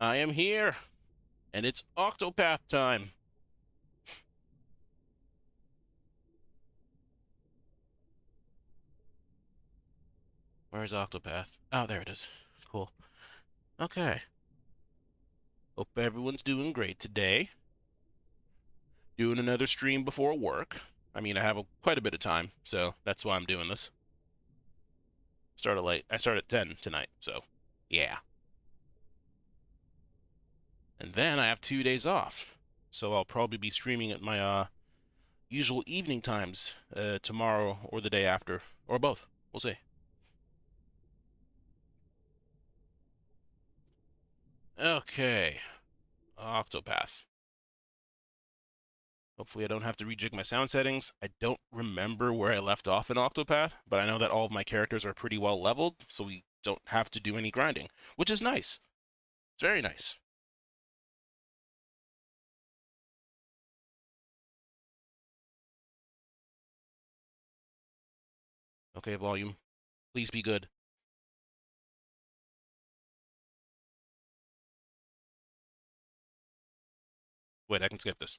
I am here, and it's Octopath time. Where's Octopath? Oh, there it is. Cool. Okay. Hope everyone's doing great today. Doing another stream before work. I mean, I have quite a bit of time, so that's why I'm doing this. Started late. I start at 10 tonight, so yeah. And then I have 2 days off, so I'll probably be streaming at my usual evening times tomorrow or the day after, or both. We'll see. Okay. Octopath. Hopefully I don't have to rejig my sound settings. I don't remember where I left off in Octopath, but I know that all of my characters are pretty well leveled, so we don't have to do any grinding, which is nice. It's very nice. Okay, volume. Please be good. Wait, I can skip this.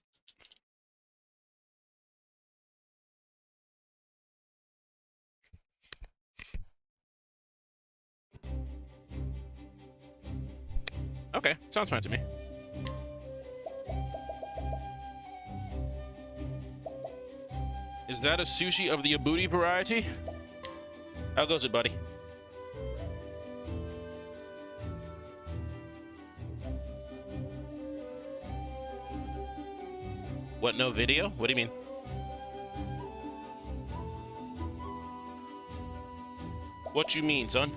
Okay, sounds fine to me. Is that a sushi of the Abuti variety? How goes it, buddy? What, no video? What do you mean? What you mean, son?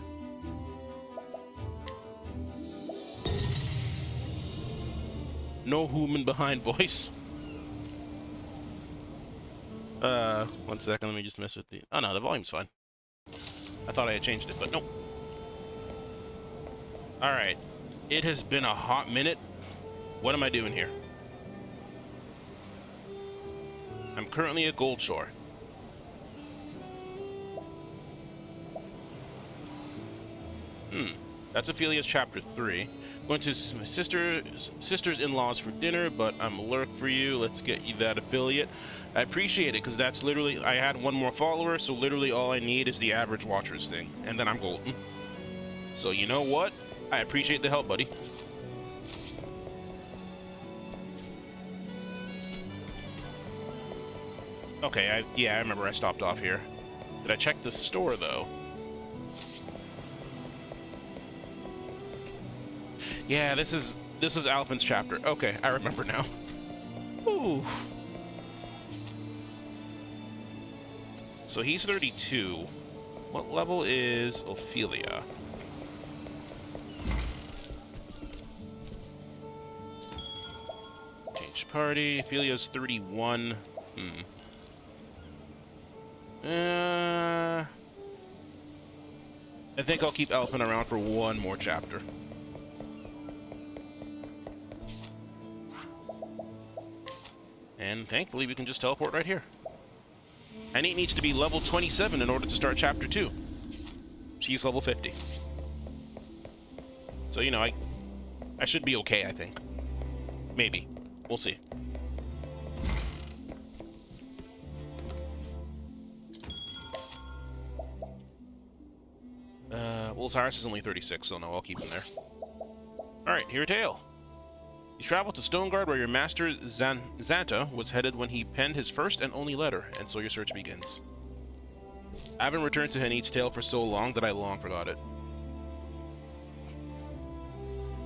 No human behind voice. 1 second, let me just mess with the... Oh no, the volume's fine. I thought I had changed it, but nope. Alright. It has been a hot minute. What am I doing here? I'm currently at Goldshore. That's Ophelia's chapter 3. Going to my sister's in-laws for dinner, but I'm a lurk for you. Let's get you that affiliate. I appreciate it, because that's literally... I had one more follower, so literally all I need is the average watchers thing. And then I'm golden. So you know what? I appreciate the help, buddy. Okay, yeah, I remember I stopped off here. Did I check the store, though? Yeah, this is Alphin's chapter. Okay, I remember now. Ooh. So he's 32. What level is Ophelia? Change party. Ophelia's 31. I think I'll keep Alphin around for one more chapter. And thankfully, we can just teleport right here. Hanit needs to be level 27 in order to start chapter 2. She's level 50. So, you know, I should be okay, I think. Maybe. We'll see. Well, Cyrus is only 36, so no, I'll keep him there. Alright, hear a tale. You travel to Stoneguard, where your master Xanta was headed when he penned his first and only letter, and so your search begins. I haven't returned to Hanit's tale for so long that I long forgot it.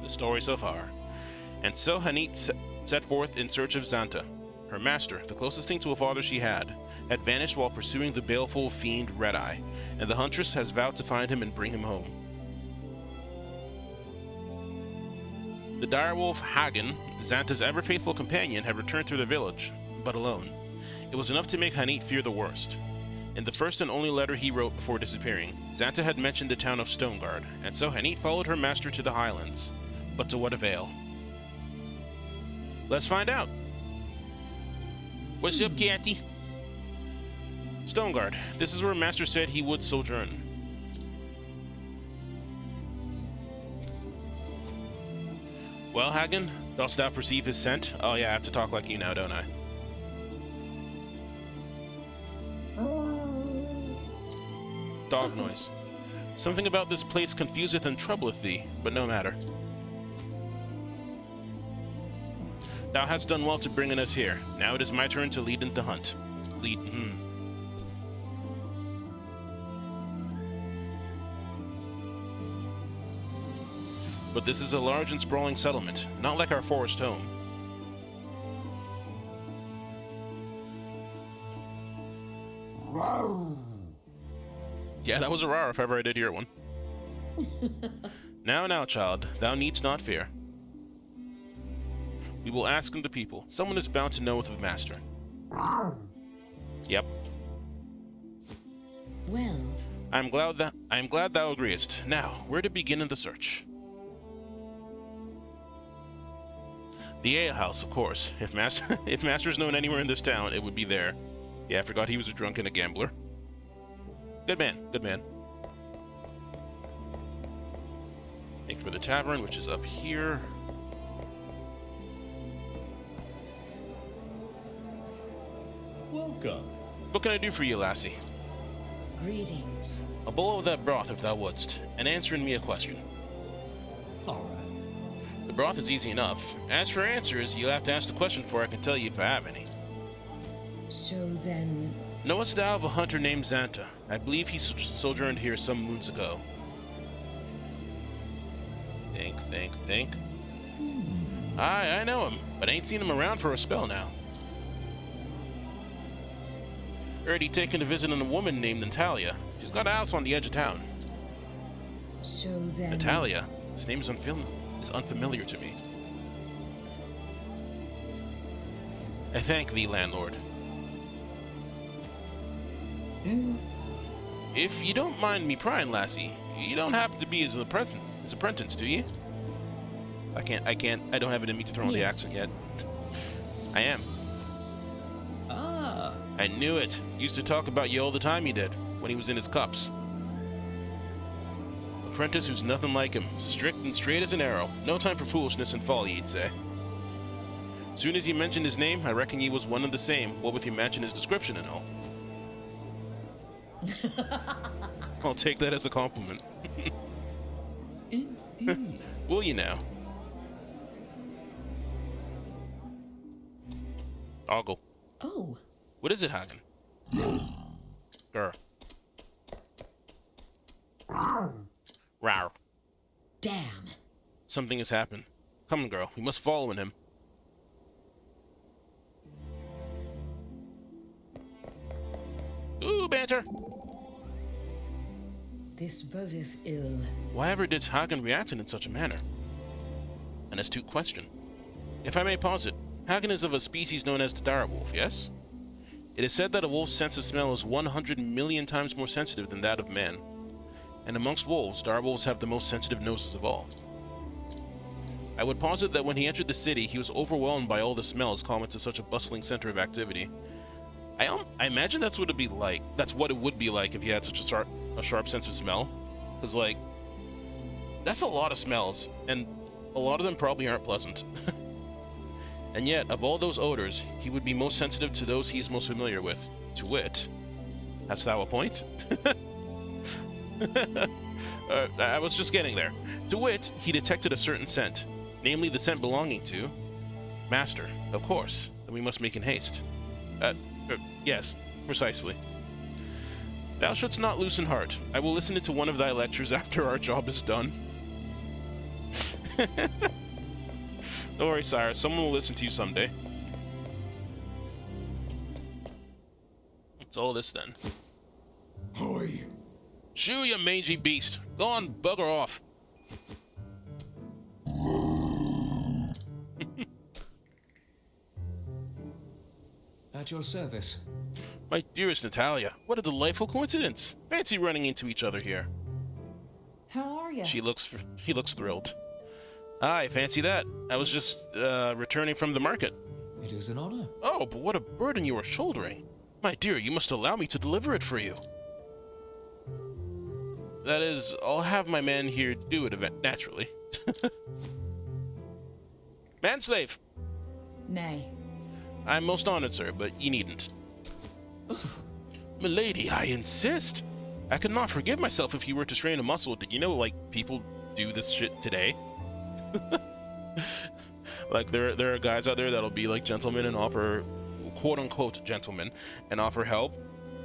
The story so far. And so Hanit set forth in search of Xanta. Her master, the closest thing to a father she had vanished while pursuing the baleful fiend Red-Eye, and the huntress has vowed to find him and bring him home. The direwolf Hagen, Xanta's ever-faithful companion, had returned to the village, but alone. It was enough to make Hanit fear the worst. In the first and only letter he wrote before disappearing, Xanta had mentioned the town of Stoneguard, and so Hanit followed her master to the highlands. But to what avail? Let's find out! What's up, Catty? Stoneguard. This is where Master said he would sojourn. Well, Hagen, dost thou perceive his scent? Oh yeah, I have to talk like you now, don't I? Dog noise. Something about this place confuseth and troubleth thee, but no matter. Thou hast done well to bring us here. Now it is my turn to lead in the hunt. But this is a large and sprawling settlement, not like our forest home. Yeah, that was a roar if ever I did hear one. Now, child, thou needst not fear. We will ask the people. Someone is bound to know of the master. Yep. Well, I am glad thou agreest. Now, where to begin in the search? The alehouse, of course. If Master is known anywhere in this town, it would be there. Yeah, I forgot he was a drunk and a gambler. Good man, good man. Make for the tavern, which is up here. Welcome. What can I do for you, lassie? greetings. A bowl of that broth, if thou wouldst, and answering me a question. All right. The broth is easy enough. As for answers, you'll have to ask the question before I can tell you if I have any. So then... Knowest thou of a hunter named Xanta? I believe he sojourned here some moons ago. Think. Aye, I know him, but ain't seen him around for a spell now. Heard he taken a visit on a woman named Natalia. She's got a house on the edge of town. So then... Natalia? This name is unfamiliar to me. I thank thee, landlord. If you don't mind me prying, lassie, you don't happen to be his apprentice, do you? I don't have it in me to throw on the accent yet. I am. Ah. I knew it. Used to talk about you all the time, he did, when he was in his cups. Apprentice who's nothing like him. Strict and straight as an arrow. No time for foolishness and folly, he'd say. Soon as he mentioned his name, I reckon he was one and the same, what with you matching his description and all. I'll take that as a compliment. Will you now? Ogle. Oh. What is it, Hagen? Grr. Rawr. Damn. Something has happened. Come on, girl. We must follow in him. Ooh, banter! This bodeth ill. Why ever did Hagen react in such a manner? An astute question. If I may posit, Hagen is of a species known as the direwolf, yes? It is said that a wolf's sense of smell is 100 million times more sensitive than that of man. And amongst wolves, direwolves have the most sensitive noses of all. I would posit that when he entered the city, he was overwhelmed by all the smells common to such a bustling center of activity. I imagine that's what it'd be like. That's what it would be like if you had such a sharp sense of smell. Because, like, that's a lot of smells, and a lot of them probably aren't pleasant. And yet, of all those odors, he would be most sensitive to those he is most familiar with. To wit. Hast thou a point? I was just getting there. To wit, he detected a certain scent, namely the scent belonging to Master, of course. Then we must make in haste. Yes, precisely. Thou shouldst not loosen heart. I will listen to one of thy lectures after our job is done. Don't worry, Cyrus. Someone will listen to you someday. What's all this, then? Hoi. Shoo, you mangy beast! Go on, bugger off! At your service. My dearest Natalia, what a delightful coincidence! Fancy running into each other here. How are you? He looks thrilled. Aye, fancy that. I was just returning from the market. It is an honor. Oh, but what a burden you are shouldering. My dear, you must allow me to deliver it for you. That is, I'll have my man here do it naturally. Manslave! Nay. I'm most honored, sir, but ye needn't. Milady, I insist. I could not forgive myself if you were to strain a muscle. Did you know, like, people do this shit today? Like, there are guys out there that'll be, like, gentlemen and offer, quote-unquote gentlemen, and offer help,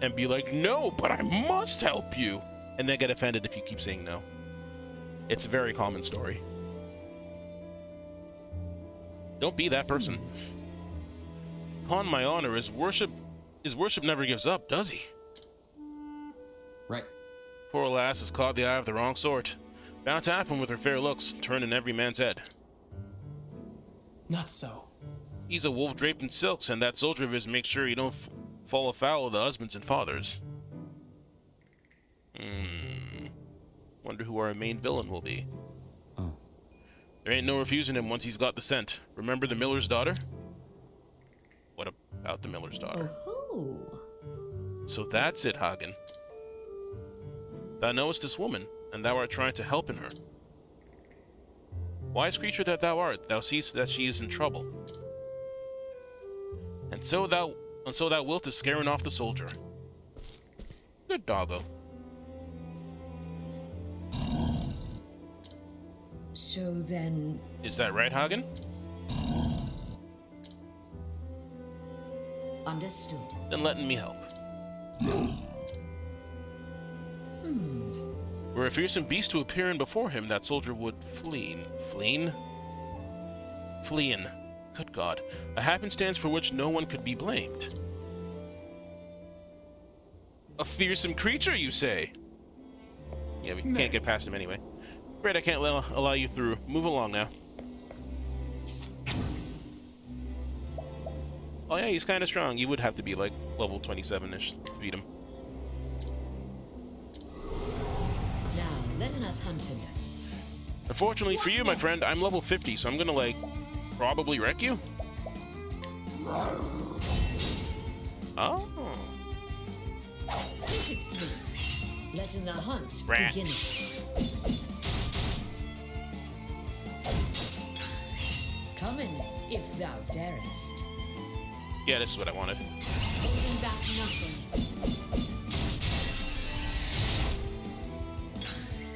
and be like, no, but I must help you! And then get offended if you keep saying no. It's a very common story. Don't be that person. Upon my honor, his worship never gives up, does he? Right. Poor lass has caught the eye of the wrong sort. Bound to happen with her fair looks, turning every man's head. Not so. He's a wolf draped in silks, and that soldier of his makes sure he don't fall afoul of the husbands and fathers. Wonder who our main villain will be. Oh. There ain't no refusing him once he's got the scent. Remember the miller's daughter? What about the miller's daughter? Oh. So that's it, Hagen. Thou knowest this woman, and thou art trying to help in her. Wise creature that thou art, thou seest that she is in trouble. And so thou wilt is scaring off the soldier. Good doggo. So then, Is that right, Hagen? understood. Then letting me help. Were a fearsome beast to appear in before him, that soldier would fleeing. Good God. A happenstance for which no one could be blamed. A fearsome creature, you say? Yeah, we can't get past him anyway. Great, I can't allow you through. Move along now. Oh yeah, he's kind of strong. You would have to be like level 27-ish to beat him. Now, let us hunt him. Unfortunately for you, my friend, I'm level 50, so I'm gonna, like, probably wreck you? Oh. Visits me. Letting the hunt Rat. begin. Come in, if thou darest. Yeah, this is what I wanted. Holding back nothing.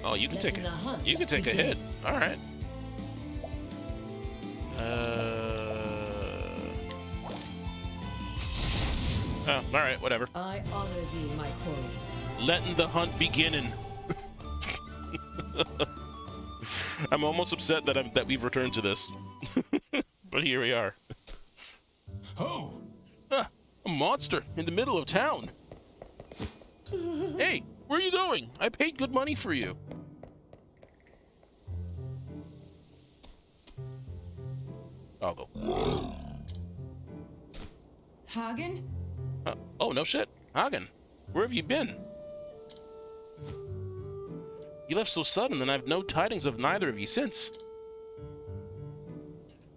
Oh, you can take Letting the hunt You can take a begin. hit. All right. Oh, all right, whatever. I honor thee, my quarry. Letting the hunt beginning. I'm almost upset that we've returned to this, but here we are. Oh! Ah, a monster in the middle of town. Hey, where are you going? I paid good money for you. I'll go. Hagen? Oh, no shit. Hagen, where have you been? You left so sudden, and I've no tidings of neither of you since.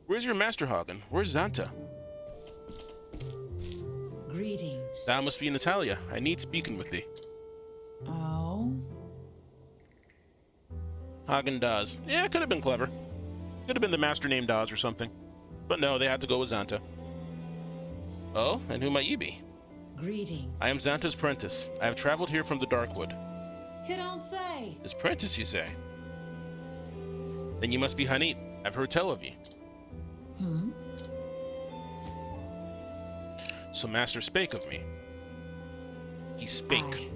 Where's your master, Hagen? Where's Xanta? Greetings. Thou must be in Italia. I need speaking with thee. Oh? Hagen Daz. Yeah, it could have been clever. Could have been the master named Daz or something. But no, they had to go with Xanta. Oh, and who might you be? Greetings. I am Xanta's prentice. I have traveled here from the Darkwood. You don't say. His prentice, you say? Then you must be Hanit. I've heard tell of you. So master spake of me. He spake.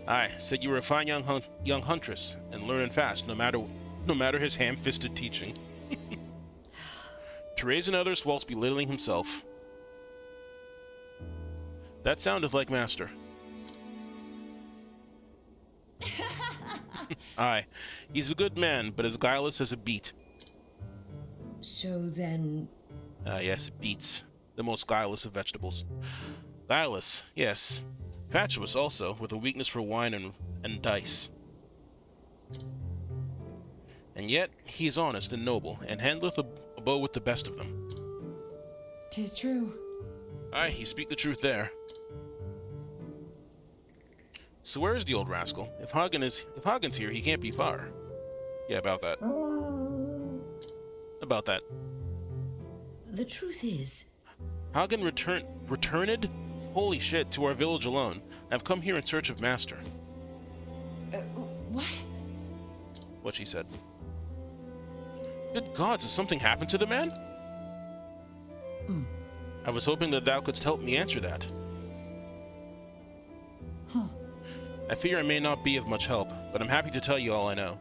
Aye, said you were a fine young huntress, and learning fast, no matter his ham-fisted teaching. To raise in others whilst belittling himself. That sounded like master. Aye, he's a good man, but as guileless as a beet. So then, Yes, beets. The most guileless of vegetables. Guileless, yes. Fatuous also, with a weakness for wine and dice. And yet, he is honest and noble, and handleth a bow with the best of them. 'tis true. Aye, he speak the truth there. So where is the old rascal? If Hagen's here, he can't be far. Yeah, about that. About that. The truth is, Hagen returned? Holy shit, to our village alone. I've come here in search of Master. what? What she said. Good gods, has something happened to the man? I was hoping that thou couldst help me answer that. Huh. I fear I may not be of much help, but I'm happy to tell you all I know.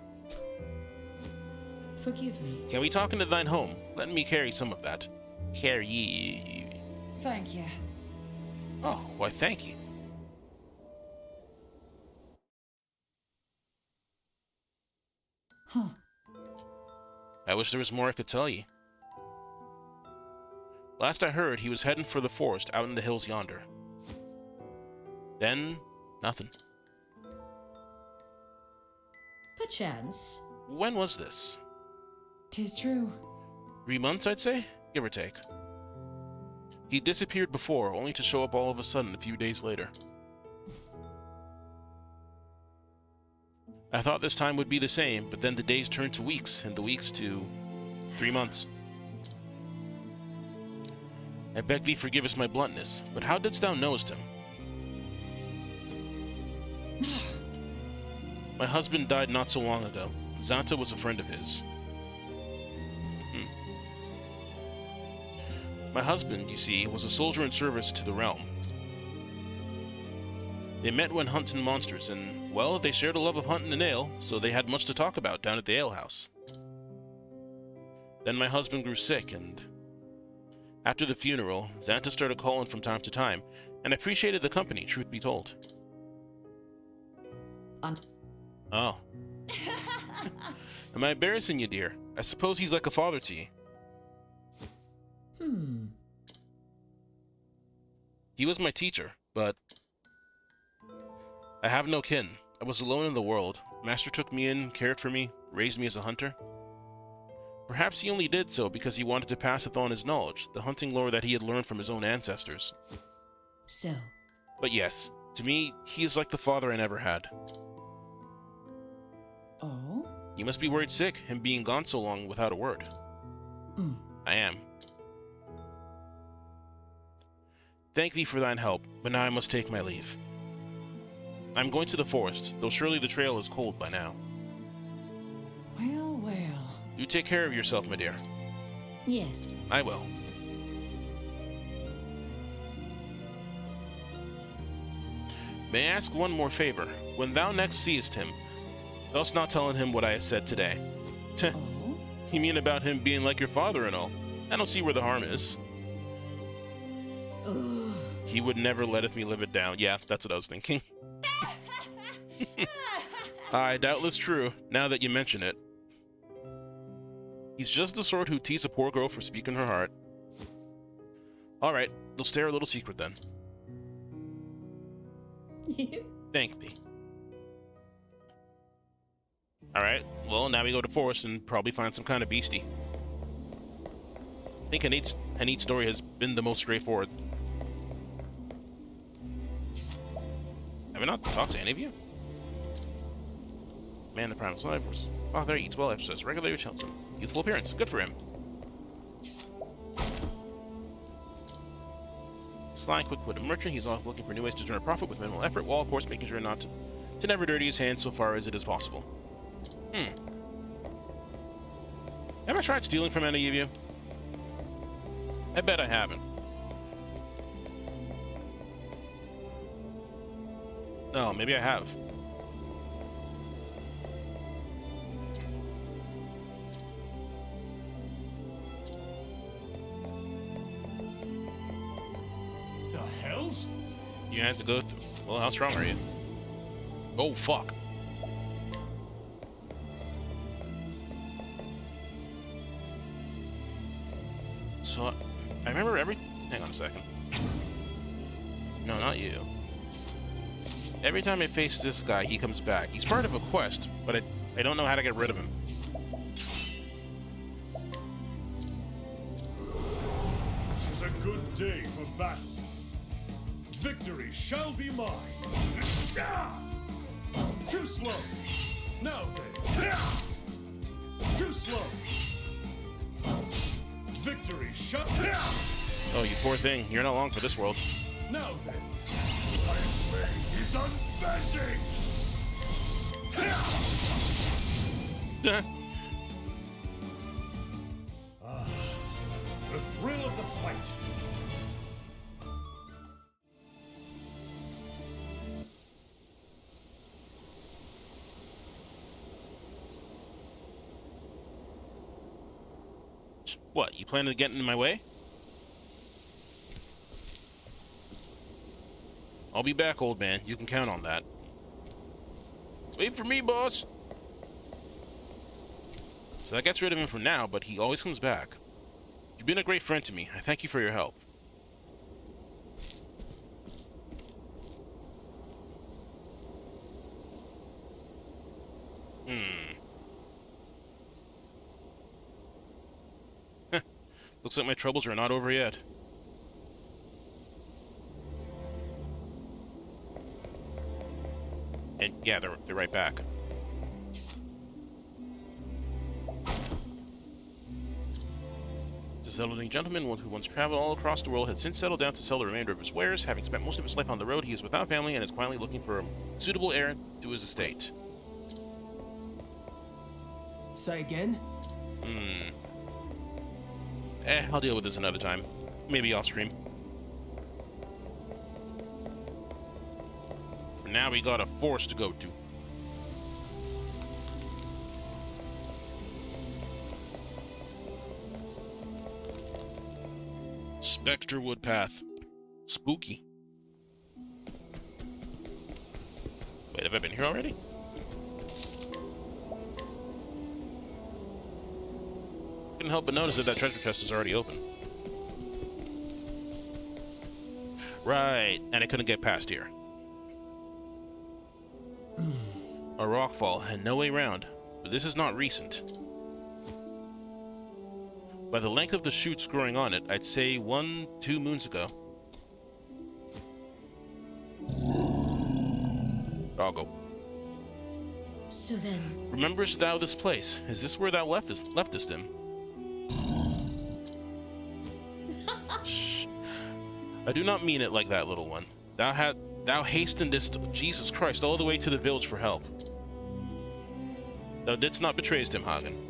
Forgive me. Can we talk into thine home? Let me carry some of that. Carry. Thank you. Oh, why thank you. Huh. I wish there was more I could tell you. Last I heard, he was heading for the forest out in the hills yonder. Then, nothing. Perchance. When was this? 'Tis true. 3 months, I'd say? Give or take. He disappeared before, only to show up all of a sudden a few days later. I thought this time would be the same, but then the days turned to weeks, and the weeks to 3 months. I beg thee forgive us my bluntness, but how didst thou knowest him? My husband died not so long ago. Xanta was a friend of his. My husband, you see, was a soldier in service to the realm. They met when hunting monsters, and, well, they shared a love of hunting and ale, so they had much to talk about down at the alehouse. Then my husband grew sick, and after the funeral, Xanta started calling from time to time, and I appreciated the company, truth be told. Oh. Am I embarrassing you, dear? I suppose he's like a father to you. He was my teacher, but I have no kin. I was alone in the world. Master took me in, cared for me, raised me as a hunter. Perhaps he only did so because he wanted to passeth on his knowledge, the hunting lore that he had learned from his own ancestors. So. But yes, to me, he is like the father I never had. Oh? You must be worried sick, him being gone so long without a word. I am. Thank thee for thine help, but now I must take my leave. I'm going to the forest, though surely the trail is cold by now. Well, well. You take care of yourself, my dear. Yes. I will. May I ask one more favor? When thou next seest him, thou'st not telling him what I have said today. Oh? You mean about him being like your father and all? I don't see where the harm is. Ugh. He would never letteth me live it down. Yeah, that's what I was thinking. Aye, doubtless true, now that you mention it. He's just the sort who'd tease a poor girl for speaking her heart. Alright, we'll stay our little secret then. Thank thee. Alright, well, now we go to forest and probably find some kind of beastie. I think Hanit's story has been the most straightforward. Have I not talked to any of you? Man, the prime of life was father eats well, exercises regularly, which helps him. Youthful appearance, good for him. Sly, quick-witted merchant, he's always looking for new ways to turn a profit with minimal effort, while of course making sure not to never dirty his hands so far as it is possible. Have I tried stealing from any of you? I bet I haven't. No, maybe I have. The hells? You have to go through. Well, how strong are you? Oh, fuck. So, I remember hang on a second. No, not you. Every time I face this guy, he comes back. He's part of a quest, but I don't know how to get rid of him. This is a good day for battle. Victory shall be mine. Too slow. Now then. Too slow. Victory shall be Oh, you poor thing. You're not long for this world. Now then, my blade is unbending! The thrill of the fight. What, you planning to get in my way? I'll be back, old man. You can count on that. Wait for me, boss! So that gets rid of him for now, but he always comes back. You've been a great friend to me. I thank you for your help. Looks like my troubles are not over yet. And yeah, they're right back. This elderly gentleman who once traveled all across the world had since settled down to sell the remainder of his wares. Having spent most of his life on the road, he is without family and is quietly looking for a suitable heir to his estate. Say again? I'll deal with this another time. Maybe off stream. For now, we got a forest to go to. Spectrewood Path. Spooky. Wait, have I been here already? Couldn't help but notice that treasure chest is already open. Right, and I couldn't get past here. A rockfall and no way round, but this is not recent. By the length of the shoots growing on it, I'd say 1-2 moons ago. Doggo. So then, Rememberest thou this place? Is this where thou leftest him? Shh. I do not mean it like that, little one. Thou hastenedest, Jesus Christ, all the way to the village for help. Thou didst not betray him, Hagen.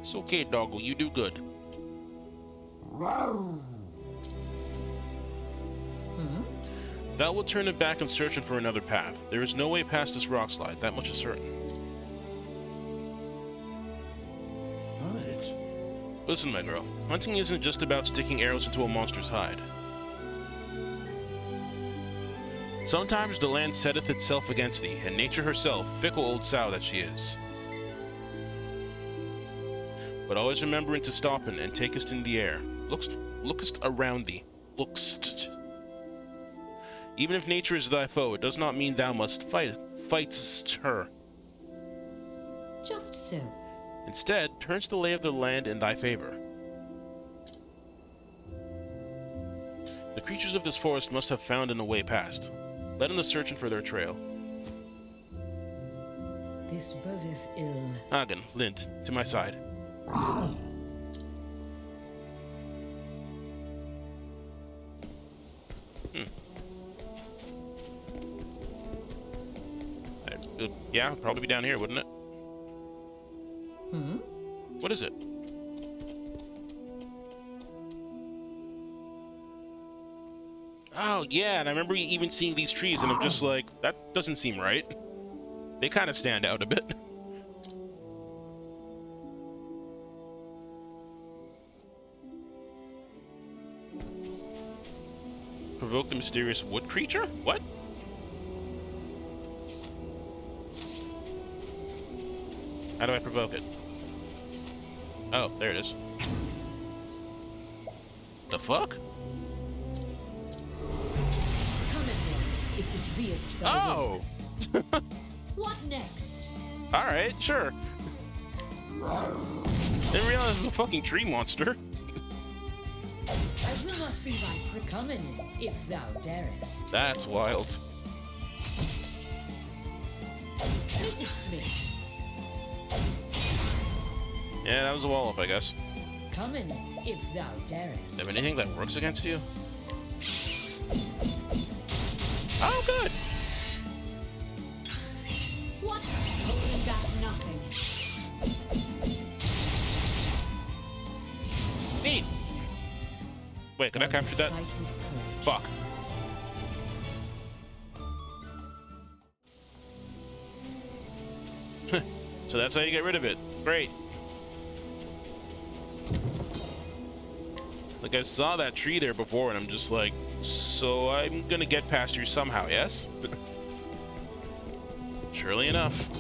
It's okay, doggo. You do good. Thou wilt turn it back and searching for another path. There is no way past this rock slide. That much is certain. Right. Listen, my girl. Hunting isn't just about sticking arrows into a monster's hide. Sometimes the land setteth itself against thee, and nature herself, fickle old sow that she is. But always remembering to stoppen and takest in the air. Lookest around thee. Lookst. Even if nature is thy foe, it does not mean thou must fightst her. just so. Instead, turns the lay of the land in thy favor. The creatures of this forest must have found a way past. Let them searching for their trail. This bodeth ill. Hagen, Lind, to my side. Yeah, it'd probably be down here, wouldn't it? What is it? Oh, yeah, and I remember even seeing these trees, and I'm just like, that doesn't seem right. They kind of stand out a bit. Provoke the mysterious wood creature? What? How do I provoke it? Oh, there it is. The fuck? Come in then, if this beest thou Oh! wilt. What next? Alright, sure. Didn't realize it was a fucking tree monster. I will not be thy prick. Come in, if thou darest. That's wild. Resist me. Yeah, that was a wall up, I guess. come in, if thou darest. Have anything that works against you? Oh, good. What? Holding back nothing. Neat. Wait, can I capture that? Fight with courage. Fuck. So that's how you get rid of it. Great. Like, I saw that tree there before, and I'm just like, so I'm gonna get past you somehow, yes? Surely enough.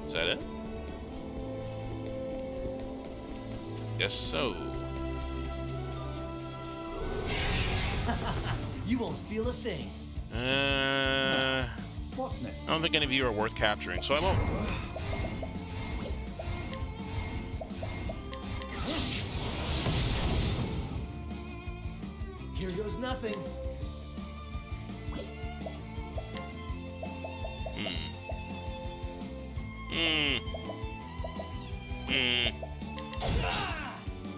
Is that it? Guess so. You won't feel a thing. What next? I don't think any of you are worth capturing, so I won't. Here goes nothing.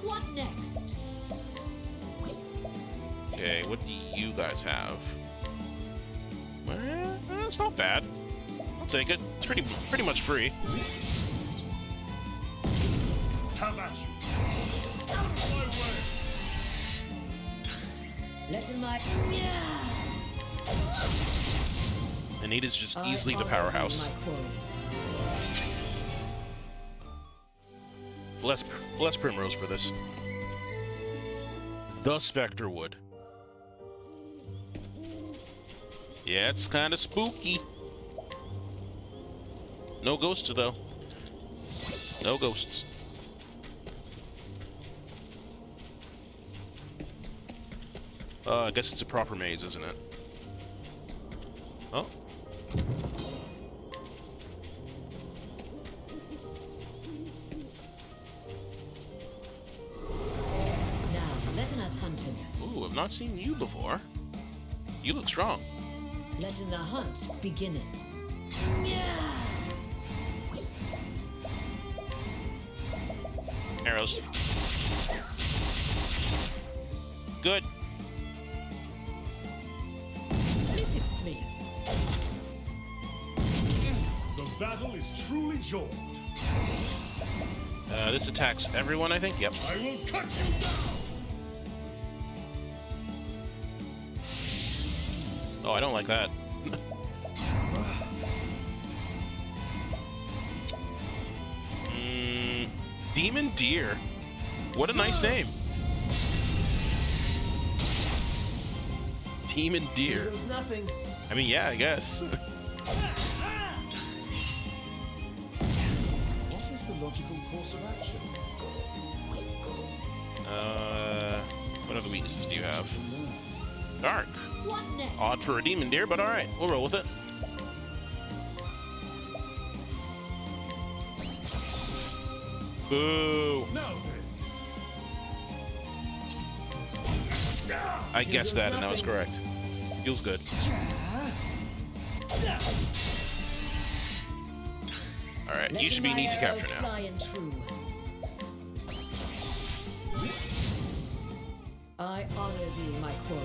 What next? Okay, what do you guys have? Well, that's not bad. I'll take it. It's pretty much free. Have at you. Out of my way. Letting my Anita's just I easily the honor powerhouse. my quarry. Bless Primrose for this. The Spectre Wood. Yeah, it's kind of spooky. No ghosts, though. No ghosts. I guess it's a proper maze, isn't it? Oh. Now, letting us hunting. Ooh, I've not seen you before. You look strong. Letting the hunt beginning. Arrows. Good. Visits me. The battle is truly joined. This attacks everyone, I think. Yep. I will cut you down. Oh, I don't like that. Demon Deer. What a nice name. Demon Here Deer. goes nothing. I mean, yeah, I guess. What is the logical course of action? What other weaknesses do you have? Dark. What next? Odd for a demon deer, but alright. We'll roll with it. Boo. Now then. I guessed that, and that was correct. Feels good. Alright, you should be an easy capture now. Flying true. I honor thee, my quarry.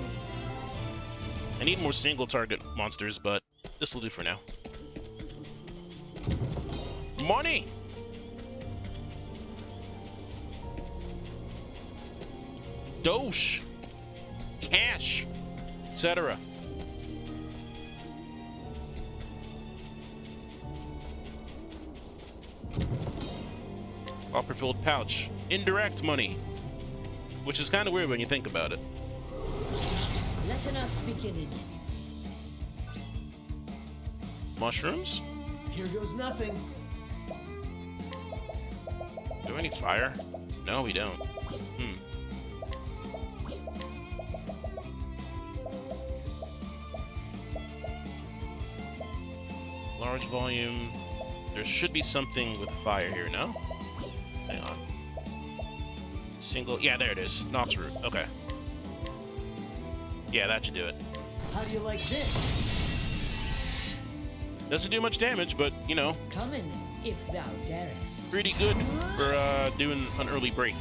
I need more single target monsters, but this will do for now. Money! Dosh! Cash! Etc. Copper-filled pouch. Indirect money. Which is kind of weird when you think about it. Letting us beginning. Mushrooms? Here goes nothing. Do we have any fire? No, we don't. Large volume. There should be something with fire here, no? Hang on. Single. Yeah, there it is. Nox root. Okay. Yeah, that should do it. How do you like this? Doesn't do much damage, but, you know, Come in, if thou darest. pretty good for doing an early break.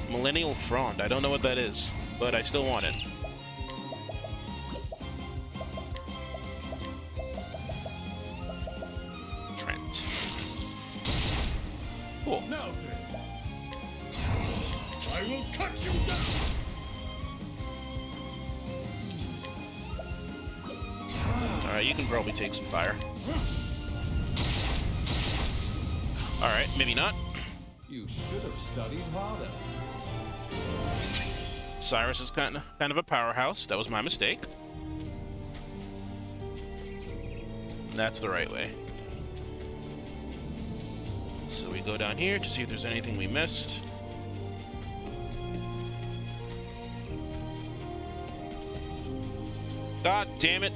Millennial Frond. I don't know what that is, but I still want it. Trent. Cool. Now then, I will cut you down. Alright, you can probably take some fire. Alright, maybe not. You should have studied harder. Cyrus is kind of a powerhouse. That was my mistake. That's the right way. So we go down here to see if there's anything we missed. God damn it.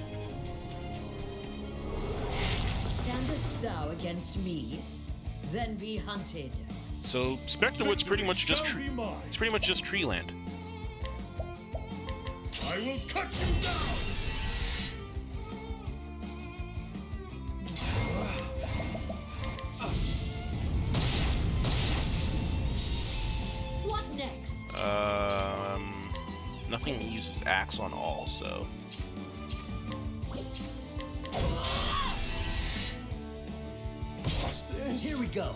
Standest thou against me? Then be hunted. So Specterwood's pretty much just Shall be mine. it's pretty much just tree land. I will cut you down. What next? Nothing uses axe on all, so What's this? Here we go.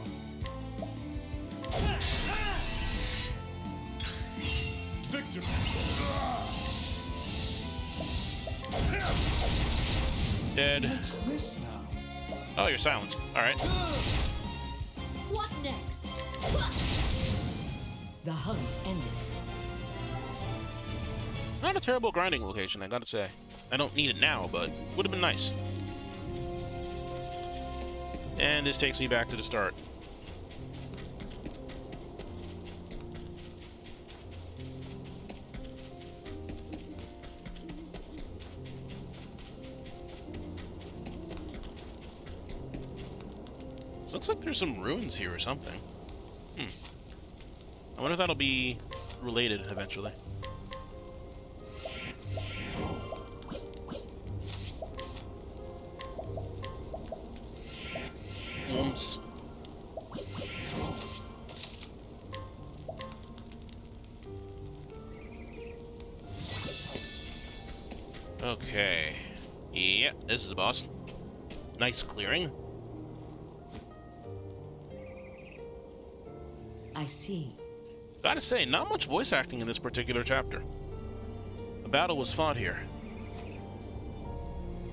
Victory. dead. What's this now? Oh, you're silenced. All right. What next? The hunt endeth. Not a terrible grinding location, I gotta say. I don't need it now, but would have been nice. And this takes me back to the start. Looks like there's some ruins here or something. I wonder if that'll be related eventually. Oops. Okay. Yep, this is a boss. Nice clearing. I see. Gotta say, not much voice acting in this particular chapter. A battle was fought here.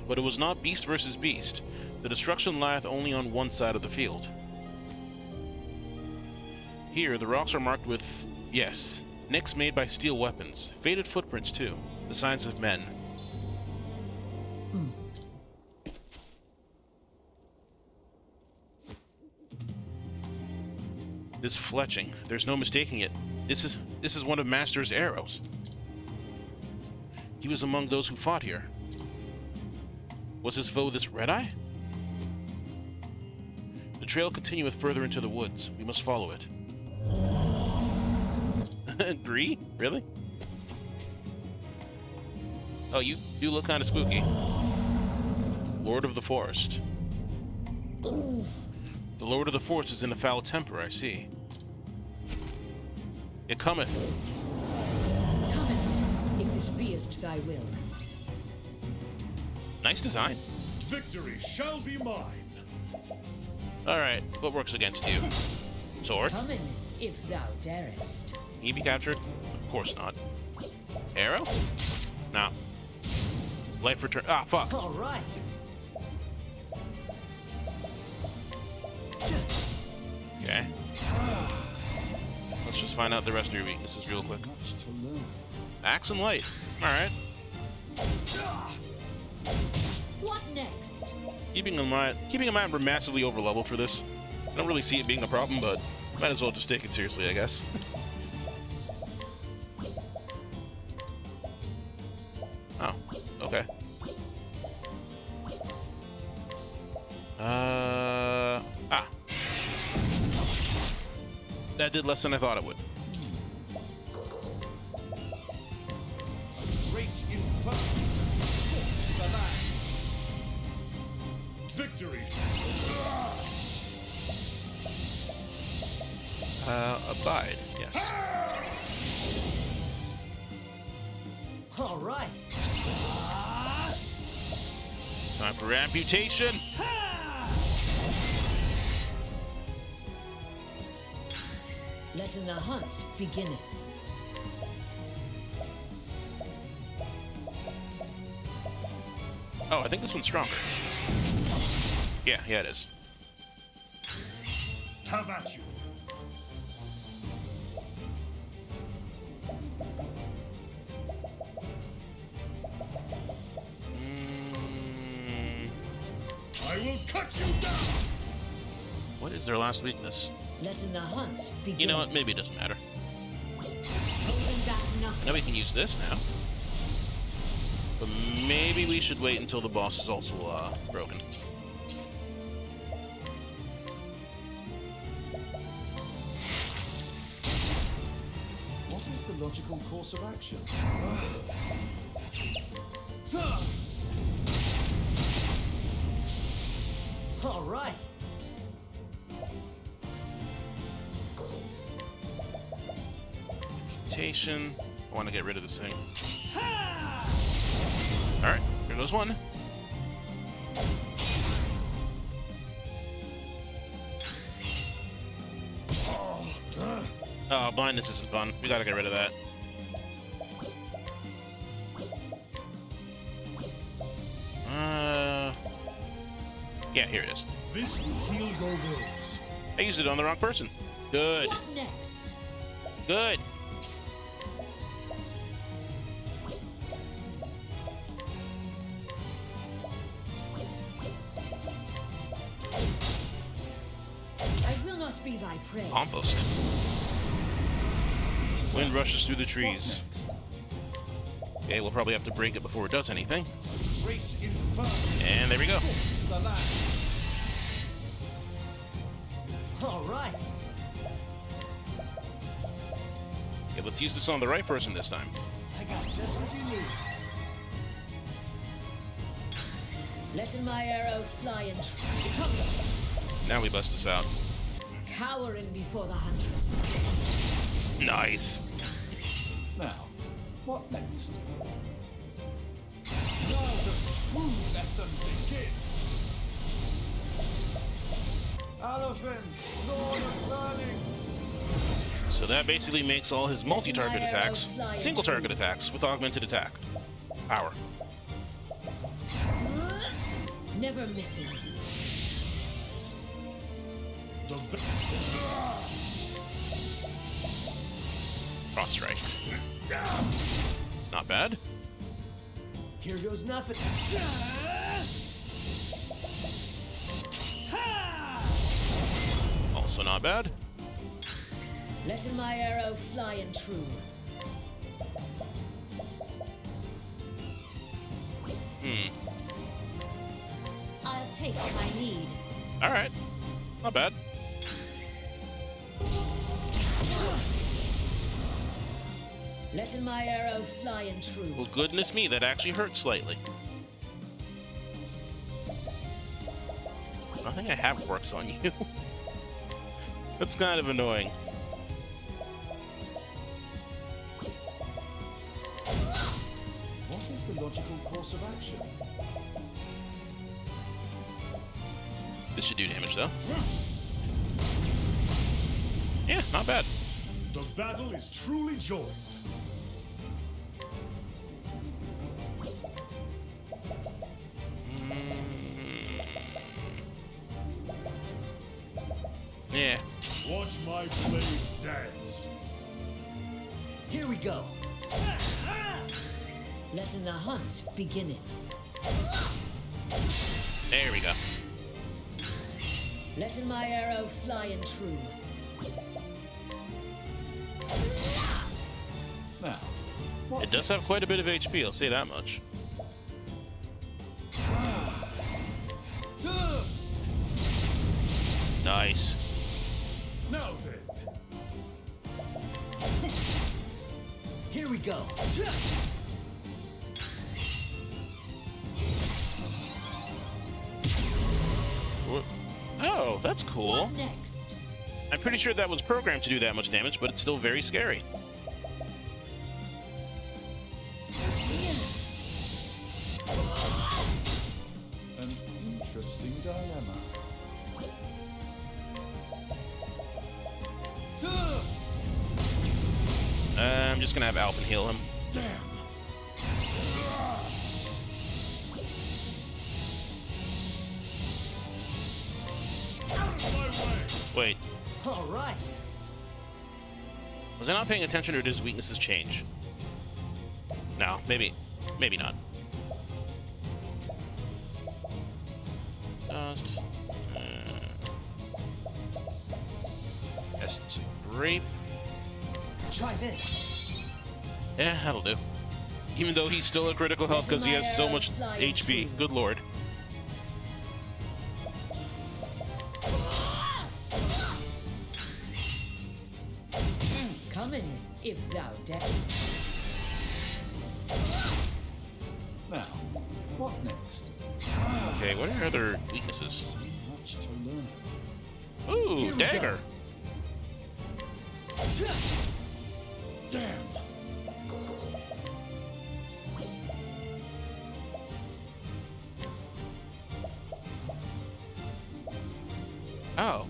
But it was not beast versus beast. The destruction lieth only on one side of the field. Here, the rocks are marked with, yes, nicks made by steel weapons. Faded footprints, too. The signs of men. This fletching, there's no mistaking it. This is one of Master's arrows. He was among those who fought here. Was his foe this Red-Eye? The trail continueth further into the woods. We must follow it. Agree? Really? Oh, you do look kind of spooky. Lord of the Forest. The Lord of the Forest is in a foul temper, I see. It cometh. Cometh, if this beest thy will. Nice design. Victory shall be mine. Alright, what works against you? Sword? Come in, if thou darest. Can you be captured? Of course not. Arrow? No. Life return. Ah, fuck. All right. Okay. Let's just find out the rest of your weaknesses real quick. Much to learn. Axe and light. Alright. What next? Keeping in mind we're massively overleveled for this. I don't really see it being a problem, but might as well just take it seriously, I guess. Oh, okay. That did less than I thought it would. Great inferno. To the land. Victory! Abide, yes. All right. Time for amputation. Letting the hunt begin. Oh, I think this one's stronger. Yeah, it is. Have at you! I will cut you down! What is their last weakness? Letting the hunt begin. You know what? Maybe it doesn't matter. Holding back nothing. Now we can use this now. But maybe we should wait until the boss is also broken. What is the logical course of action? All right. Mutation. I want to get rid of this thing. Alright, here goes one. Oh, blindness isn't fun. We gotta get rid of that. Yeah, here it is. This will heal your wounds. I used it on the wrong person. Good. What next? Good. I will not be thy prey. Compost. Wind rushes through the trees. Okay, we'll probably have to break it before it does anything. Great inferno. And there we go. It's the land. All right. Okay, let's use this on the right person this time. I got just what you need. Letting my arrow fly and come, Now we bust this out. cowering before the huntress. Nice. Now, what next? Now the true lesson begins. Elephant, Lord of Learning. So that basically makes all his multi-target attacks single-target attacks with augmented attack. Power. Never missing. The Cross strike. Not bad. Here goes nothing. Also not bad. Letting my arrow fly and true. I'll take what I need. Alright. Not bad. Letting my arrow fly and true. Well, goodness me, that actually hurts slightly. Nothing I have works on you. That's kind of annoying. What is the logical course of action? This should do damage, though. Yeah, not bad. The battle is truly joined. Yeah. Watch my blade dance. Here we go. Letting the hunt begin. There we go. Letting my arrow fly and true. Now, what It does have quite a bit of HP, I'll say that much. Nice. Now then, Here we go. that's cool. What next? I'm pretty sure that was programmed to do that much damage, but it's still very scary. An interesting dilemma. I'm just gonna have Alphen heal him. Damn. Out of my way. Wait, All right. was I not paying attention, or did his weaknesses change? No, maybe not. Just Essence of Grape. Try this. Yeah, that'll do. Even though he's still at critical health because he has so much HP. Good lord. Come in, if thou dare. Now, what next? Okay, what are your other weaknesses? Much to learn. Ooh, Here we dagger. Damn. Oh.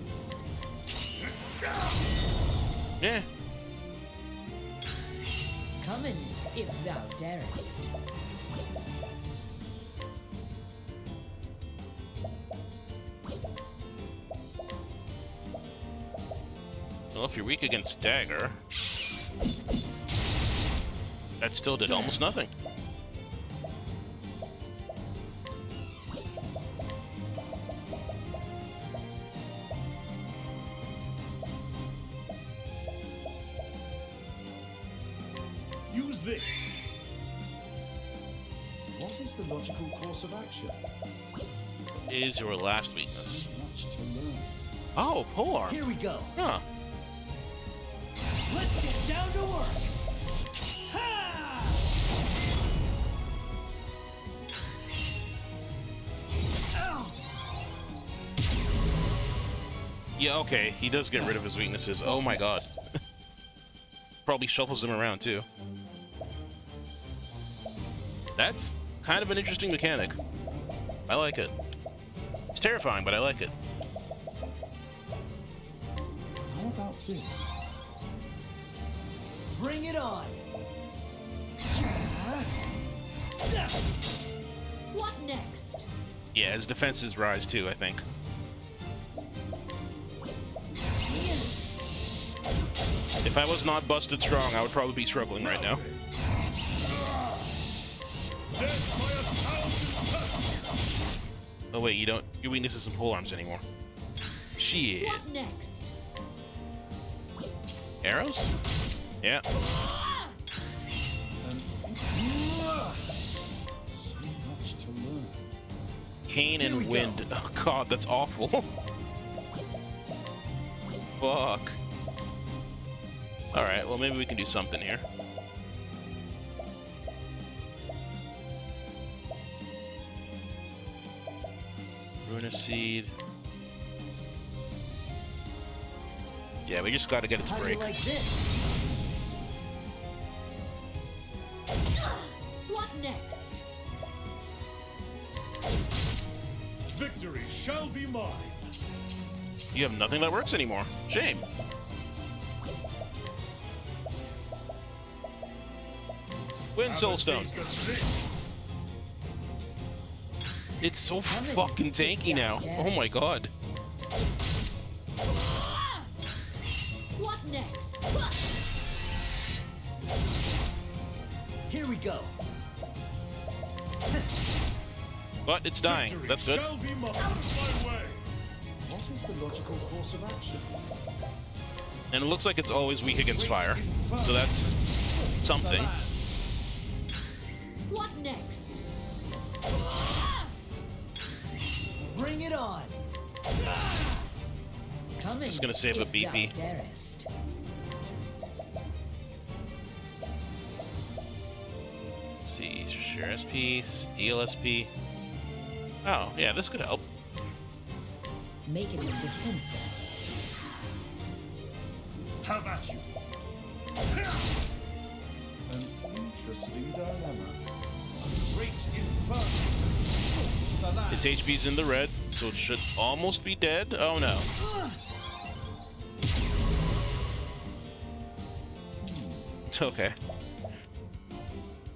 Yeah. Come in, if thou darest. Well, if you're weak against dagger, that still did almost nothing. Use this. What is the logical course of action? Is your last weakness. Much to learn. Oh, polearm. Here we go. Huh. Let's get down to work. Ha! Ow! Yeah, okay. He does get rid of his weaknesses. Oh my god. Probably shuffles them around too. That's kind of an interesting mechanic. I like it. It's terrifying, but I like it. How about this? Bring it on. What next? Yeah, his defenses rise too, I think. If I was not busted strong, I would probably be struggling right now. Death by 1,000 cuts. Oh wait, you don't. Your weakness isn't polearms anymore. Shit. What next? Arrows? Yeah. So much to learn. Cane Here we and go. wind. Oh god, that's awful. Fuck. Alright, well maybe we can do something here. Ruinous Seed. Yeah, we just gotta get it to How do break. you like this? What next? Victory shall be mine. You have nothing that works anymore. Shame. Wind Have a Soulstone. taste of this. It's so fucking tanky now. Oh my god. What next? Here we go. But it's dying. Victory That's good. Shall be mine. Out of my way. What is the logical course of action? And it looks like it's always weak against fire. So that's something. What next? Bring it on. Come in, Just gonna save a if BP. thou darest. Let's see. Share SP, Steel SP. Oh, yeah, this could help. making them defenseless. Have at you. An interesting dilemma. Great inferno to scorch the land. Its HP's in the red, so it should almost be dead. Oh no. It's okay.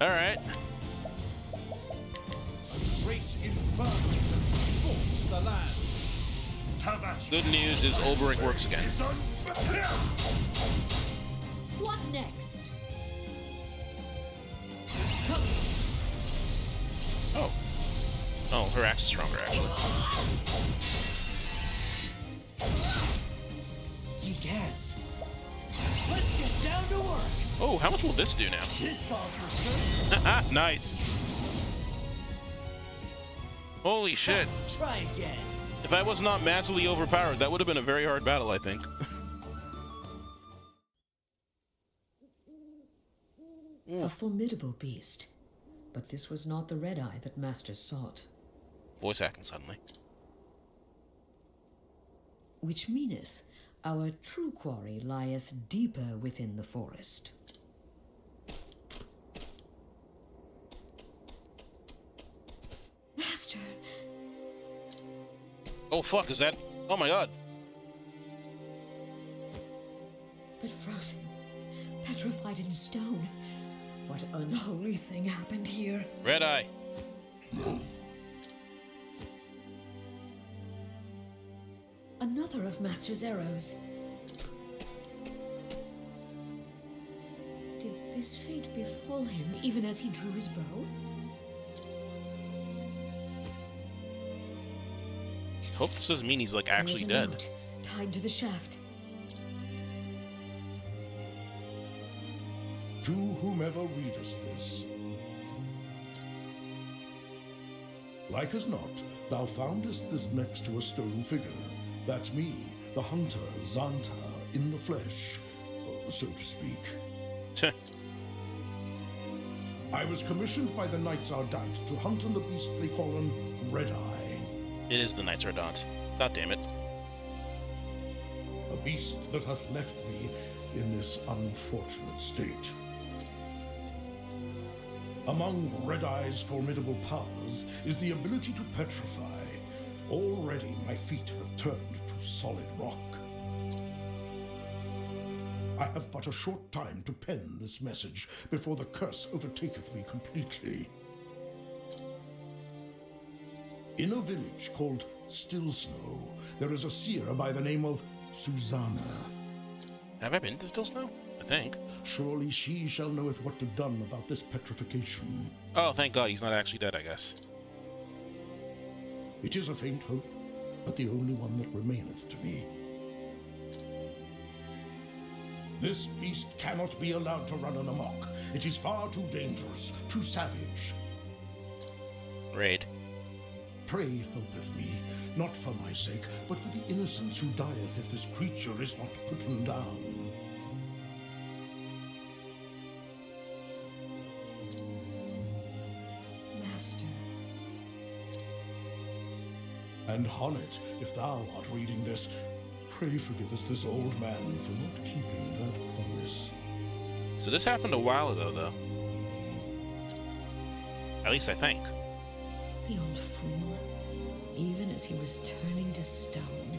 Alright. Great inferno to scorch the land. Have at you. Good news is Olberic works again. Is unfair. What next? Oh. Oh, her axe is stronger, actually. Egads. Let's get down to work. Oh, how much will this do now? This calls for certain. Nice. Holy shit. Try again. If I was not massively overpowered, that would have been a very hard battle, I think. A formidable beast. But this was not the red eye that Master sought. Voice hacking suddenly. Which meaneth our true quarry lieth deeper within the forest. Master! Oh fuck, is that... Oh my god. But frozen, petrified in stone. What unholy thing happened here? Red eye. Another of Master's arrows. Did this fate befall him even as he drew his bow? Hope this doesn't mean he's like There actually is a dead. note tied to the shaft. To whomever readest this. Like as not, thou foundest this next to a stone figure. That's me, the hunter, Xanta, in the flesh, so to speak. Tch. I was commissioned by the Knights Ardent to hunt on the beast they call an Red Eye. It is the Knights Ardent. God damn it. A beast that hath left me in this unfortunate state. Among Red Eye's formidable powers is the ability to petrify. Already my feet have turned to solid rock. I have but a short time to pen this message before the curse overtaketh me completely. In a village called Still Snow, there is a seer by the name of Susanna. Have I been to Still Snow? I think. Surely she shall knoweth what to done about this petrification. Oh, thank God he's not actually dead, I guess. It is a faint hope, but the only one that remaineth to me. This beast cannot be allowed to run amok. It is far too dangerous, too savage. Raid. Pray helpeth me, not for my sake, but for the innocents who dieth if this creature is not put down. Master. And Honnet, if thou art reading this, pray forgive us this old man for not keeping that promise. So this happened a while ago, though. At least I think. The old fool. Even as he was turning to stone.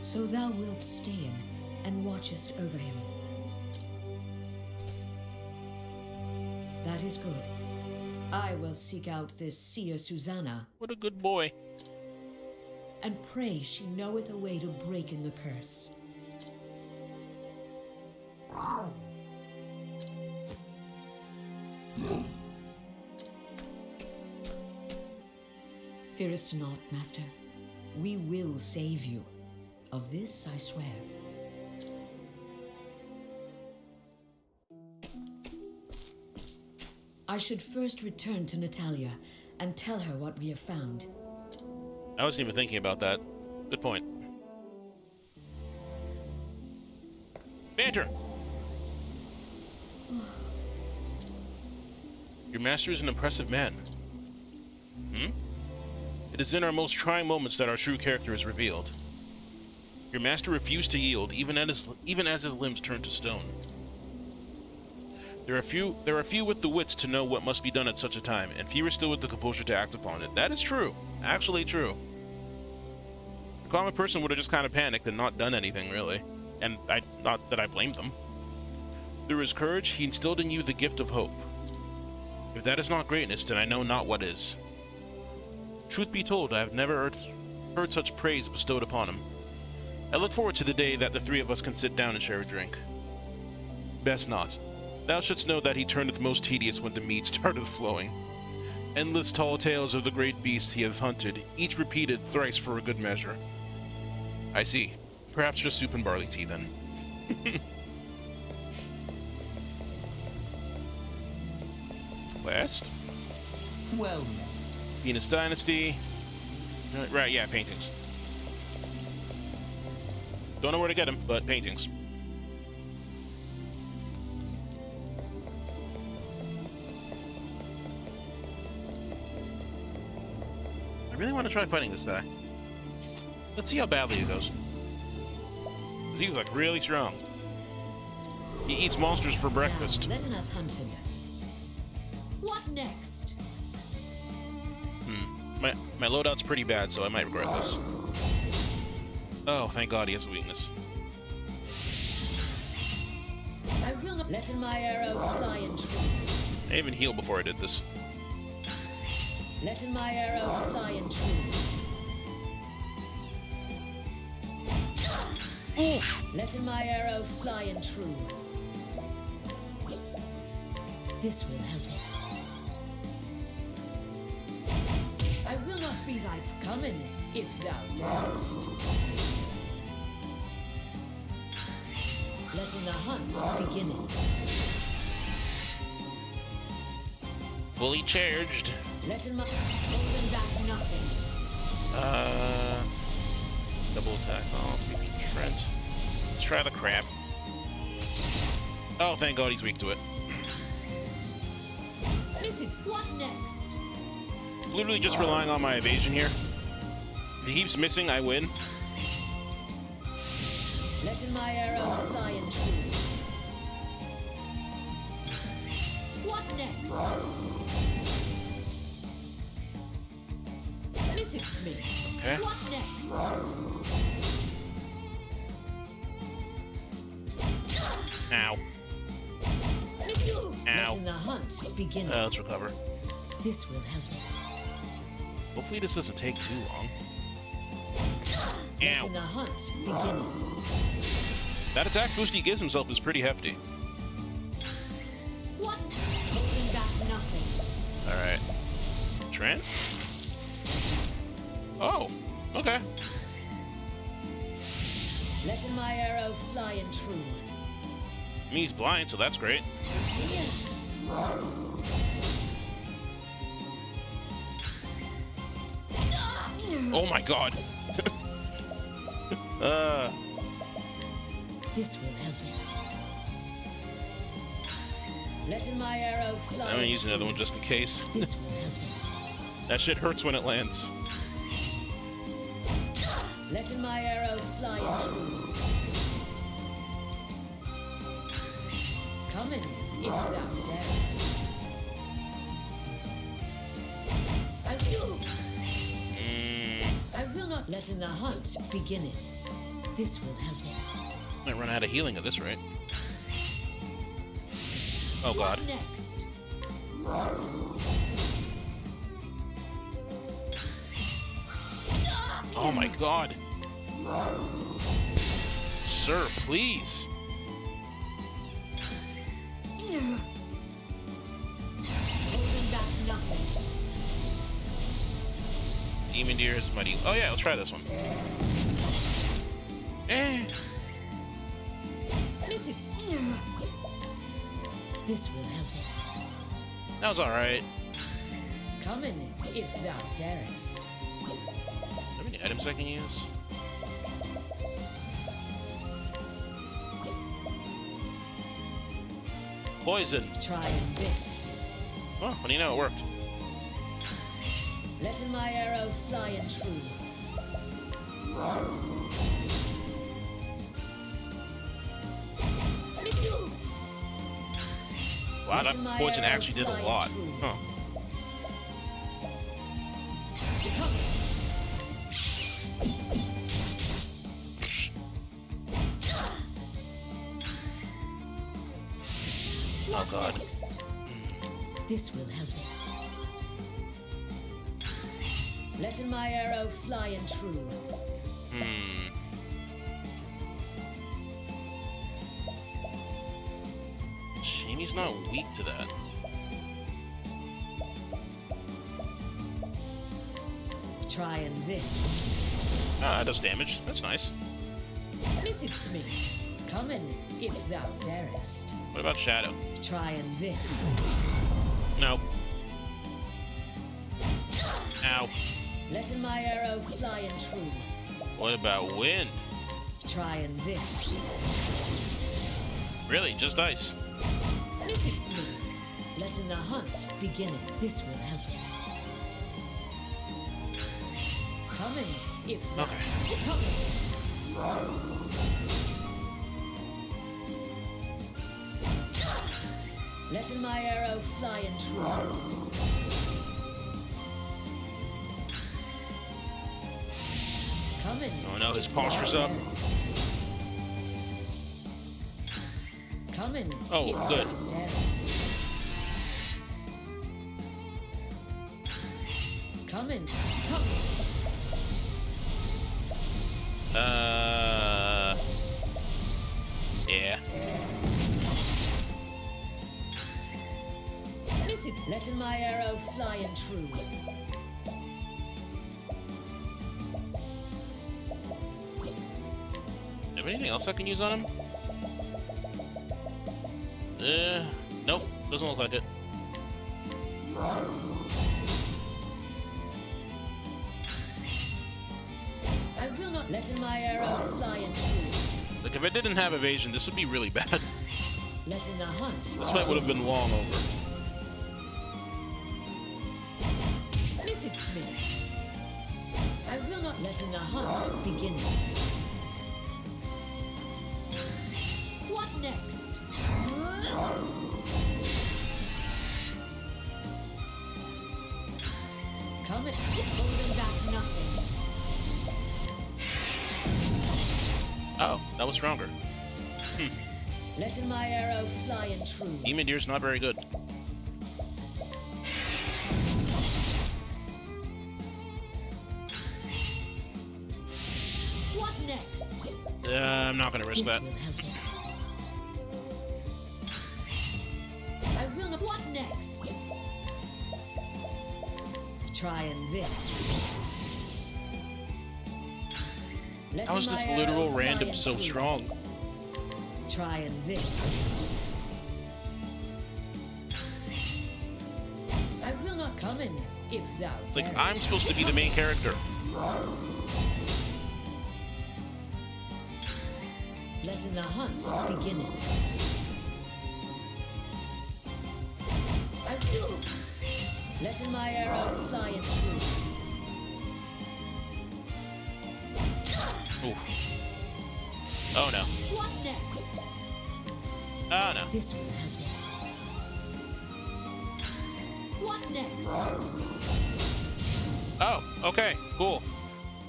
So thou wilt stay in and watchest over him. That is good. I will seek out this seer Susanna, What a good boy. and pray she knoweth a way to break in the curse. Fearest not, Master. We will save you. Of this I swear. I should first return to Natalia and tell her what we have found. I wasn't even thinking about that. Good point. Banter! Your master is an impressive man. It is in our most trying moments that our true character is revealed. Your master refused to yield, even as his limbs turned to stone. There are few with the wits to know what must be done at such a time, and fewer still with the composure to act upon it. That is true. Actually true. A common person would have just kind of panicked and not done anything, really. And not that I blamed them. Through his courage, he instilled in you the gift of hope. If that is not greatness, then I know not what is. Truth be told, I have never heard such praise bestowed upon him. I look forward to the day that the three of us can sit down and share a drink. Best not. Thou shouldst know that he turneth most tedious when the mead starteth flowing. Endless tall tales of the great beasts he hath hunted, each repeated thrice for a good measure. I see. Perhaps just soup and barley tea, then. Quest? Well, Venus Dynasty. Right, yeah, paintings. Don't know where to get them, but paintings. I really want to try fighting this guy. Let's see how badly it goes. 'Cause he's like really strong. He eats monsters for breakfast. Now, letting us hunt him. What next? My loadout's pretty bad, so I might regret this. Oh, thank God he has a weakness. I will not letting my arrow fly and true. I even healed before I did this. Letting my arrow fly and true. Oof! Letting my arrow fly and true. This will help us. I will not be thy coming if thou darest. Letting the hunt beginning. Fully charged. Letting my holding back nothing. Double attack. Oh, maybe Trent. Let's try the crab. Oh, thank God he's weak to it. Miss it. What next? Literally just relying on my evasion here. If he keeps missing, I win. Letting my arrow fly and true. What next? Miss it to me. Okay. What next? Ow. Ow. Letting the hunt begin. Let's recover. This will help us. Hopefully this doesn't take too long. Letting the Ow. hunt beginning. That attack boost he gives himself is pretty hefty. What? Holding back nothing. Alright. Trent? Oh, okay. Letting my arrow fly and true. I mean, he's blind, so that's great. Oh my God. This will help us. Letting my arrow fly. I'm gonna use another one just in case. This will help us. That shit hurts when it lands. Letting my arrow fly and true. Coming if thou darest. I do. I will not letting the hunt beginning. This will help us. Might run out of healing at this rate. Oh God. What next? Oh my God. Sir, please. Holding back nothing. Demon Deer is mighty. Oh yeah, let's try this one. Eh. Miss it. This will help us. That was alright. Coming if thou darest. How many items I can use? Poison. Trying this. Oh, well, you know, it worked. Letting my arrow fly and true. Wow, that poison actually did a lot. Huh. Oh god. This will help it. Letting my arrow fly and true. Shame he's not weak to that. Trying this. Ah, that does damage. That's nice. Miss it to me. Come in, if thou darest. What about Shadow? Trying this. No. Ow. Letting my arrow fly and true. What about Wind? Trying this. Really? Just ice? Miss it to me. Letting the hunt begin. This will help. Come in, if thou Okay. come in. Letting my arrow fly and true. Come in. Oh no, his posture's up. Come in. Oh, if good. thou darest. Come in. Come in. Yeah. Miss it. Letting my arrow fly and true. Have anything else I can use on him? Nope. Doesn't look like it. I will not letting my arrow fly and true. Like, if it didn't have evasion, this would be really bad. Letting the hunt. This fight would have been long over. Miss it to me. I will not letting the hunt begin. What next? Come in. Holding back nothing. Oh, that was stronger. Letting my arrow fly and true. Demon Deer's not very good. What next? I'm not gonna risk This that. will help us. I will not. What next? Trying this. How is this literal random so strong? Trying this. I will not come in if thou. It's like, darest. I'm supposed to be the main character. Letting the hunt begin. I do. Letting my arrow fly and true. Oof. Oh no. What next? Oh no. This will help us. What next? Oh, okay, cool.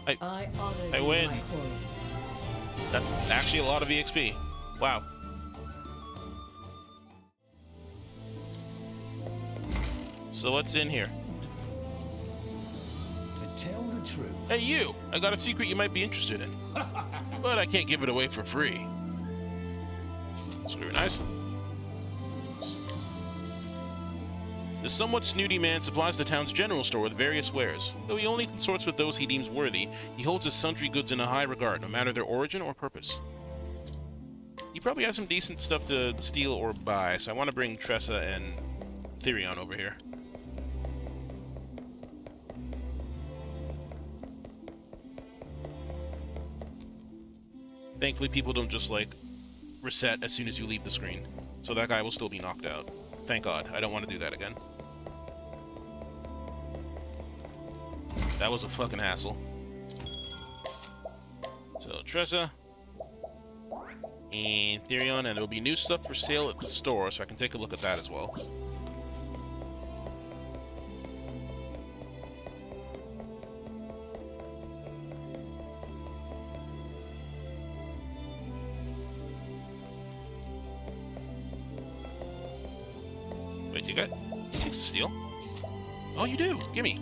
I honor I thee, win. my quarry. That's actually a lot of EXP. Wow. So what's in here? To tell the truth, Hey you! I got a secret you might be interested in. But I can't give it away for free. It's very nice. The somewhat snooty man supplies the town's general store with various wares. Though he only consorts with those he deems worthy, he holds his sundry goods in a high regard, no matter their origin or purpose. He probably has some decent stuff to steal or buy, so I want to bring Tressa and Therion over here. Thankfully, people don't just, like, reset as soon as you leave the screen. So that guy will still be knocked out. Thank God. I don't want to do that again. That was a fucking hassle. So, Tressa. And Therion, and there'll be new stuff for sale at the store, so I can take a look at that as well. Wait, you got things to steal? Oh, you do! Gimme!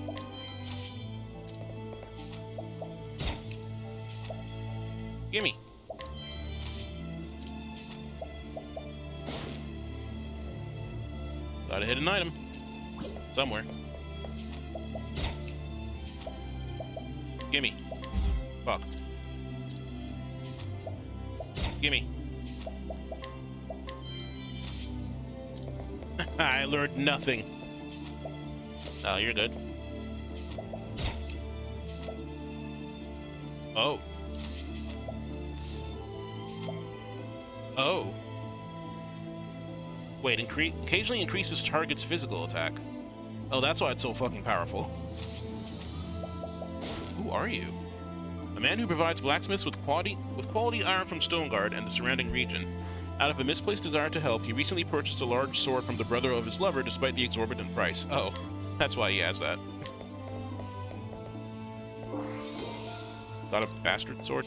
Gimme! Gotta hit an item. Somewhere. Gimme. Fuck. Gimme. I learned nothing. Oh, you're good. Oh. Oh. Wait, occasionally increases target's physical attack. Oh, that's why it's so fucking powerful. Who are you? A man who provides blacksmiths with quality iron from Stoneguard and the surrounding region. Out of a misplaced desire to help, he recently purchased a large sword from the brother of his lover despite the exorbitant price. Oh, that's why he has that. Got a bastard sword?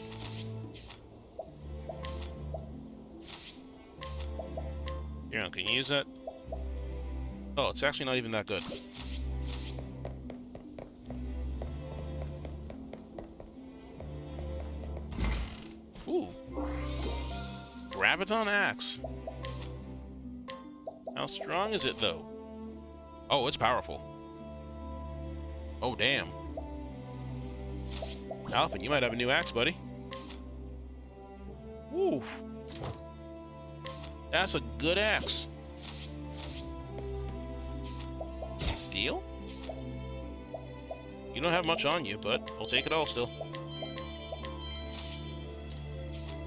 Here, can you use that? Oh, it's actually not even that good. Ooh. Graviton Axe. How strong is it, though? Oh, it's powerful. Oh, damn. Alphen, you might have a new axe, buddy. Woof. That's a good axe. Steel? You don't have much on you, but I'll take it all still.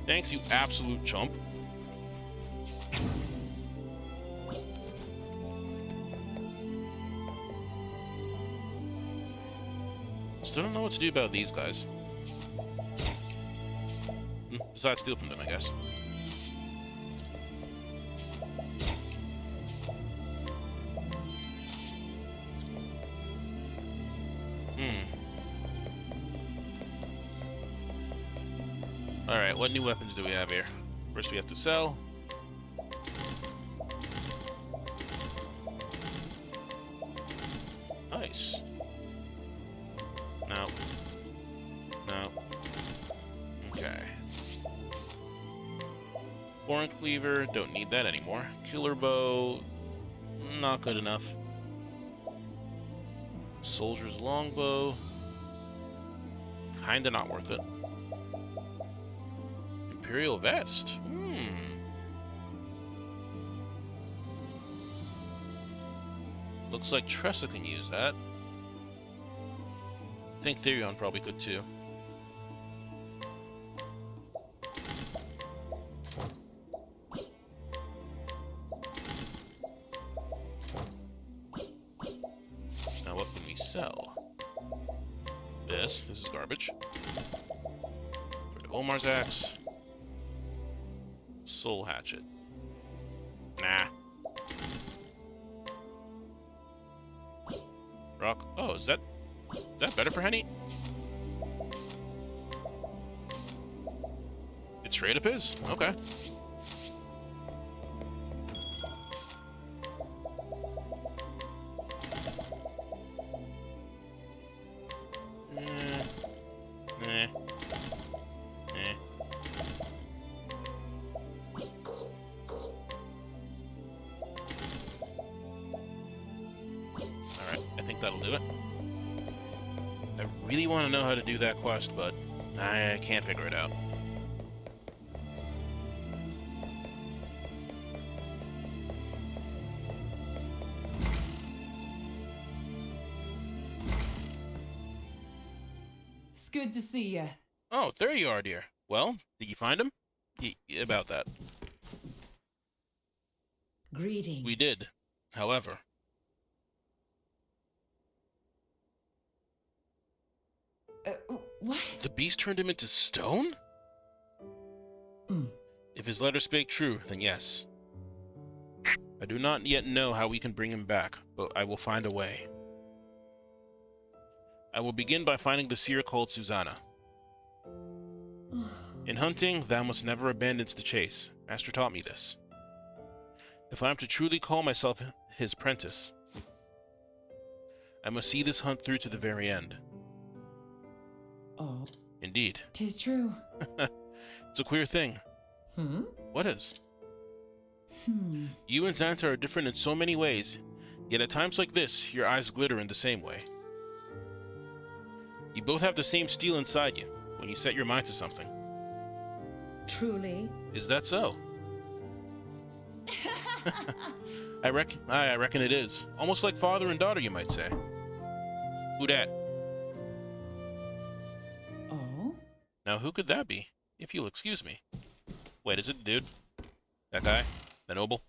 Thanks, you absolute chump. Still don't know what to do about these guys. Besides steal from them, I guess. Alright, what new weapons do we have here? First we have to sell. Nice. No. No. Okay. Boring Cleaver, don't need that anymore. Killer Bow, not good enough. Soldier's Longbow, kinda not worth it. Imperial Vest, Looks like Tressa can use that. I think Therion probably could too. Now what can we sell? This is garbage. Get rid of Omar's axe. Soul Hatchet. Nah. Rock. Oh, is that better for Henny? It straight up is. Okay. That'll do it. I really want to know how to do that quest, but I can't figure it out. It's good to see you. Oh, there you are, dear. Well, did you find him? About that. Greetings. We did. However, What? The beast turned him into stone? If his letter spake true, then yes. I do not yet know how we can bring him back, but I will find a way. I will begin by finding the seer called Susanna. In hunting, thou must never abandon the chase. Master taught me this. If I am to truly call myself his apprentice, I must see this hunt through to the very end. Oh, Indeed. 'tis true. It's a queer thing. What is? You and Xanta are different in so many ways, yet at times like this, your eyes glitter in the same way. You both have the same steel inside you when you set your mind to something. Truly? Is that so? I reckon it is. Almost like father and daughter, you might say. Who dat? Oh? Now who could that be? If you'll excuse me. Wait, is it the dude? That guy? The noble?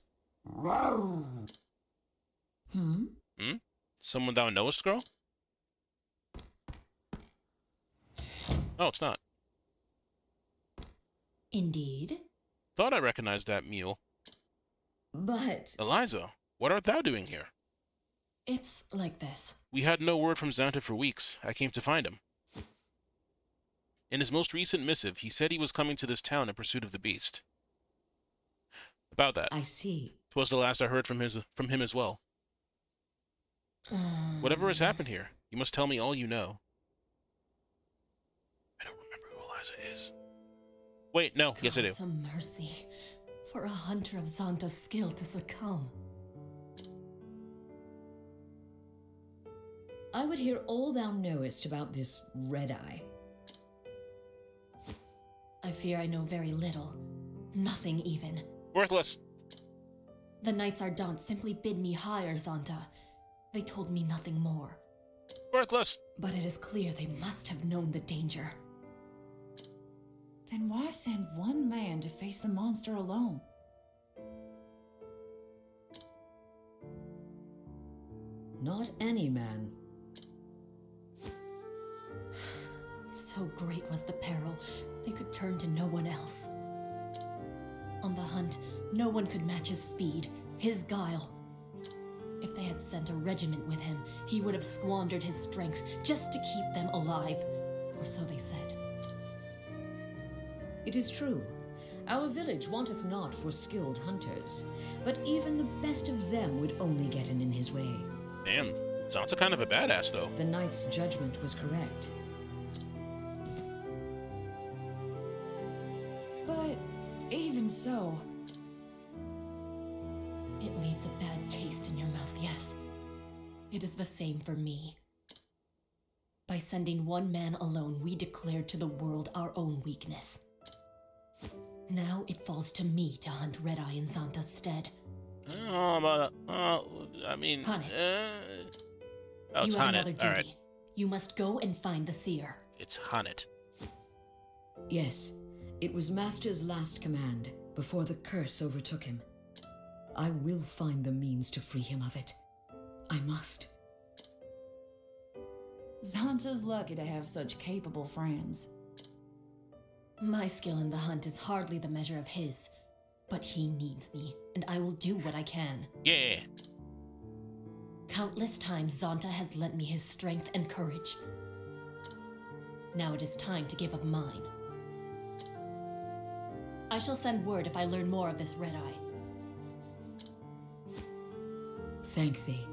Someone thou knowest, girl? No, it's not. Indeed. Thought I recognized that mule. But... Eliza, what art thou doing here? It's like this. We had no word from Xanta for weeks. I came to find him. In his most recent missive, he said he was coming to this town in pursuit of the beast. About that. I see. 'Twas the last I heard from him as well. Whatever has happened here, you must tell me all you know. I don't remember who Eliza is. Wait, no, yes I do. God's a mercy for a hunter of Xanta's skill to succumb. I would hear all thou knowest about this red-eye. I fear I know very little. Nothing even. Worthless. The Knights Ardent simply bid me hire Xanta. They told me nothing more. Worthless. But it is clear they must have known the danger. Then why send one man to face the monster alone? Not any man. So great was the peril, they could turn to no one else. On the hunt, no one could match his speed, his guile. If they had sent a regiment with him, he would have squandered his strength just to keep them alive, or so they said. It is true. Our village wanteth not for skilled hunters, but even the best of them would only get in his way. Damn, Xanta kind of a badass though. The knight's judgment was correct. But even so, It leaves a bad taste in your mouth, yes. It is the same for me. By sending one man alone, we declared to the world our own weakness. Now it falls to me to hunt Red-Eye in Xanta's stead. I mean... Hunt it. Oh, it's you have Hunt another it. duty. Alright. You must go and find the seer. It's Hunt it. Yes, it was Master's last command before the curse overtook him. I will find the means to free him of it. I must. Xanta's lucky to have such capable friends. My skill in the hunt is hardly the measure of his, but he needs me, and I will do what I can. Yeah. Countless times Xanta has lent me his strength and courage. Now it is time to give of mine. I shall send word if I learn more of this Red-Eye. Thank thee.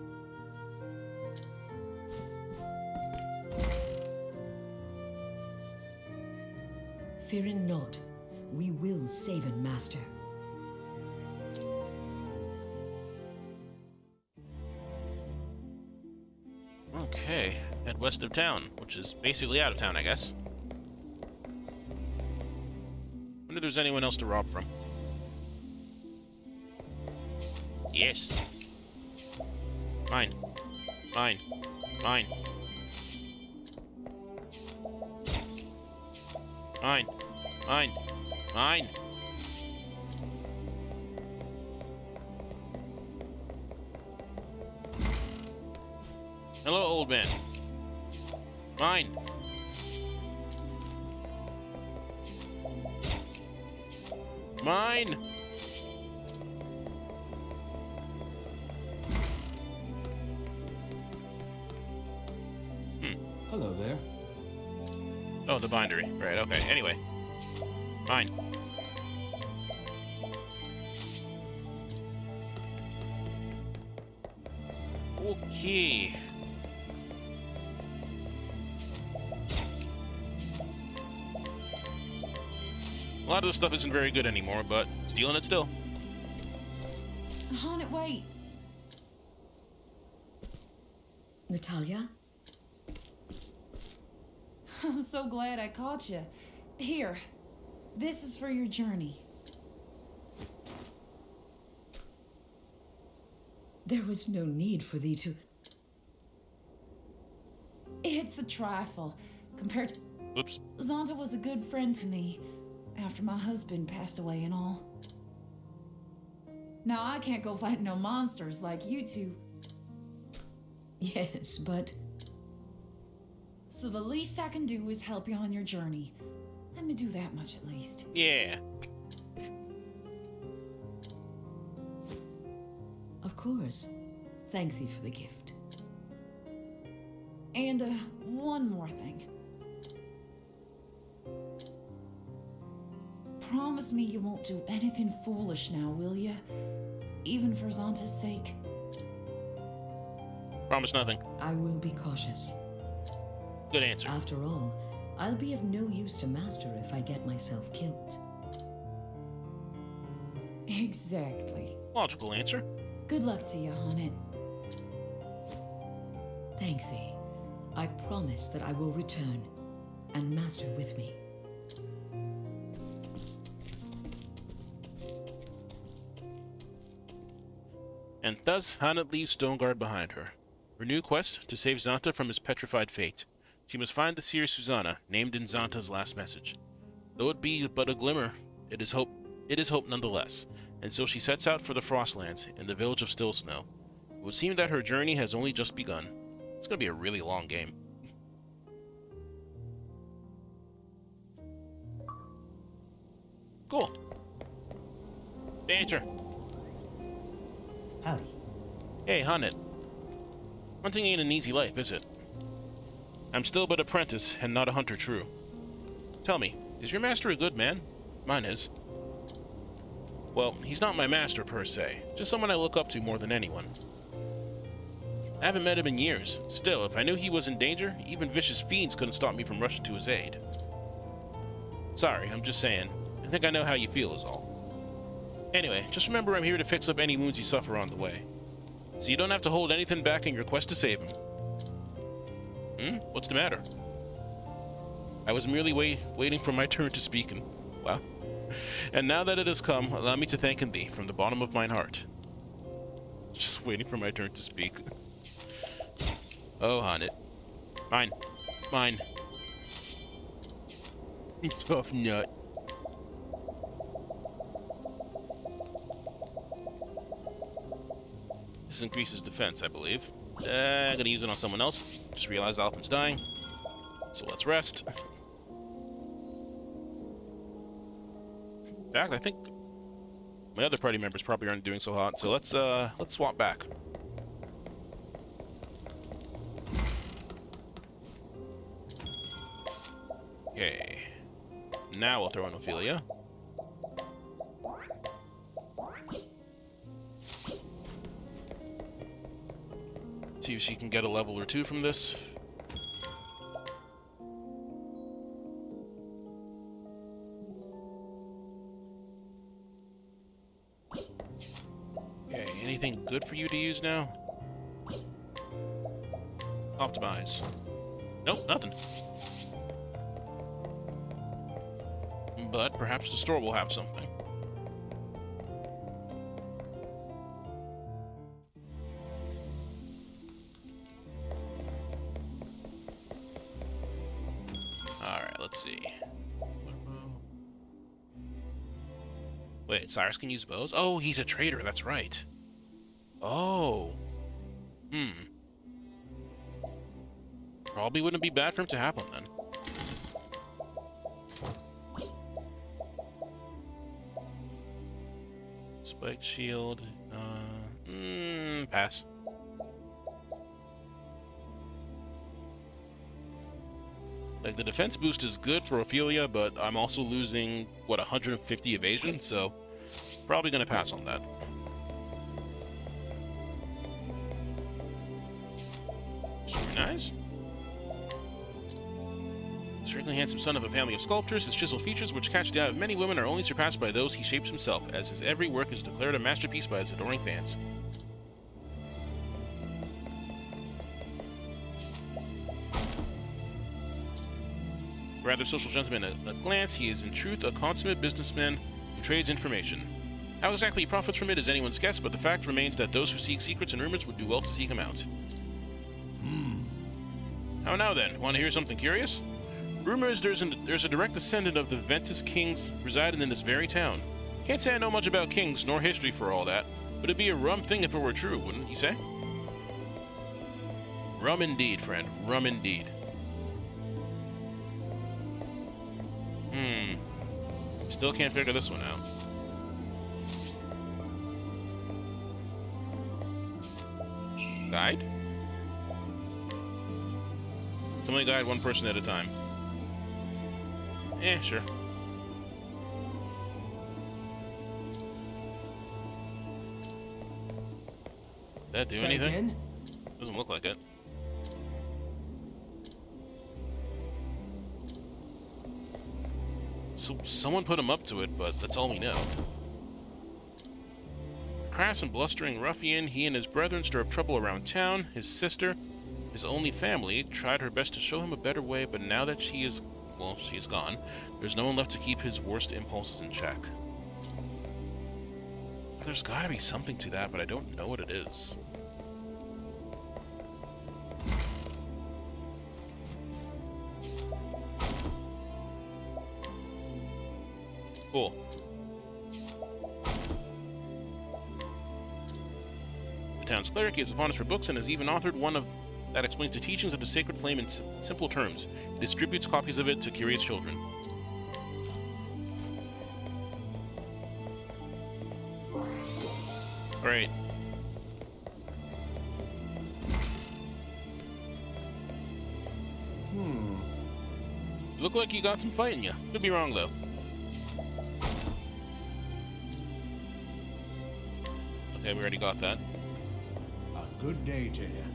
Fearing not, we will save him, Master. Okay, head west of town, which is basically out of town, I guess. Wonder if there's anyone else to rob from. Yes. Mine. Mine. Mine. Mine. Mine. Mine. Hello, old man. Mine. Mine! Hello there. Oh, the bindery. Right, okay. Anyway. Mine. Okay. A lot of this stuff isn't very good anymore, but stealing it still. Haunted, wait. Natalia? I'm so glad I caught you. Here, this is for your journey. There was no need for thee to... It's a trifle compared to... Oops. Zonta was a good friend to me after my husband passed away and all. Now I can't go fight no monsters like you two. Yes, but... So the least I can do is help you on your journey. Let me do that much at least. Yeah. Of course. Thank thee for the gift. And one more thing. Promise me you won't do anything foolish now, will ya? Even for Zonta's sake. Promise nothing. I will be cautious. Good answer. After all, I'll be of no use to Master if I get myself killed. Exactly. Logical answer. Good luck to you, Haunted. Thank thee. I promise that I will return, and Master with me. And thus Hanet leaves Stoneguard behind her. Her new quest, to save Zonta from his petrified fate. She must find the seer Susanna, named in Zonta's last message. Though it be but a glimmer, it is hope nonetheless, and so she sets out for the Frostlands, in the village of Still Snow. It would seem that her journey has only just begun. It's gonna be a really long game. Cool. Danger. Howdy. Hey, Hanet. Hunting ain't an easy life, is it? I'm still but apprentice, and not a hunter true. Tell me, is your master a good man? Mine is. Well, he's not my master per se, just someone I look up to more than anyone. I haven't met him in years. Still, if I knew he was in danger, even vicious fiends couldn't stop me from rushing to his aid. Sorry, I'm just saying. I think I know how you feel is all. Anyway, just remember I'm here to fix up any wounds you suffer on the way. So you don't have to hold anything back in your quest to save him. What's the matter? I was merely waiting for my turn to speak, and, well... And now that it has come, allow me to thank thee from the bottom of mine heart. Just waiting for my turn to speak. Oh, Hanet. Mine. Mine. Tough nut. This increases defense, I believe. I'm gonna use it on someone else. Just realized Alpin's dying. So let's rest. In fact, I think my other party members probably aren't doing so hot, so let's swap back. Okay. Now we'll throw in Ophelia. See if she can get a level or two from this. Okay, anything good for you to use now? Optimize. Nope, nothing. But perhaps the store will have something. Alright, let's see. Wait, Cyrus can use bows? Oh, he's a trader, that's right. Oh. Probably wouldn't be bad for him to have one then. Spike shield. Pass. Like, the defense boost is good for Ophelia, but I'm also losing, what, 150 evasion? So, probably gonna pass on that. Nice. Strictly handsome son of a family of sculptors, his chiseled features, which catch the eye of many women, are only surpassed by those he shapes himself, as his every work is declared a masterpiece by his adoring fans. Rather social gentleman at a glance, he is in truth a consummate businessman who trades information. How exactly he profits from it is anyone's guess, but the fact remains that those who seek secrets and rumors would do well to seek him out. How now then? Want to hear something curious? Rumor is there's a direct descendant of the Ventus kings residing in this very town. Can't say I know much about kings, nor history for all that, but it'd be a rum thing if it were true, wouldn't you say? Rum indeed, friend. Rum indeed. Still can't figure this one out. Guide? Can only guide one person at a time. Sure. That do anything? Again? Doesn't look like it. So someone put him up to it, but that's all we know. Crass and blustering ruffian, he and his brethren stir up trouble around town. His sister, his only family, tried her best to show him a better way, but now that she is, well, she's gone, there's no one left to keep his worst impulses in check. There's gotta be something to that, but I don't know what it is. Cool. The town's cleric is upon us for books and has even authored one that explains the teachings of the sacred flame in simple terms. He distributes copies of it to curious children. Great. You look like you got some fight in you. Could be wrong, though. Okay, we already got that. A good day to you.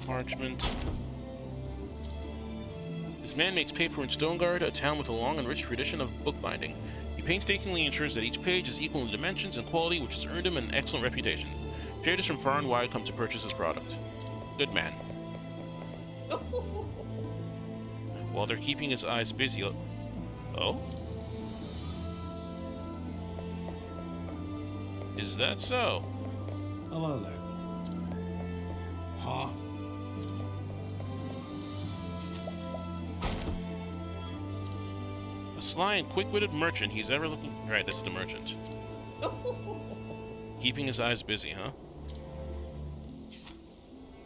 Parchment. This man makes paper in Stoneguard, a town with a long and rich tradition of bookbinding. He painstakingly ensures that each page is equal in dimensions and quality, which has earned him an excellent reputation. Traders from far and wide come to purchase his product. Good man. While they're keeping his eyes busy... Oh? Is that so? Hello there. Huh? A sly and quick-witted merchant he's ever looking... Right, this is the merchant. Keeping his eyes busy, huh?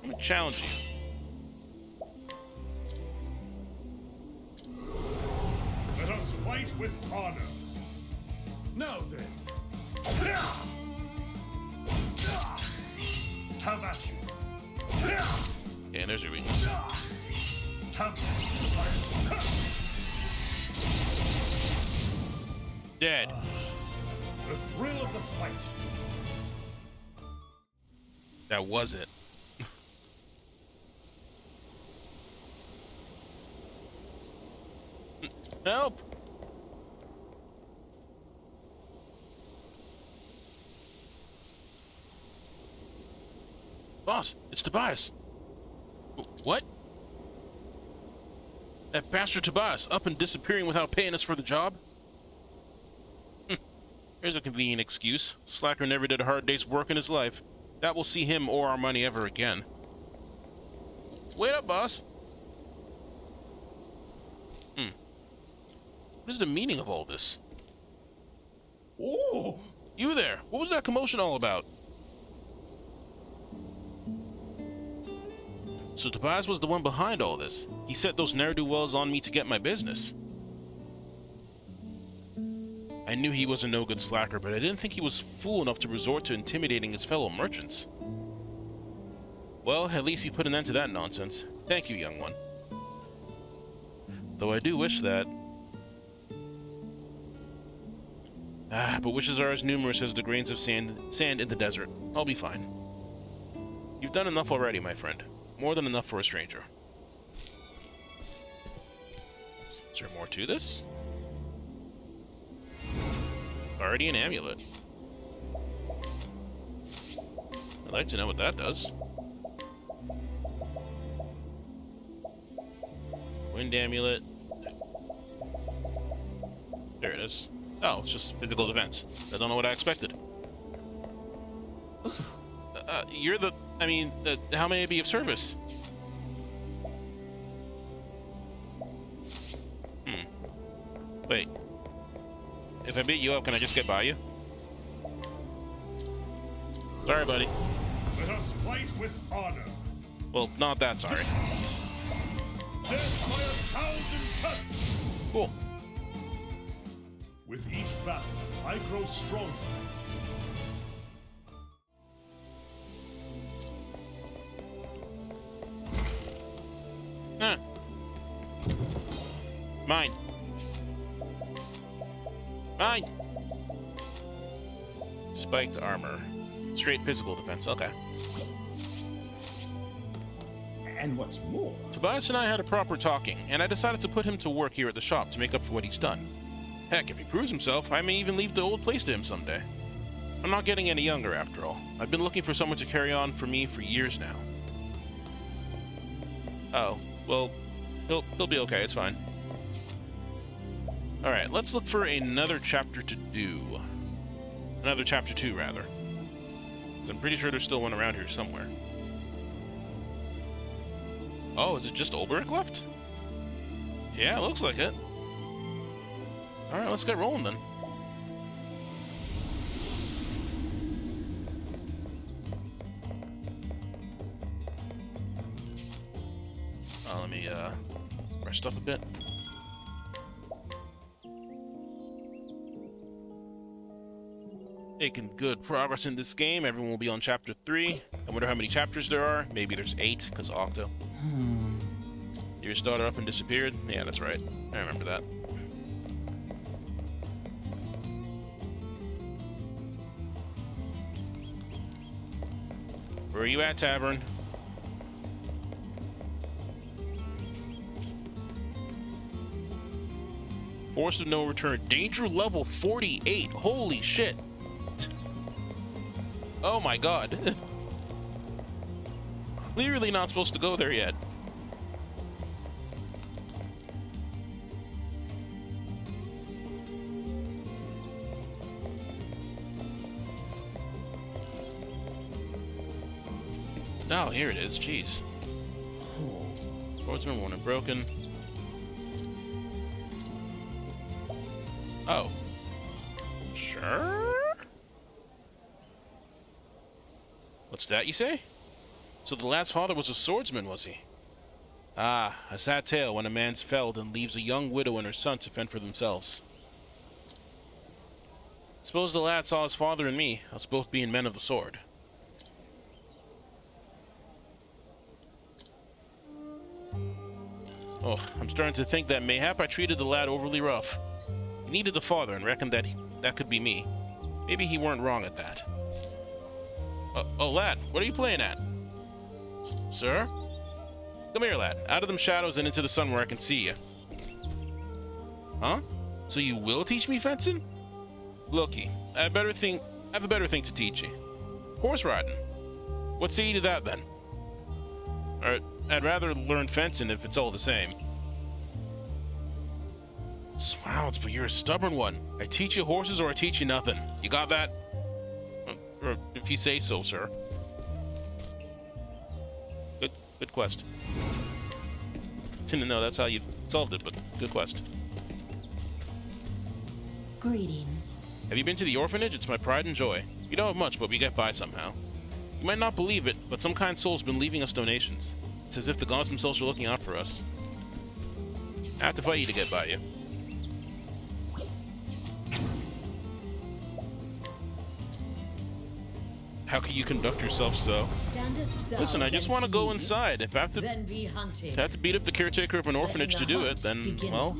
I'm gonna challenge you. Let us fight with honor. Now then. Have at you. Okay, and there's your weakness. Dead. The thrill of the fight. That was it. Help! Boss, it's Tobias. What? That bastard Tobias, up and disappearing without paying us for the job? Here's a convenient excuse. Slacker never did a hard day's work in his life. That will see him or our money ever again. Wait up, boss. What is the meaning of all this? Oh! You there! What was that commotion all about? So Tobias was the one behind all this. He set those ne'er-do-wells on me to get my business. I knew he was a no-good slacker, but I didn't think he was fool enough to resort to intimidating his fellow merchants. Well, at least he put an end to that nonsense. Thank you, young one. Though I do wish that... but wishes are as numerous as the grains of sand in the desert. I'll be fine. You've done enough already, my friend. More than enough for a stranger. Is there more to this? Guardian amulet. I'd like to know what that does. Wind amulet. There it is. Oh, it's just physical defense. I don't know what I expected. You're the... I mean, how may I be of service? Wait. If I beat you up, can I just get by you? Sorry, buddy. Let us fight with honor. Well, not that sorry. Death by 1,000 cuts. Cool. With each battle, I grow stronger. Huh. Mine. Mine. Spiked armor. Straight physical defense. Okay. And what's more, Tobias and I had a proper talking, and I decided to put him to work here at the shop to make up for what he's done. Heck, if he proves himself, I may even leave the old place to him someday. I'm not getting any younger, after all. I've been looking for someone to carry on for me for years now. Oh, well, he'll be okay, it's fine. Alright, let's look for another chapter to do. Another chapter 2, rather. Because I'm pretty sure there's still one around here somewhere. Oh, is it just Ulbrich left? Yeah, looks like it. Alright, let's get rolling then. Let me, rest up a bit. Making good progress in this game. Everyone will be on chapter 3. I wonder how many chapters there are. Maybe there's 8, because Octo. Your starter up and disappeared? Yeah, that's right. I remember that. Where are you at, Tavern? Force of no return. Danger level 48. Holy shit. Oh my god. Clearly not supposed to go there yet. Oh, here it is. Jeez. Swordsman one and broken. Oh. Sure? What's that, you say? So the lad's father was a swordsman, was he? Ah, a sad tale when a man's felled and leaves a young widow and her son to fend for themselves. Suppose the lad saw his father and me, us both being men of the sword. Oh, I'm starting to think that mayhap I treated the lad overly rough. He needed a father and reckoned that that could be me. Maybe he weren't wrong at that. Oh, lad, what are you playing at? Sir? Come here, lad. Out of them shadows and into the sun where I can see you. Huh? So you will teach me fencing? Looky, I have a better thing to teach you. Horse riding. What say you to that, then? I'd rather learn fencing if it's all the same. Swouts, but you're a stubborn one. I teach you horses or I teach you nothing. You got that? Or if you say so, sir. Good quest. Didn't know that's how you solved it, but good quest. Greetings. Have you been to the orphanage? It's my pride and joy. We don't have much, but we get by somehow. You might not believe it, but some kind soul's been leaving us donations. It's as if the gods themselves are looking out for us. I have to fight you to get by you. How can you conduct yourself so? Standest thou Listen, I just against want to go me? inside. If I have to, Then be hunted. if I have to beat up the caretaker of an orphanage to do it, then, Begin. well...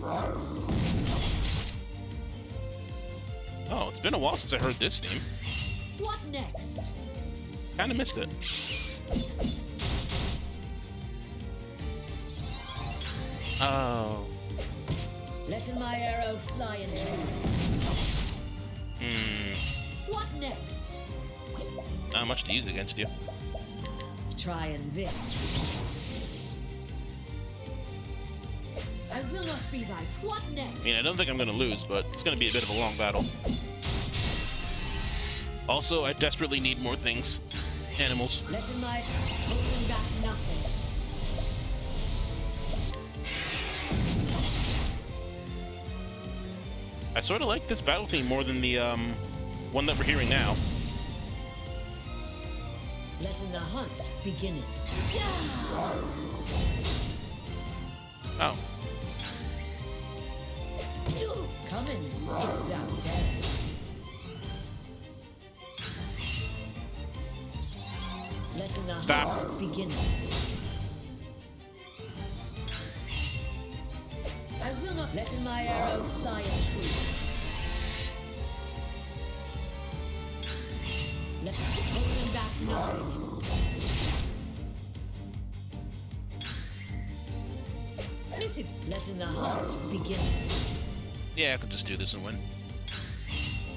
Oh, it's been a while since I heard this theme. What next? Kinda missed it. Oh. Letting my arrow fly and true. What next? Not much to use against you. Trying this. I will not be thy. What next? I mean, I don't think I'm gonna lose, but it's gonna be a bit of a long battle. Also, I desperately need more things. Animals. Letting my holding back nothing. I sort of like this battle theme more than the, one that we're hearing now. Letting the hunt beginning. Oh. Coming, if thou darest. Letting the Stop. hunt beginning. I will not letting my arrow fly and true. Holding back nothing. Miss it. Letting the hunt begin. Yeah, I could just do this and win.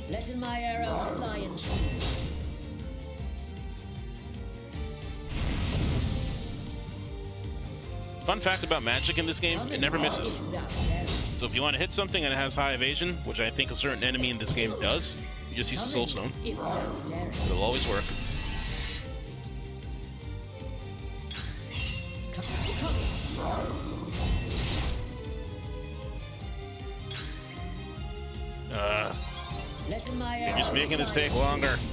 Letting my arrow fly and true. Fun fact about magic in this game, it never misses. If thou darest. So if you want to hit something and it has high evasion, which I think a certain enemy in this game does, you just use the soul stone. If thou darest. It'll always work. Letting my You're arrow just making this fly take and longer. true.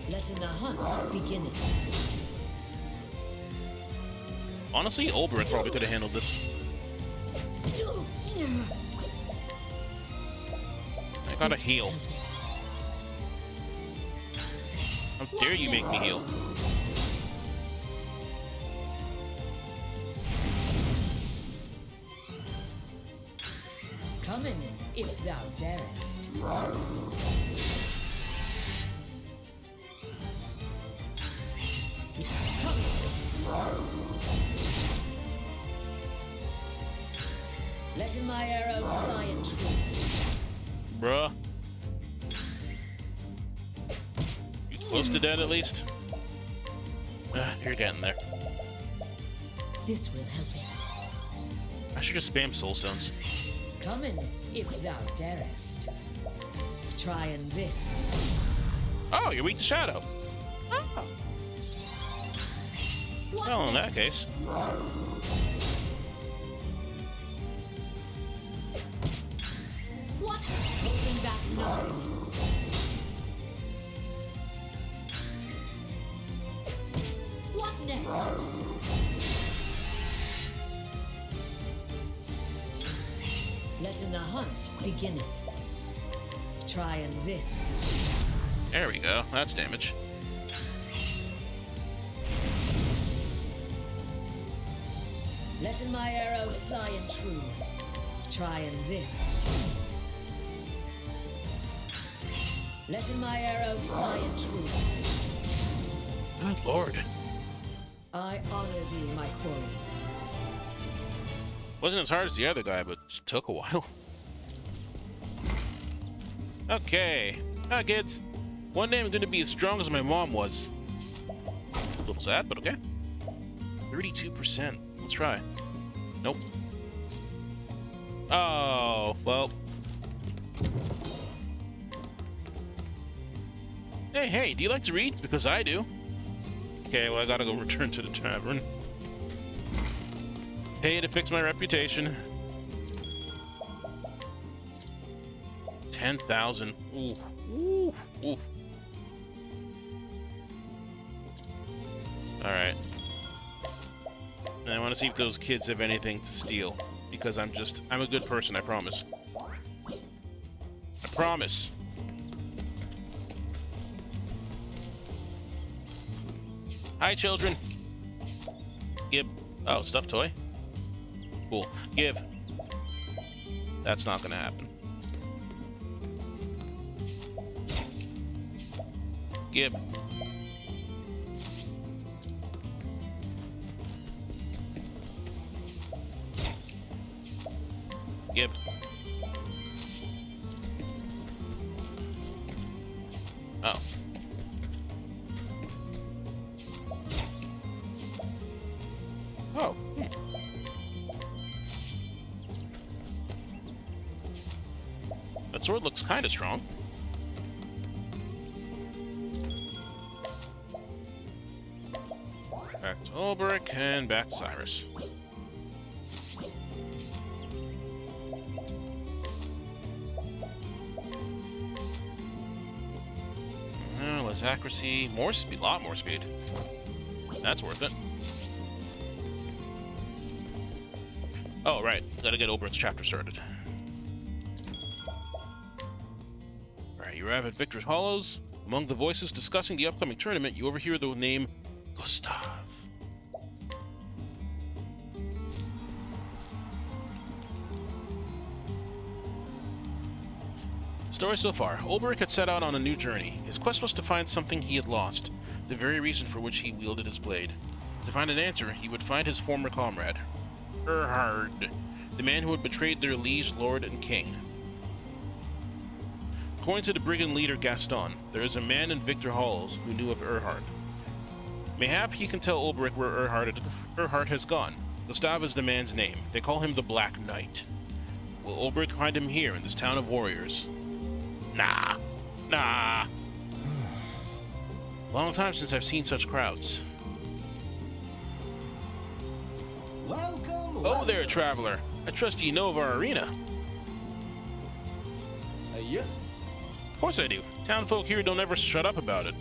Letting the hunt beginning. Honestly, Oberyn probably could have handled this. I gotta heal. How dare you make me heal? Coming, if thou darest. Letting my arrow fly and true. Bruh. You close to dead at least? You're getting there. This will help it. I should just spam soul stones. Coming, if thou darest. Trying this. Oh, you're weak to shadow. Oh. What Well, in that next? case. What? Holding back nothing. What next? Letting the hunt beginning. Trying this. There we go. That's damage. Letting my arrow fly and true. Trying this. Letting my arrow fly and true. Good lord. I honor thee, my quarry. Wasn't as hard as the other guy, but it took a while. Okay. Hi, kids. One day I'm going to be as strong as my mom was. A little sad, but okay. 32%. Let's try. Nope. Oh, well. Hey, do you like to read? Because I do. Okay, well, I gotta go return to the tavern. Pay to fix my reputation. 10,000. Ooh. Ooh. Ooh. Alright. And I want to see if those kids have anything to steal. Because I'm a good person, I promise. I promise. Hi, children. Gib. Oh, stuffed toy. Cool. Give. That's not gonna happen. Gib. Gib. Oh. Oh. That sword looks kind of strong. Back to Ulbrich and back to Cyrus. Less accuracy, more speed, lot more speed. That's worth it. Oh, right. Gotta get Ulbrich's chapter started. Alright, you arrive at Victor's Hollows. Among the voices discussing the upcoming tournament, you overhear the name Gustav. Story so far. Ulbrich had set out on a new journey. His quest was to find something he had lost, the very reason for which he wielded his blade. To find an answer, he would find his former comrade, Erhard, the man who had betrayed their liege lord and king. According to the brigand leader Gaston, there is a man in Victor Halls who knew of Erhard. Mayhap he can tell Ulbrich where Erhard has gone. Gustav is the man's name. They call him the Black Knight. Will Ulbrich find him here in this town of warriors? Nah. Nah. Long time since I've seen such crowds. Welcome. Oh there, traveler. I trust you know of our arena. Yeah. Of course I do. Townfolk here don't ever shut up about it.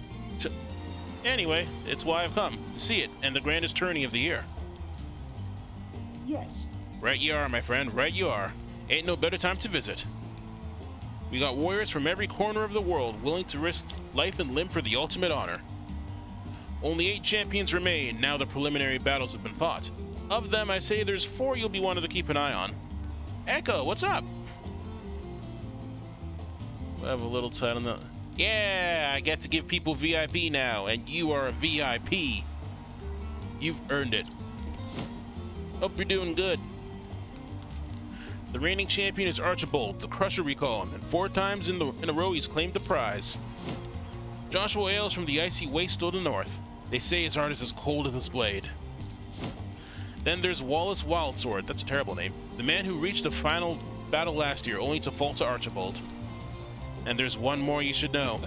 Anyway, it's why I've come, to see it, and the grandest tourney of the year. Yes. Right you are, my friend, right you are. Ain't no better time to visit. We got warriors from every corner of the world willing to risk life and limb for the ultimate honor. Only 8 champions remain now the preliminary battles have been fought. Of them, I say there's 4 you'll be wanting to keep an eye on. Echo, what's up? We'll have a little tight on the... Yeah, I get to give people VIP now, and you are a VIP. You've earned it. Hope you're doing good. The reigning champion is Archibald, the Crusher we call him, and 4 times in a row he's claimed the prize. Joshua hails from the icy waste to the north. They say his heart is as cold as his blade. Then there's Wallace Wildsword, that's a terrible name, the man who reached the final battle last year only to fall to Archibald. And there's one more you should know.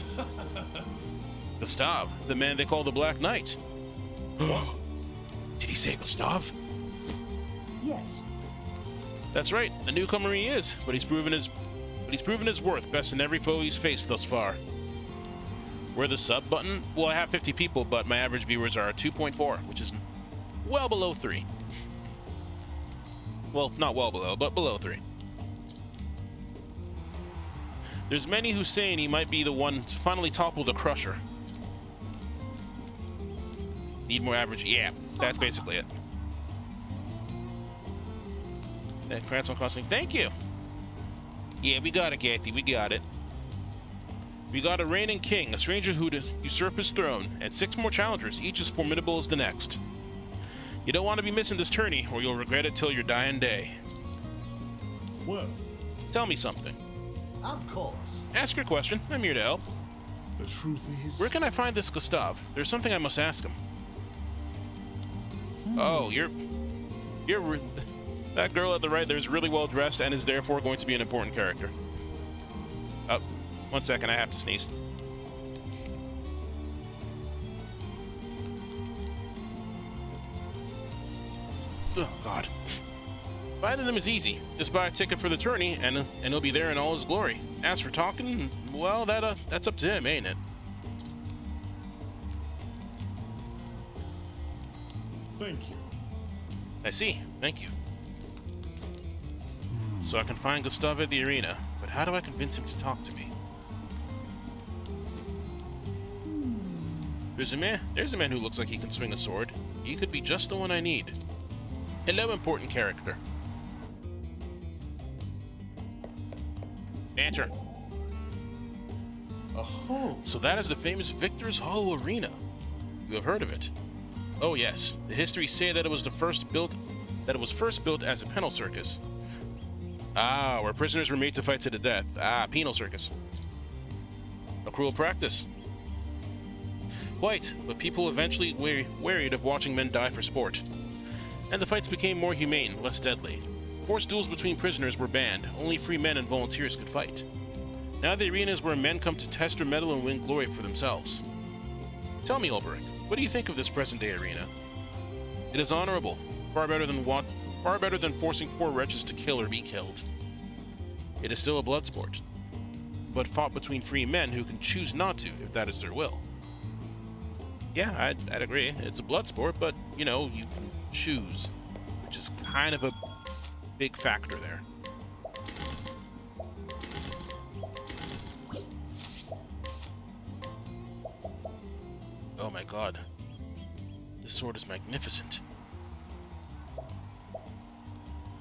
Gustav, the man they call the Black Knight. What? Did he say Gustav? Yes. That's right, a newcomer he is, but he's proven his worth best in every foe he's faced thus far. Where the sub button? Well, I have 50 people, but my average viewers are 2.4, which is well below 3. Well, not well below, but below 3. There's many who saying he might be the one to finally topple the Crusher. Need more average? Yeah, that's basically it. That grants on costing. Thank you. Yeah, we got it, Kathy. We got it. We got a reigning king, a stranger who'd usurp his throne, and 6 more challengers, each as formidable as the next. You don't want to be missing this tourney, or you'll regret it till your dying day. Well, Tell me something. Of course. Ask your question. I'm here to help. the truth is... Where can I find this Gustav? There's something I must ask him. Oh, you're that girl at the right there's really well dressed and is therefore going to be an important character. Oh, 1 second, I have to sneeze. Oh, God. Finding them is easy. Just buy a ticket for the tourney, and he'll be there in all his glory. As for talking, well, that's up to him, ain't it? Thank you. I see. Thank you. So I can find Gustav at the arena, but how do I convince him to talk to me? There's a man who looks like he can swing a sword. He could be just the one I need. Hello, important character. Banter. Oh, So that is the famous Victor's Hollow Arena. You have heard of it? Oh yes. The histories say that it was first built as a penal circus. Ah, where prisoners were made to fight to the death. Ah, penal circus. A cruel practice. Quite, but people eventually wearied of watching men die for sport. And the fights became more humane, less deadly. Forced duels between prisoners were banned. Only free men and volunteers could fight. Now the arena is where men come to test their mettle and win glory for themselves. Tell me, Ulbrich, what do you think of this present-day arena? It is honorable, far better than forcing poor wretches to kill or be killed. It is still a blood sport, but fought between free men who can choose not to, if that is their will. Yeah, I'd agree. It's a blood sport, but, you know, you can choose, which is kind of a big factor there. Oh my god. This sword is magnificent.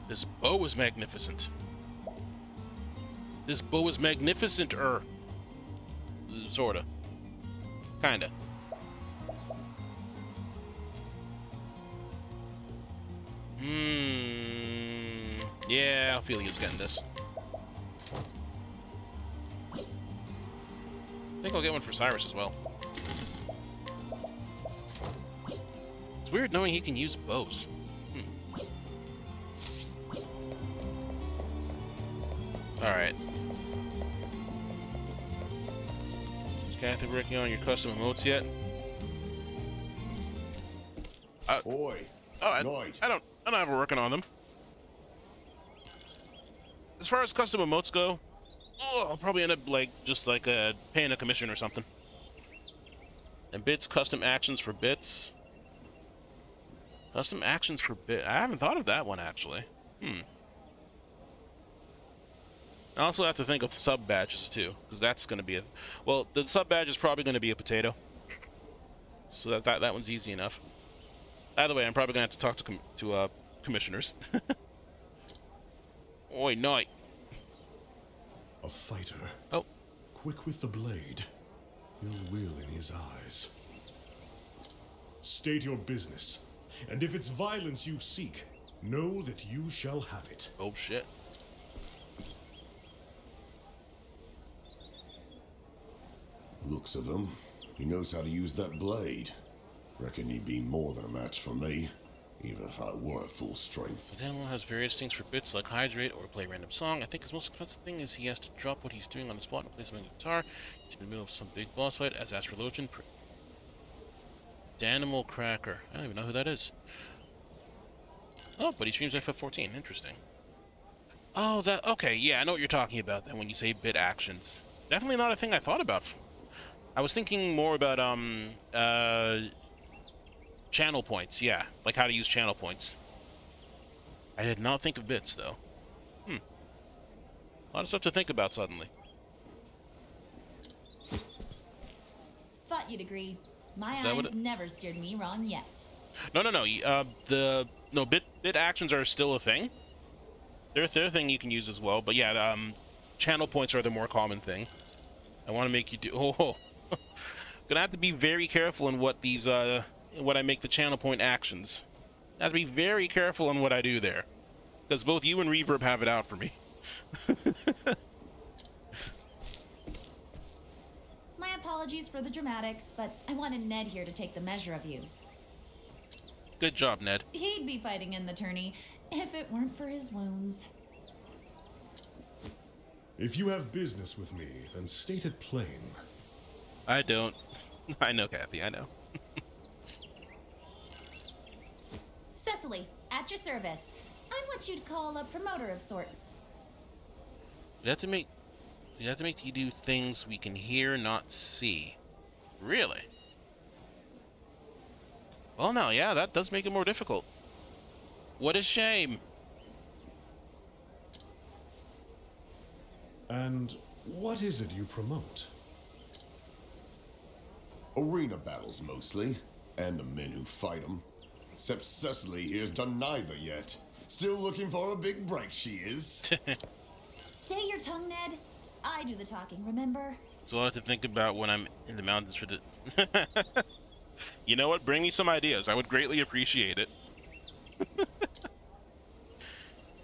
This bow is magnificent. This bow is magnificent-er. Sorta. Kinda. Yeah, Ophelia's getting this. I think I'll get one for Cyrus as well. It's weird knowing he can use bows. Alright. Is Kathy working on your custom emotes yet? Oi. Oh, Night. I don't have her working on them. As far as custom emotes go, I'll probably end up paying a commission or something. And bits, custom actions for bits. Custom actions for bit. I haven't thought of that one actually. I also have to think of sub badges too, because that's going to be the sub badge is probably going to be a potato. So that one's easy enough. Either way, I'm probably going to have to talk to commissioners. Oi, night. A fighter. Oh. Quick with the blade. Ill will in his eyes. State your business, and if it's violence you seek, know that you shall have it. Oh shit. Looks of him. He knows how to use that blade. Reckon he'd be more than a match for me, even if I were at full strength. But Animal has various things for bits like hydrate or play a random song. I think his most expensive thing is he has to drop what he's doing on the spot and play something on the guitar. He's in the middle of some big boss fight as Astrologian. Danimal Cracker. I don't even know who that is. Oh, but he streams FF14. Interesting. Oh, okay, yeah, I know what you're talking about then when you say bit actions. Definitely not a thing I thought about. I was thinking more about, channel points, yeah. Like how to use channel points. I did not think of bits, though. A lot of stuff to think about suddenly. Thought you'd agree. My Is that what eyes never steered me wrong yet. No. Bit actions are still a thing. They're a thing you can use as well. But yeah, channel points are the more common thing. I want to make you do. Oh, gonna have to be very careful in what these what I make the channel point actions. I have to be very careful in what I do there, because both you and Reverb have it out for me. My apologies for the dramatics, but I wanted Ned here to take the measure of you. Good job, Ned. He'd be fighting in the tourney if it weren't for his wounds. If you have business with me, then state it plain. I don't. I know, Kathy. I know. Cecily, at your service. I'm what you'd call a promoter of sorts. You have to make you do things we can hear, not see. Really? Well, no, yeah, that does make it more difficult. What a shame. And what is it you promote? Arena battles mostly, and the men who fight them. Except Cecily here's done neither yet. Still looking for a big break, she is. Stay your tongue, Ned. I do the talking, remember? So I'll have to think about when I'm in the mountains for the... You know what? Bring me some ideas. I would greatly appreciate it.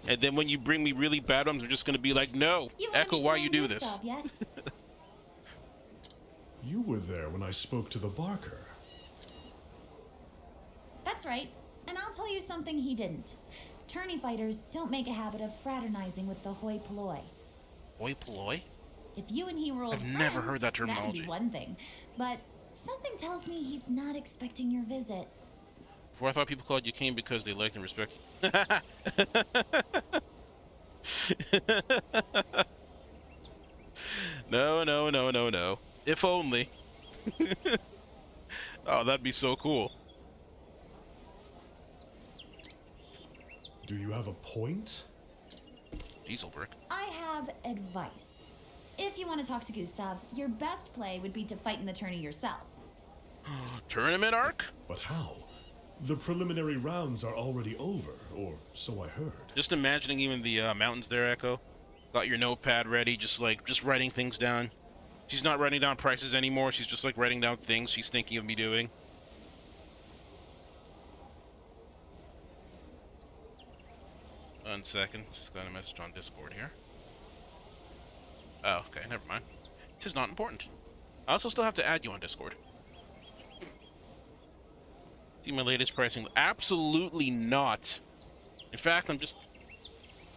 And then when you bring me really bad ones, I'm just going to be like, no, Echo, why you do this? Stuff, yes? You were there when I spoke to the Barker. That's right. And I'll tell you something he didn't. Tourney fighters don't make a habit of fraternizing with the hoi polloi. Hoi polloi? If you and he were old I've friends, never heard that terminology. that'd be one thing. But something tells me he's not expecting your visit. Before I thought people called you king because they liked and respect you. No, no, no, no, no. If only. Oh, that'd be so cool. Do you have a point? Diesel brick. I have advice. If you want to talk to Gustav, your best play would be to fight in the tourney yourself. Tournament arc? But how? The preliminary rounds are already over, or so I heard. Just imagining even the mountains there, Echo. Got your notepad ready, just writing things down. She's not writing down prices anymore. She's just like writing down things she's thinking of me doing. 1 second. Just got a message on Discord here. Oh, okay. Never mind. It is not important. I also still have to add you on Discord. See my latest pricing? Absolutely not. In fact, I'm just... 1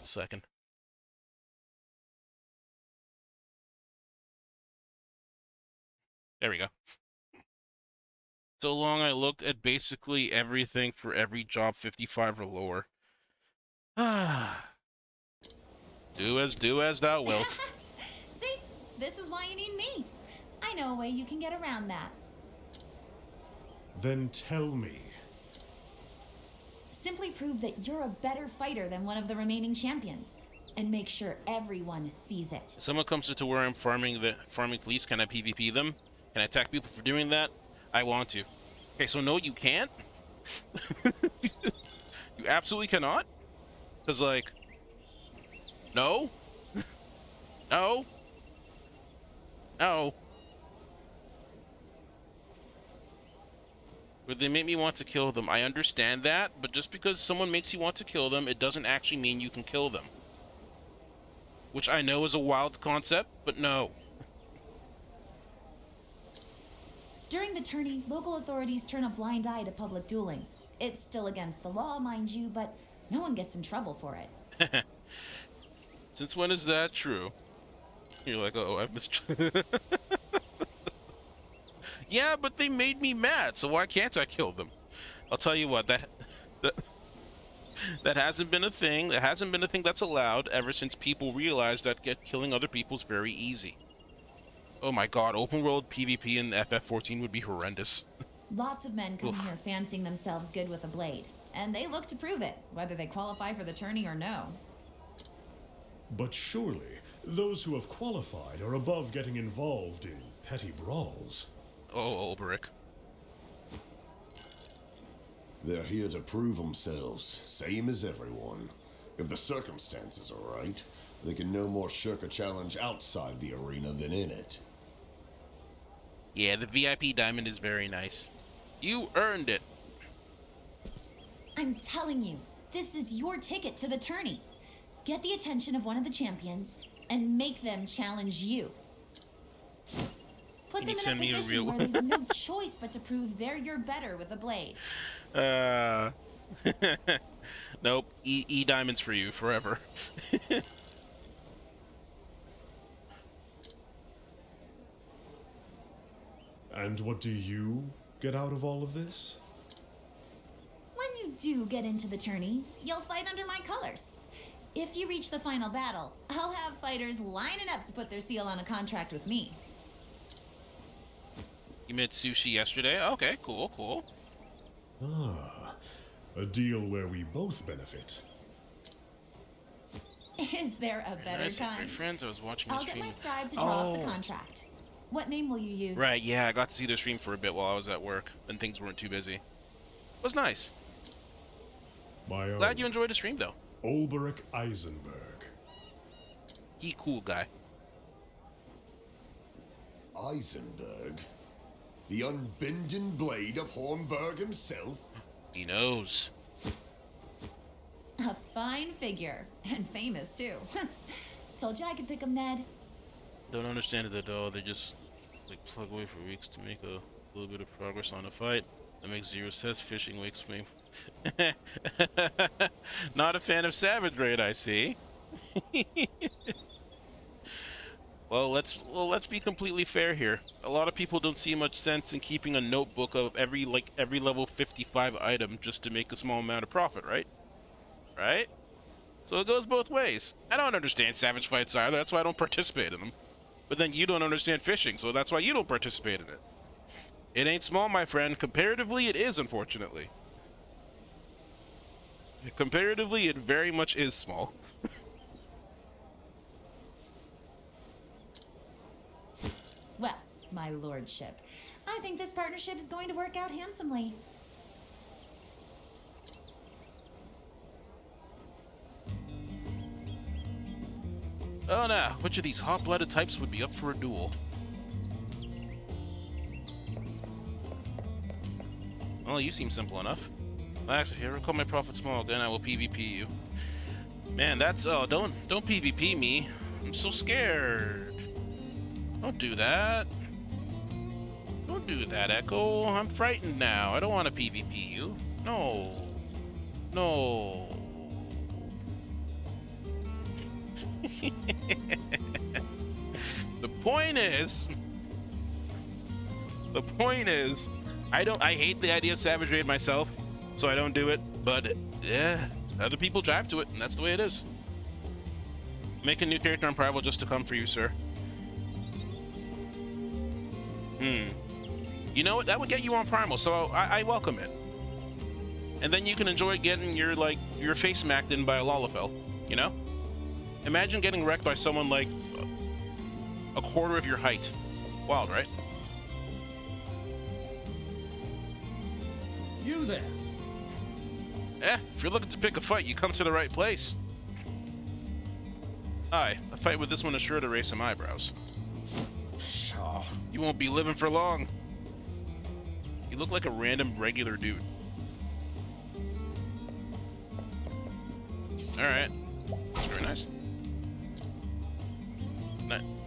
second. There we go. So long I looked at basically everything for every job 55 or lower. Do as thou wilt. See? This is why you need me. I know a way you can get around that. Then tell me. Simply prove that you're a better fighter than one of the remaining champions. And make sure everyone sees it. If someone comes to where I'm farming fleece, can I PvP them? Can I attack people for doing that? I want to. Okay, so no, you can't? You absolutely cannot? Because, like... No? No? No. Would they make me want to kill them? I understand that, but just because someone makes you want to kill them, it doesn't actually mean you can kill them. Which I know is a wild concept, but no. During the tourney, local authorities turn a blind eye to public dueling. It's still against the law, mind you, but no one gets in trouble for it. Since when is that true? You're like, oh, I've missed... Yeah, but they made me mad, so why can't I kill them? I'll tell you what, that hasn't been a thing. That hasn't been a thing that's allowed ever since people realized that killing other people's very easy. Oh my god, open world PvP in FF14 would be horrendous. Lots of men come Oof. here fancying themselves good with a blade, and they look to prove it, whether they qualify for the tourney or no. But surely, those who have qualified are above getting involved in petty brawls. Oh, Ulbrich. They're here to prove themselves, same as everyone. If the circumstances are right, they can no more shirk a challenge outside the arena than in it. Yeah, the VIP diamond is very nice. You earned it. I'm telling you, this is your ticket to the tourney. Get the attention of one of the champions and make them challenge you. Put Can you them send in me a a position real- where they've no choice but to prove you're better with a blade. Nope. E diamonds for you forever. And what do you get out of all of this? When you do get into the tourney, you'll fight under my colors. If you reach the final battle, I'll have fighters lining up to put their seal on a contract with me. You made sushi yesterday? Okay, cool, cool. Ah, a deal where we both benefit. Is there a better Nice, kind? great friends. I was watching the I'll get stream. my scribe to draw up the Oh. contract. What name will you use? Right, yeah, I got to see their stream for a bit while I was at work, and things weren't too busy. It was nice. My own Glad you enjoyed the stream, though. Ulberich Eisenberg. He cool guy. Eisenberg? The unbending blade of Hornburg himself? He knows. A fine figure. And famous, too. Told you I could pick him, Ned. Don't understand it at all. They just like plug away for weeks to make a little bit of progress on a fight. That makes 0 sense. Fishing wakes me. Not a fan of Savage Raid, I see. Well, let's be completely fair here. A lot of people don't see much sense in keeping a notebook of every level 55 item just to make a small amount of profit, right? Right? So it goes both ways. I don't understand Savage fights either. That's why I don't participate in them. But then you don't understand fishing, so that's why you don't participate in it. It ain't small, my friend. Comparatively, it is, unfortunately. Comparatively, it very much is small. Well, my lordship, I think this partnership is going to work out handsomely. Oh, now, which of these hot-blooded types would be up for a duel? Well, you seem simple enough. Max, if you ever call my profit small again, I will PvP you. Man, that's... Oh, don't PvP me. I'm so scared. Don't do that. Don't do that, Echo. I'm frightened now. I don't want to PvP you. No. No. The point is, I hate the idea of Savage Raid myself, so I don't do it, but yeah, other people drive to it, and that's the way it is. Make a new character on Primal just to come for you, sir. You know what? That would get you on Primal, so I welcome it. And then you can enjoy getting your face smacked in by a Lalafell, you know? Imagine getting wrecked by someone like a quarter of your height. Wild, right? You there? If you're looking to pick a fight, you come to the right place. Aye, a fight with this one is sure to raise some eyebrows. Pshaw. You won't be living for long. You look like a random regular dude. Alright. That's very nice.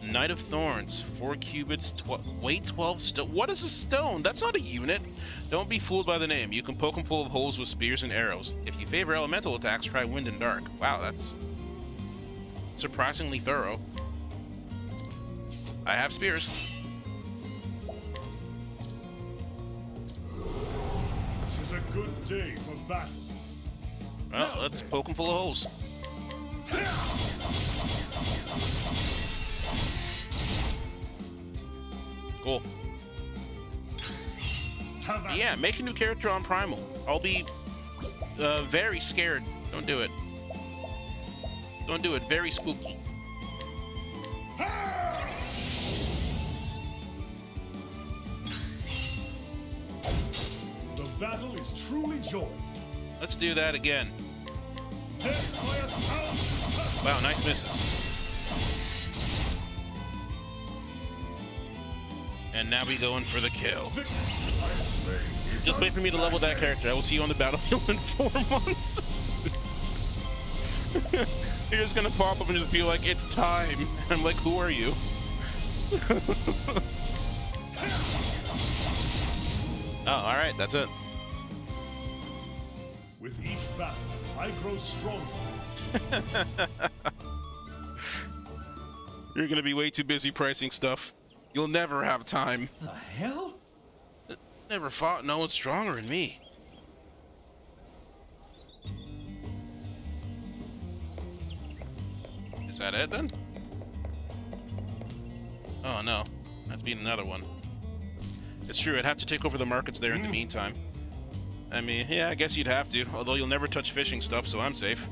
Knight of Thorns, 4 cubits, weight 12 stone. What is a stone? That's not a unit. Don't be fooled by the name. You can poke them full of holes with spears and arrows. If you favor elemental attacks, try wind and dark. Wow, that's surprisingly thorough. I have spears. This is a good day for battle. Well, let's poke them full of holes. Cool. Yeah, make a new character on Primal. I'll be very scared. Don't do it. Don't do it. Very spooky. The battle is truly joined. Let's do that again. Wow, nice misses. And now we go in for the kill. Just wait for me to level that character. I will see you on the battlefield in 4 months. You're just gonna pop up and just be like, it's time. I'm like, who are you? Oh, alright, that's it. With each battle, I grow stronger. You're gonna be way too busy pricing stuff. You'll never have time. The hell? Never fought no one stronger than me. Is that it then? Oh no, that's been another one. It's true, I'd have to take over the markets there in the meantime. I mean, yeah, I guess you'd have to, although you'll never touch fishing stuff, so I'm safe.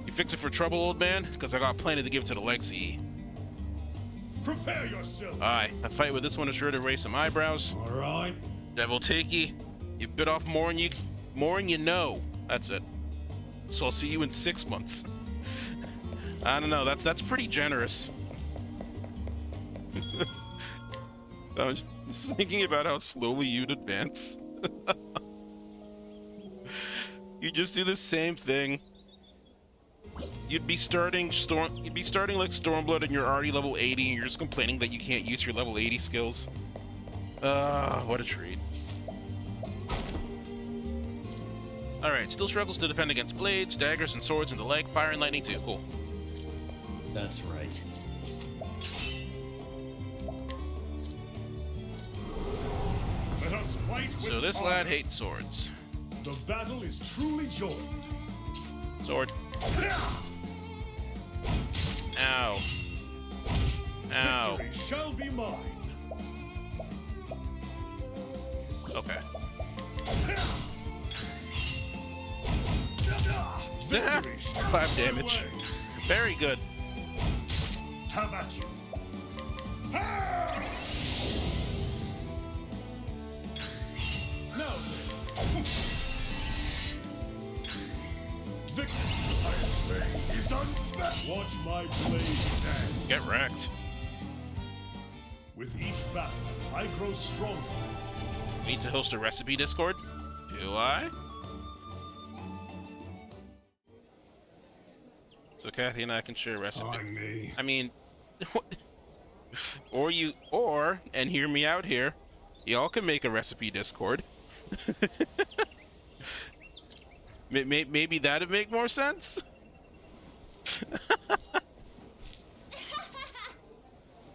You fix it for trouble, old man? Because I got plenty to give to the legacy. Prepare yourself. Aye, a fight with this one is sure to raise some eyebrows. All right. Devil take ye. You bit off more than you know. That's it. So I'll see you in 6 months. I don't know. That's pretty generous. I was just thinking about how slowly you'd advance. You just do the same thing. You'd be starting like Stormblood and you're already level 80 and you're just complaining that you can't use your level 80 skills. What a treat. Alright, still struggles to defend against blades, daggers, and swords and the like. Fire and lightning too. Cool. That's right. Let us fight with So this honor. lad hates swords. The battle is truly joined. Sword. Ow. Ow. Victory shall be mine. Okay. Victory shall 5 be damage. my way. Very good. Have at you. Now then. Victory is unmatched. Watch my blade dance. Get wrecked. With each battle, I grow stronger. Need to host a recipe Discord? Do I? So Kathy and I can share a recipe. me. I mean, and hear me out here, y'all can make a recipe Discord. Maybe that'd make more sense?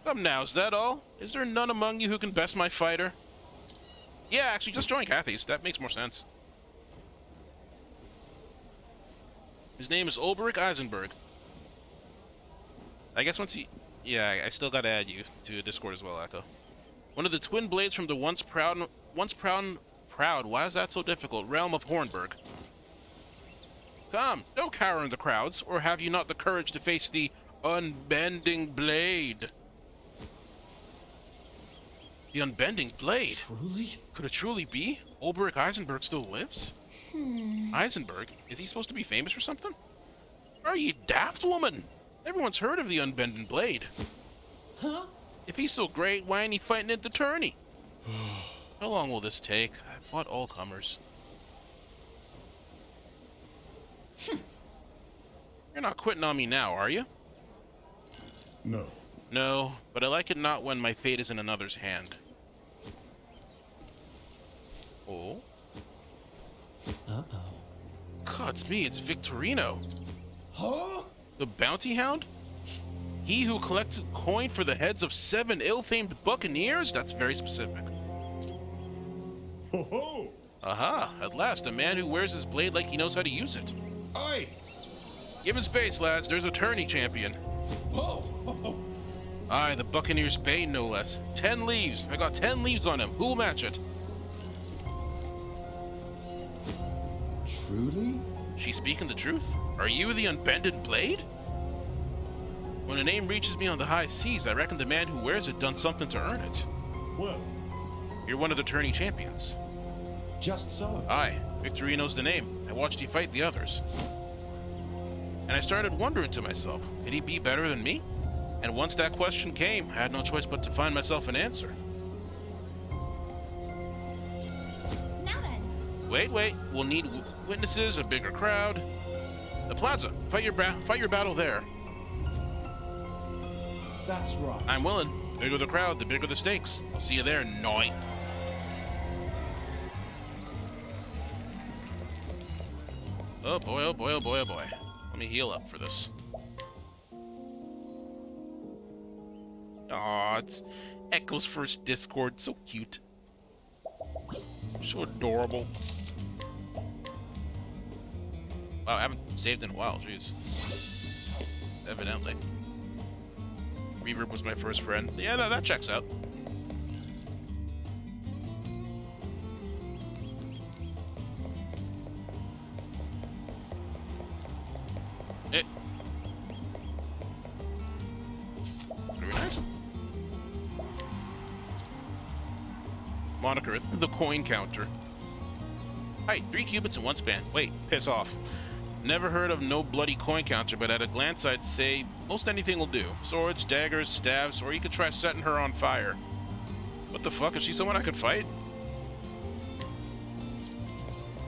Come now, is that all? Is there none among you who can best my fighter? Yeah, actually, just join Kathy's. That makes more sense. His name is Ulbrich Eisenberg. I guess once he... Yeah, I still gotta add you to Discord as well, Echo. One of the twin blades from the once proud, why is that so difficult, realm of Hornburg. Come, don't cower in the crowds, or have you not the courage to face the unbending blade? The unbending blade? Truly? Could it truly be? Ulbrich Eisenberg still lives? Eisenberg? Is he supposed to be famous or something? Are you daft, woman? Everyone's heard of the unbending blade. Huh? If he's so great, why ain't he fighting at the tourney? How long will this take? I've fought all comers. You're not quitting on me now, are you? No. No, but I like it not when my fate is in another's hand. Oh? Uh-oh. God's me, it's Victorino. Huh? The bounty hound? He who collected coin for the heads of 7 ill-famed buccaneers? That's very specific. Ho ho! Aha, at last, a man who wears his blade like he knows how to use it. Aye. Give him space, lads, there's a tourney champion. Whoa. Aye, the Buccaneer's Bane, no less. 10 leaves. I got 10 leaves on him. Who'll match it? Truly? She speaking the truth? Are you the unbended blade? When a name reaches me on the high seas, I reckon the man who wears it done something to earn it. Well, You're one of the tourney champions. Just so. Aye, Victorino's the name. I watched you fight the others. And I started wondering to myself, could he be better than me? And once that question came, I had no choice but to find myself an answer. Now then, Wait, we'll need witnesses, a bigger crowd. The plaza, fight your battle there. That's right. I'm willing. The bigger the crowd, the bigger the stakes. I'll see you there, Noi. Oh boy, oh boy, oh boy, oh boy. Let me heal up for this. Aw, it's Echo's first Discord. So cute. So adorable. Wow, I haven't saved in a while, jeez. Evidently. Reverb was my first friend. Yeah, that checks out. Eh. Very nice. moniker, the coin counter. Height, 3 cubits in 1 span. Wait, piss off. Never heard of no bloody coin counter, but at a glance I'd say most anything will do. Swords, daggers, staves, or you could try setting her on fire. What the fuck? Is she someone I could fight?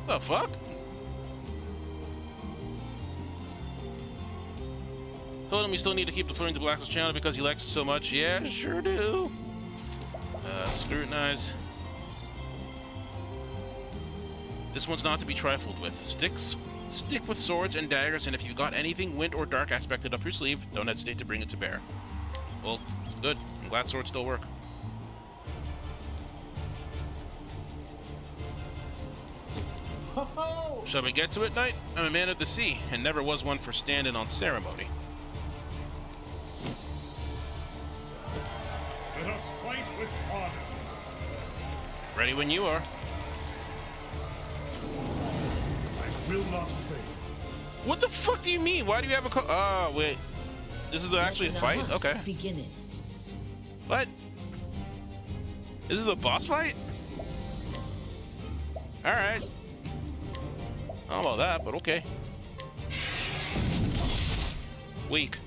The fuck? Told him we still need to keep the flirting to Black's channel because he likes it so much. Yeah, sure do. Scrutinize. This one's not to be trifled with. Stick with swords and daggers, and if you've got anything wind or dark aspected up your sleeve, don't hesitate to bring it to bear. Well, good. I'm glad swords still work. Shall we get to it, knight? I'm a man of the sea, and never was one for standing on ceremony. Let us fight with honor. Ready when you are. I will not fail. What the fuck do you mean? Why do you have a oh, wait. This is actually a fight? Okay. Beginning. What? This is a boss fight? Alright. I don't know about that, but okay. Weak.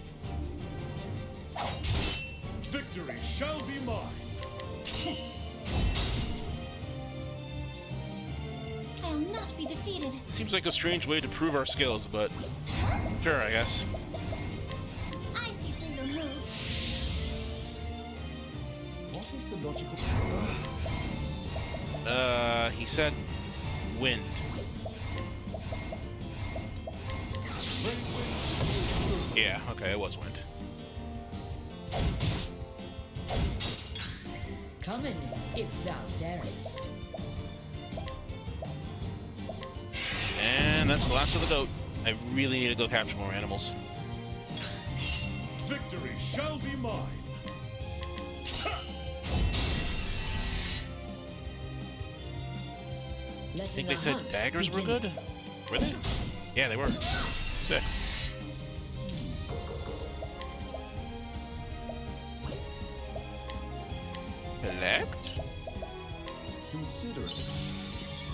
Victory shall be mine. I'll not be defeated. Seems like a strange way to prove our skills, but sure, I guess. I see through your moves. What is the logical... He said wind. Yeah, okay, it was wind. Come in, if thou darest. And that's the last of the goat. I really need to go capture more animals. Victory shall be mine. I think they said daggers were good? Were they? Yeah, they were. Sick. Collect? Consider it.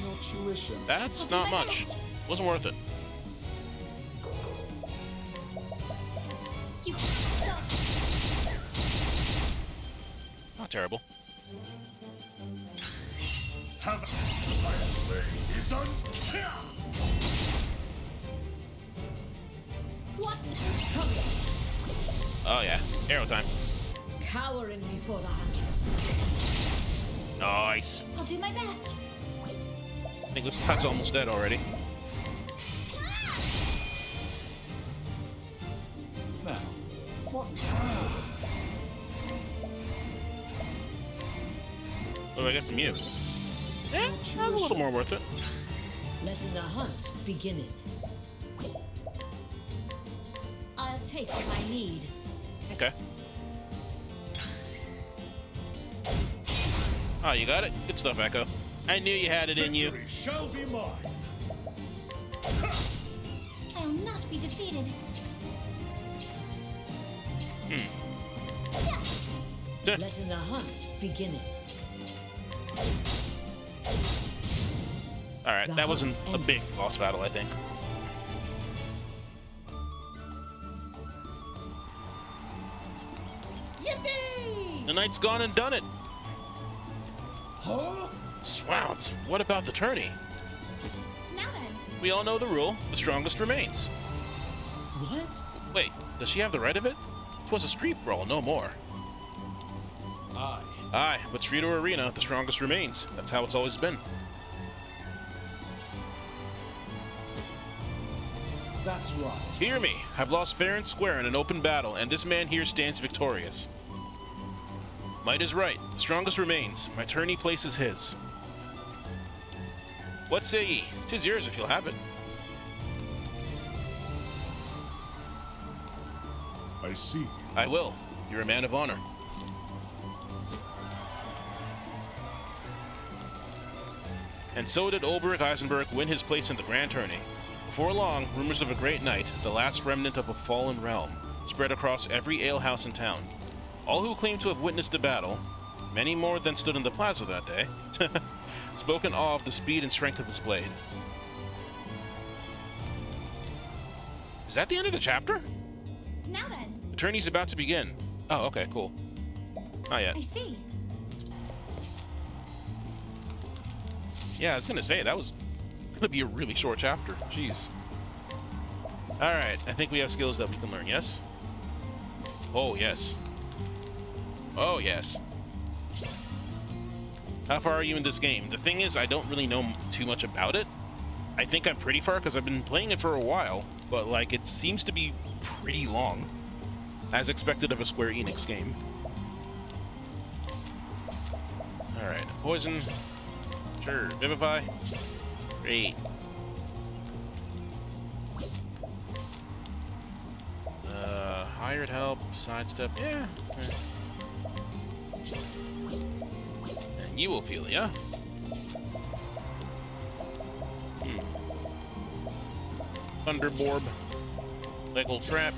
Your tuition. That's not much. Wasn't worth it. You stop. Not terrible. Have my blade is on. What? Oh yeah, arrow time. Cowering before the huntress. Nice. I'll do my best. I think this lat's almost dead already. Now, what... What do I get from you? Eh, that's a little more worth it. Letting the hunt beginning. I'll take what I need. Okay. Oh, you got it? Good stuff, Echo. I knew you had it in you. Victory shall be mine. I'll not be defeated. Letting the hunt beginning. Alright, that wasn't a big boss battle, I think. Yippee! The knight's gone and done it. Huh? Swounds, what about the tourney? Now then, We all know the rule, the strongest remains. What? Wait, does she have the right of it? 'Twas a street brawl, no more. Aye. Aye, but street or arena, the strongest remains. That's how it's always been. That's right. Hear me, I've lost fair and square in an open battle, and this man here stands victorious. Might is right, the strongest remains. My tourney place is his. What say ye? 'Tis yours if you'll have it. I see. I will. You're a man of honor. And so did Ulberich Eisenberg win his place in the grand tourney. Before long, rumors of a great knight, the last remnant of a fallen realm, spread across every alehouse in town. All who claimed to have witnessed the battle Many more than stood in the plaza that day. Spoken awe of the speed and strength of his blade. Is that the end of the chapter? Now then. The tourney's about to begin. Oh, okay, cool. Not yet. I see. Yeah, I was gonna say, that was gonna be a really short chapter. Jeez. Alright, I think we have skills that we can learn, yes? Oh, yes. Oh, yes. How far are you in this game? The thing is, I don't really know too much about it. I think I'm pretty far because I've been playing it for a while, but like it seems to be pretty long, as expected of a Square Enix game. Alright, poison. Sure, vivify. Great. Hired help, sidestep, yeah. And you will feel it, yeah? Thunderborb. Lego trap.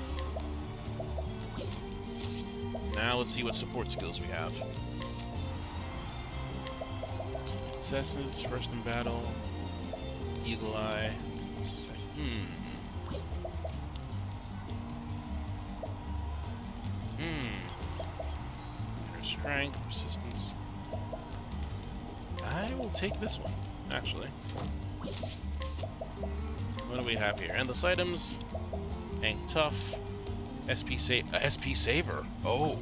Now let's see what support skills we have. Successes, first in battle. Eagle Eye. Inner strength, persistence. I will take this one, actually. What do we have here? Endless items. Hang tough. SP saver. Oh.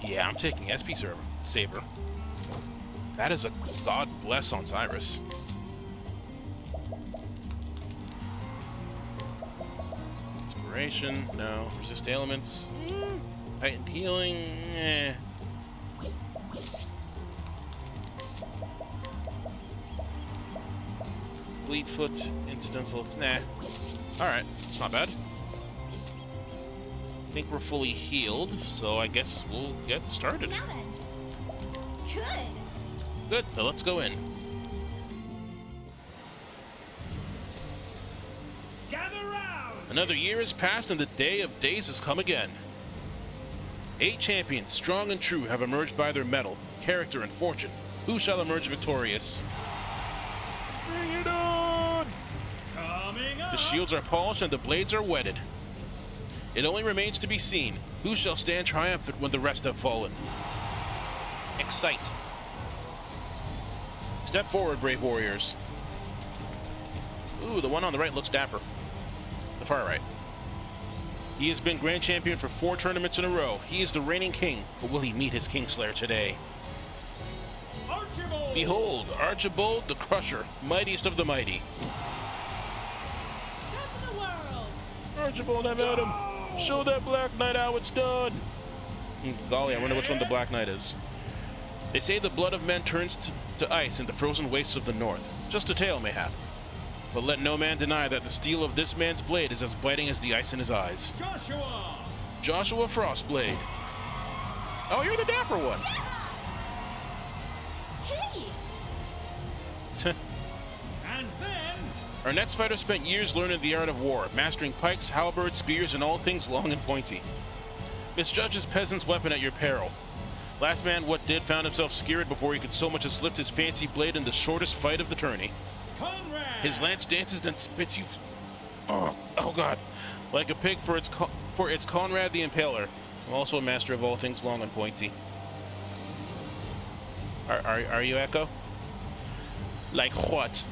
Yeah, I'm taking SP saver. That is a god bless on Cyrus. Inspiration, no. Resist ailments. Heightened healing. Eh. Fleetfoot, incidental, nah. Alright, it's not bad. I think we're fully healed, so I guess we'll get started. Now then. Good. Good, so let's go in. Gather round! Another year has passed and the day of days has come again. 8 champions, strong and true, have emerged by their mettle, character, and fortune. Who shall emerge victorious? Bring it on! Coming up! The shields are polished and the blades are whetted. It only remains to be seen, who shall stand triumphant when the rest have fallen. Excite. Step forward, brave warriors. Ooh, the one on the right looks dapper. The far right. He has been Grand Champion for 4 tournaments in a row. He is the reigning king, but will he meet his Kingslayer today? Archibald! Behold, Archibald the Crusher, mightiest of the mighty. Top of the world! Archibald, I'm at him. Show that Black Knight how it's done. Golly, I wonder which one the Black Knight is. They say the blood of men turns to ice in the frozen wastes of the north. Just a tale, mayhap. But let no man deny that the steel of this man's blade is as biting as the ice in his eyes. Joshua! Joshua Frostblade. Oh, you're the dapper one. Hey! And then... Our next fighter spent years learning the art of war, mastering pikes, halberds, spears, and all things long and pointy. Misjudge his peasant's weapon at your peril. Last man what did found himself scared before he could so much as lift his fancy blade in the shortest fight of the tourney. Conrad! His lance dances then spits you oh god. Like a pig for its Conrad the Impaler. I'm also a master of all things long and pointy. Are you Echo? Like what?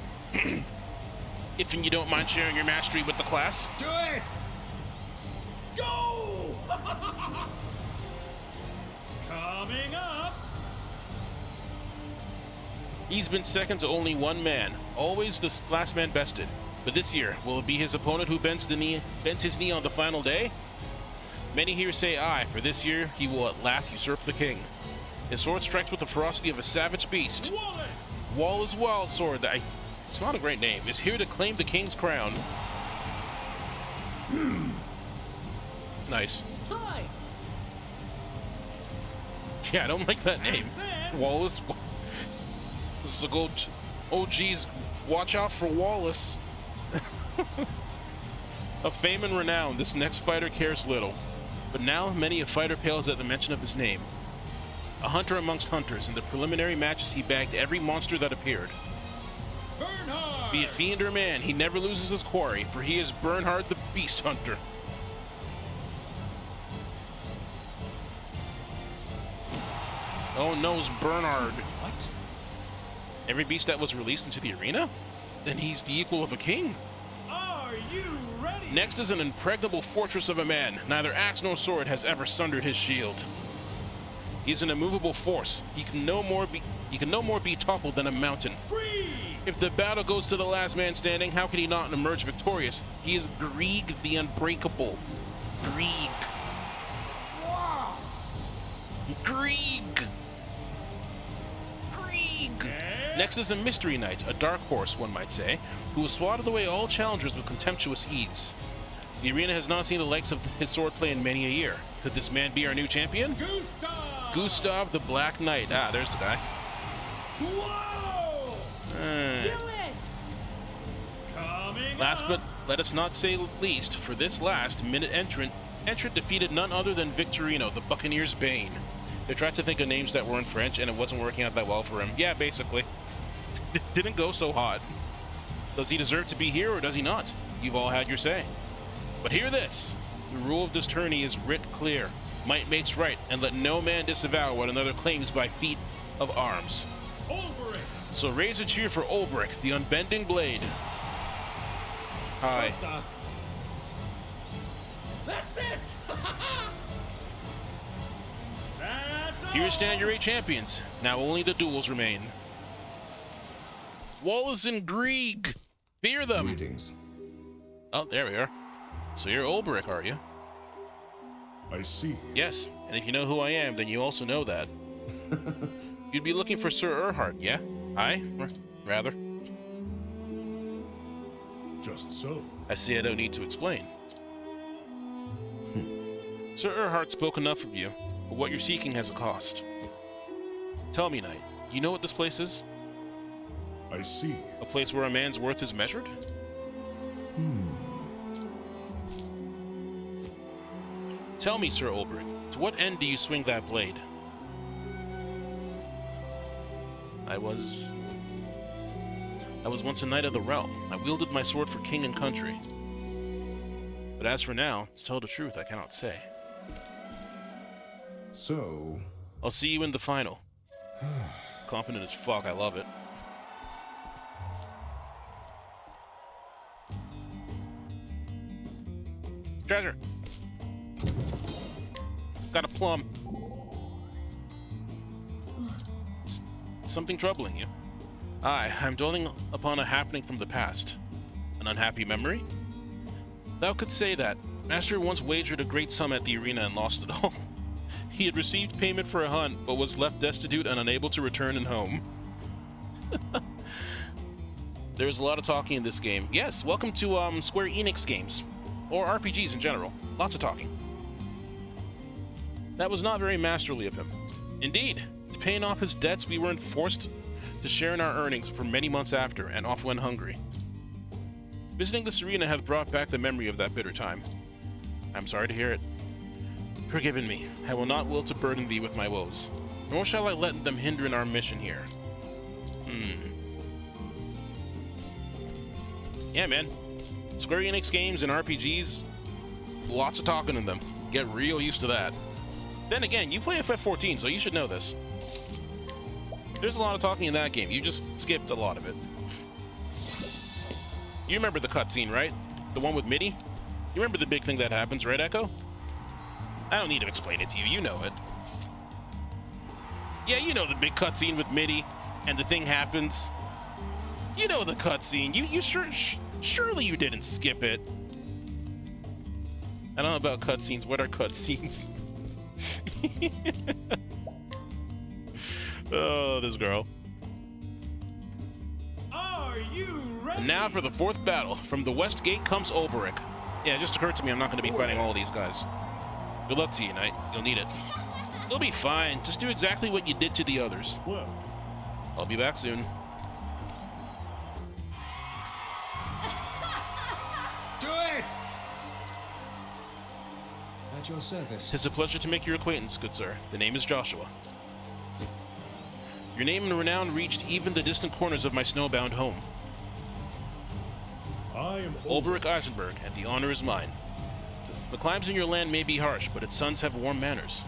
If you don't mind sharing your mastery with the class? Do it! Go! Coming up! He's been second to only one man, always the last man bested. But this year, will it be his opponent who bends his knee on the final day? Many here say aye, for this year he will at last usurp the king. His sword strikes with the ferocity of a savage beast. Wallace! Wallace Wildsword, it's not a great name, is here to claim the king's crown. Nice. Hi! Yeah, I don't like that name. then- Wallace. This is a good. Oh, geez. Watch out for Wallace. Of fame and renown, this next fighter cares little. But now many a fighter pales at the mention of his name. A hunter amongst hunters, in the preliminary matches he bagged every monster that appeared. Bernhard! Be it fiend or man, he never loses his quarry, for he is Bernhard the Beast Hunter. Oh no, it's Bernhard. What? Every beast that was released into the arena? Then he's the equal of a king. Are you ready? Next is an impregnable fortress of a man. Neither axe nor sword has ever sundered his shield. He is an immovable force. He can no more be toppled than a mountain. Breathe! If the battle goes to the last man standing, how can he not emerge victorious? He is Grieg the Unbreakable. Grieg. Wow! Grieg. Grieg. Next is a mystery knight, a dark horse, one might say, who has swatted away all challengers with contemptuous ease. The arena has not seen the likes of his swordplay in many a year. Could this man be our new champion? Gustav! Gustav the Black Knight. Ah, there's the guy. Whoa! Do it! Coming Last up. but let us not say least, for this last-minute entrant defeated none other than Victorino, the Buccaneer's Bane. They tried to think of names that weren't French, and it wasn't working out that well for him. Yeah, basically. Didn't go so hot. Does he deserve to be here, or does he not? You've all had your say. But hear this. The rule of this tourney is writ clear. Might makes right, and let no man disavow what another claims by feat of arms. Ulbrich! So raise a cheer for Ulbrich, the unbending blade. Hi. What the? That's it! That's Here all. stand your 8 champions. Now only the duels remain. Wallace and Grieg! Fear them! Greetings. Oh, there we are. So you're Ulbrich, are you? I see. Yes, and if you know who I am, then you also know that. You'd be looking for Sir Erhard, yeah? Rather. Just so. I see I don't need to explain. Sir Erhard spoke enough of you, but what you're seeking has a cost. Tell me, Knight, do you know what this place is? I see. A place where a man's worth is measured? Tell me, Sir Ulbrich, to what end do you swing that blade? I was once a knight of the realm. I wielded my sword for king and country. But as for now, to tell the truth, I cannot say. So, I'll see you in the final. Confident as fuck, I love it. Treasure! Got a plum. Something troubling you? Aye, I'm dwelling upon a happening from the past. An unhappy memory? Thou couldst say that. Master once wagered a great sum at the arena and lost it all. He had received payment for a hunt, but was left destitute and unable to return and home. There's a lot of talking in this game. Yes, welcome to Square Enix games. Or RPGs in general. Lots of talking. That was not very masterly of him. Indeed, to paying off his debts, we weren't forced to share in our earnings for many months after, and off went hungry. Visiting this arena had brought back the memory of that bitter time. I'm sorry to hear it. Forgive me, I will not will to burden thee with my woes, nor shall I let them hinder in our mission here. Yeah, man. Square Enix games and RPGs, lots of talking in them. Get real used to that. Then again, you play FF14, so you should know this. There's a lot of talking in that game. You just skipped a lot of it. You remember the cutscene, right? The one with MIDI? You remember the big thing that happens, right, Echo? I don't need to explain it to you. You know it. Yeah, you know the big cutscene with MIDI, and the thing happens. You know the cutscene. You surely you didn't skip it. I don't know about cutscenes. What are cutscenes? Oh, this girl. Are you ready? And now for the 4th battle. From the west gate comes Ulbrich. Yeah, it just occurred to me I'm not going to be fighting all these guys. Good luck to you, Knight. You'll need it. You'll be fine. Just do exactly what you did to the others. Well, I'll be back soon. Do it! At your service. It's a pleasure to make your acquaintance, good sir. The name is Joshua. Your name and renown reached even the distant corners of my snowbound home. I am Ulrich Eisenberg, and the honor is mine. The climes in your land may be harsh, but its sons have warm manners.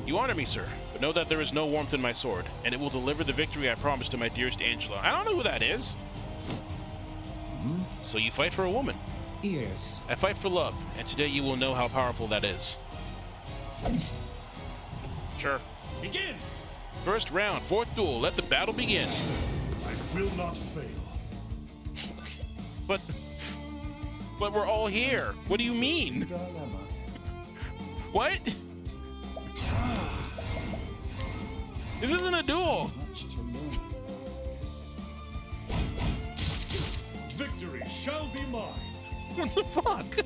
You honor me, sir, but know that there is no warmth in my sword, and it will deliver the victory I promised to my dearest Angela. I don't know who that is. So you fight for a woman. Yes. I fight for love, and today you will know how powerful that is. Sure. Begin! First round, fourth duel, let the battle begin. I will not fail. But we're all here. What do you mean? Dilemma. What? This isn't a duel. Much to learn. Victory shall be mine. What the fuck?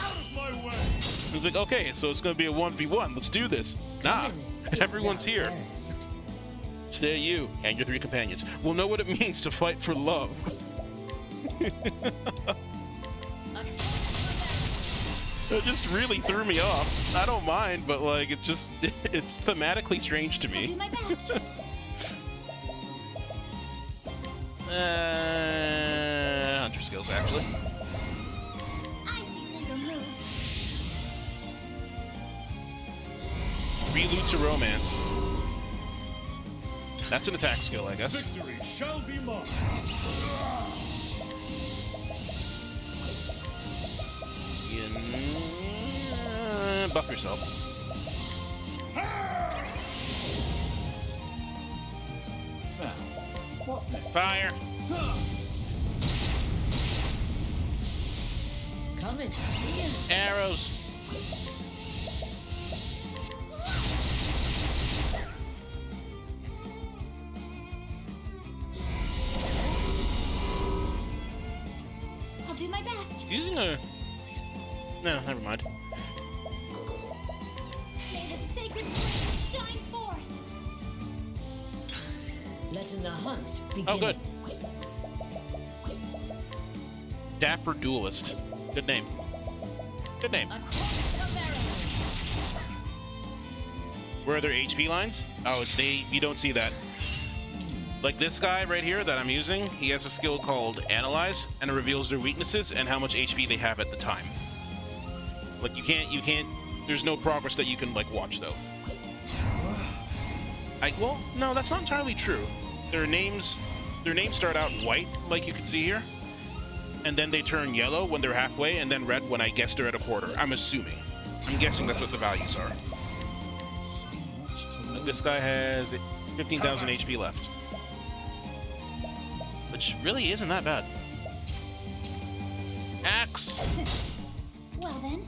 Out of my way. It was like, okay, so it's gonna be a 1v1. Let's do this. Nah, everyone's here. Today you and your 3 companions will know what it means to fight for love. It just really threw me off. I don't mind, but like it's thematically strange to I'll do me. my best. Hunter skills actually. I see legal moves. Prelude to romance. That's an attack skill, I guess. Victory shall be mine. Buff yourself. Now, what next? Fire. Coming. Arrows. I'll do my best. He's using a... No, never mind. May the sacred flame shine forth. Letting the hunt begin. Oh, good. Dapper Duelist. Good name. Good name. Where are their HP lines? Oh, you don't see that. Like this guy right here that I'm using, he has a skill called Analyze, and it reveals their weaknesses and how much HP they have at the time. Like you can't, there's no progress that you can like watch though. Well, no, that's not entirely true. Their names start out white, like you can see here, and then they turn yellow when they're halfway, and then red when I guess they're at a quarter. I'm assuming. I'm guessing that's what the values are. Like this guy has 15,000 HP left, which really isn't that bad. Axe. Well then.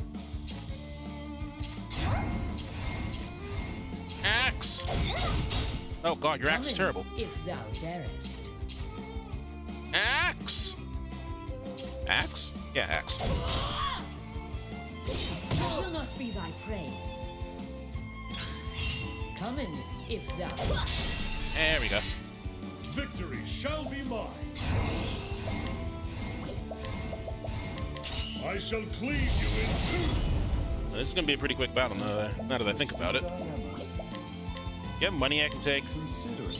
Axe. Oh god, your axe is terrible. If thou darest. Axe. Axe? Yeah, axe. I will not be thy prey. Coming, if thou. There we go. Victory shall be mine. I shall cleave you in two. This is gonna be a pretty quick battle now that I think about it. Dilemma. You have money I can take? Consider it.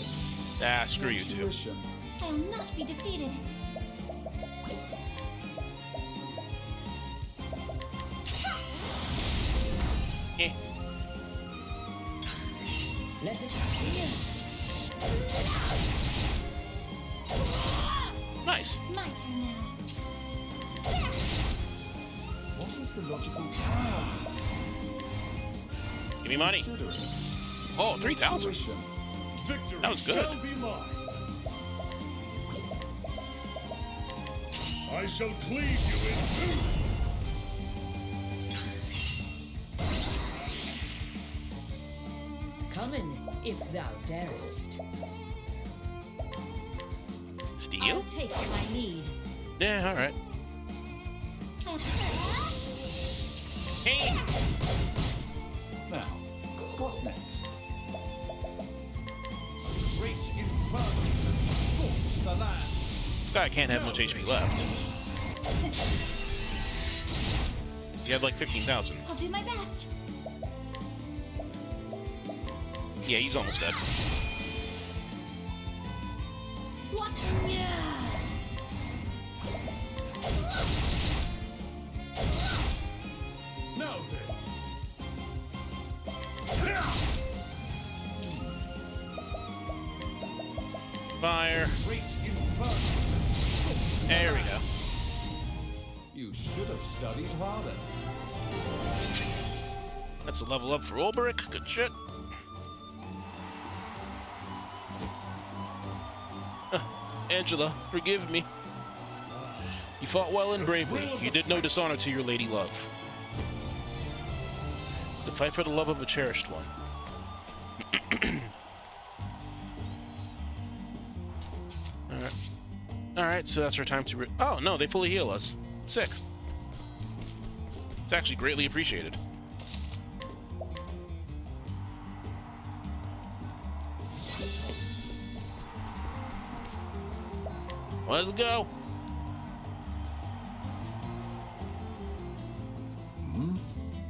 Ah, screw you two. Intuition. I'll not be defeated. Eh. Let it begin. Nice. My turn now. What is the logical... Give me money. Consider it. Oh, 3,000. Intuition. Victory That was good. shall be mine. I shall cleave you in two. Coming, if thou darest. Steal? I'll take what I need. Yeah, alright. Hey! Now, what next? Great inferno to scorch the land. This guy can't have much HP left. You had like 15,000. I'll do my best. Yeah, he's almost dead. What? Now then. Fire. Great inferno. There we go. You should have studied harder. That's a level up for Ulbrich. Good shit. Angela, forgive me. You fought well and bravely. You did no dishonor to your lady love. To fight for the love of a cherished one. Alright. Alright, so that's our time to... Oh, no, they fully heal us. Sick. It's actually greatly appreciated. Let's go.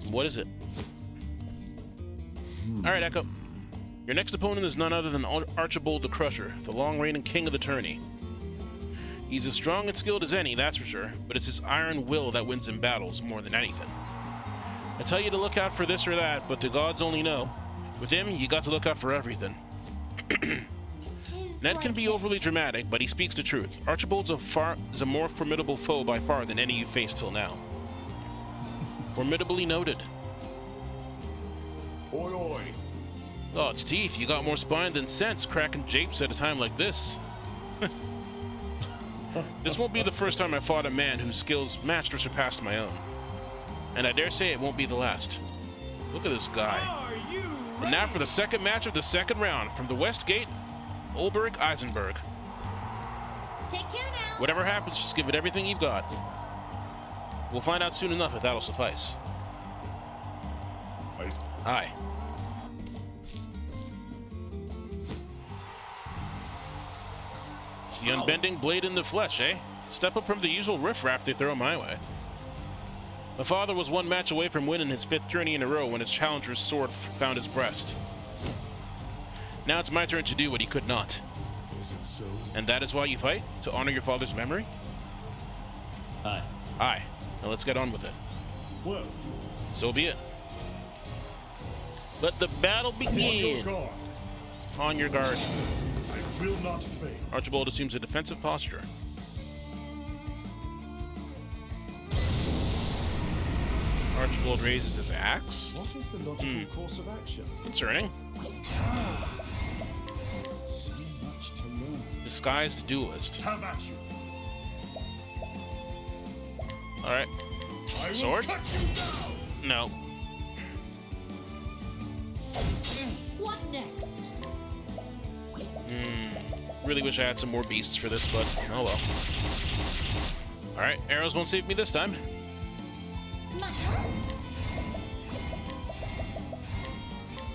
What is it? Alright, Echo. Your next opponent is none other than Archibald the Crusher, the long-reigning king of the tourney. He's as strong and skilled as any, that's for sure, but it's his iron will that wins in battles more than anything. I tell you to look out for this or that, but the gods only know. With him, you got to look out for everything. Ned can be overly dramatic, but he speaks the truth. Archibald's is a more formidable foe by far than any you've faced till now. Formidably noted. Oi, oi. Oh, it's teeth. You got more spine than sense, cracking japes at a time like this. This won't be the first time I fought a man whose skills matched or surpassed my own. And I dare say it won't be the last. Look at this guy. Are you And now for the second match of the second round. From the West Gate, Ulbrich Eisenberg. Take care now. Whatever happens, just give it everything you've got. We'll find out soon enough if that'll suffice. Aye. The unbending blade in the flesh, eh? Step up from the usual riffraff they throw my way. My father was one match away from winning his 5th tourney in a row when his challenger's sword found his breast. Now it's my turn to do what he could not. Is it so? And that is why you fight? To honor your father's memory? Aye. Aye. Now let's get on with it. Well, So be it. Let the battle on your begin. guard. On your guard. I will not fail. Archibald assumes a defensive posture. Archibald raises his axe. What is the logical course of action? Concerning. So much to learn. Disguised duelist. Have at you. Alright. I will Sword? cut you down. No. What next? Really wish I had some more beasts for this, but oh well. Alright, arrows won't save me this time.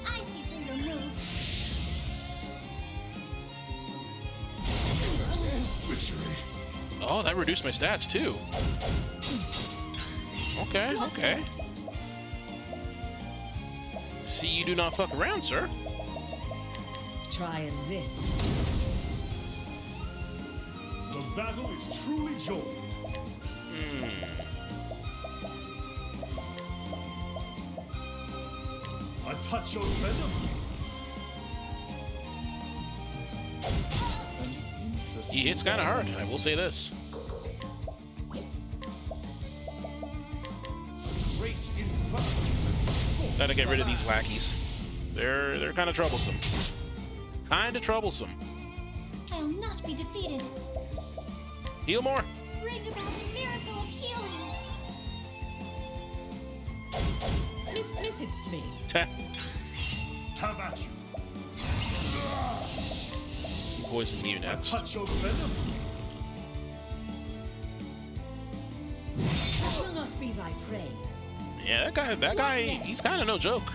I see through your moves. Witchery. Oh, that reduced my stats too. Okay, okay. See, you do not fuck around, sir. Try this. The battle is truly joined. A touch of venom. He hits kind of hard, I will say this. Great inferno. Gotta get rid of these lackeys. They're kind of troublesome. Kind of troublesome. I'll not be defeated. Heal more. Bring about a miracle of healing. Message me. Have at you. Some poison you A next. touch of venom. I will not be thy prey. Yeah, that guy, he's kind of no joke.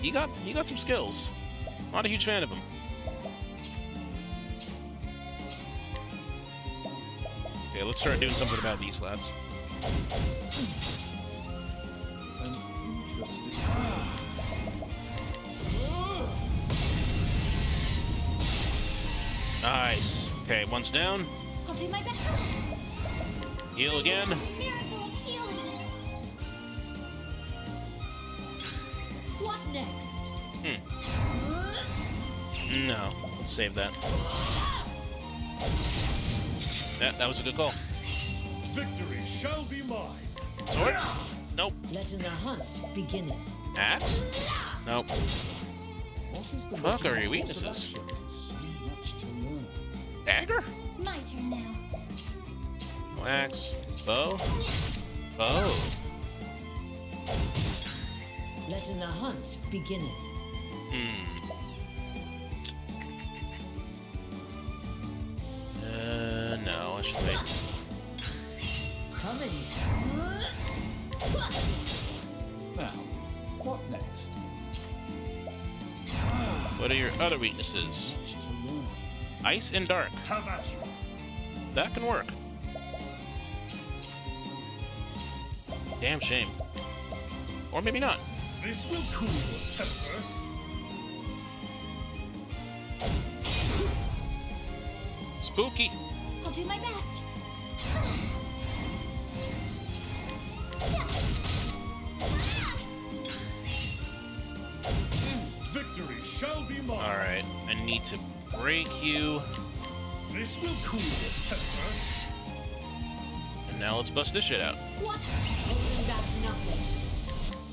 He got some skills. Not a huge fan of him. Okay, let's start doing something about these lads. Interesting. Nice. Okay, one's down. I'll do my best. Heal again. Miracle of healing. What next? No. Let's save that. That was a good call. Victory shall be mine. Sword? Nope. Letting the hunt begin. Axe? Nope. What is the Fuck are your logical course of weaknesses? action? So much to learn. Dagger? My turn now. Axe. Bow? Bow. Letting the hunt begin. No, I should wait. Coming. Now, what next? What are your other weaknesses? Much to learn. Ice and dark. Have at you. That can work. Damn shame. Or maybe not. This will cool your temper. Spooky. I'll do my best. Victory shall be mine. Alright, I need to break you. This will cool your temper. And now let's bust this shit out. What? Holding back nothing.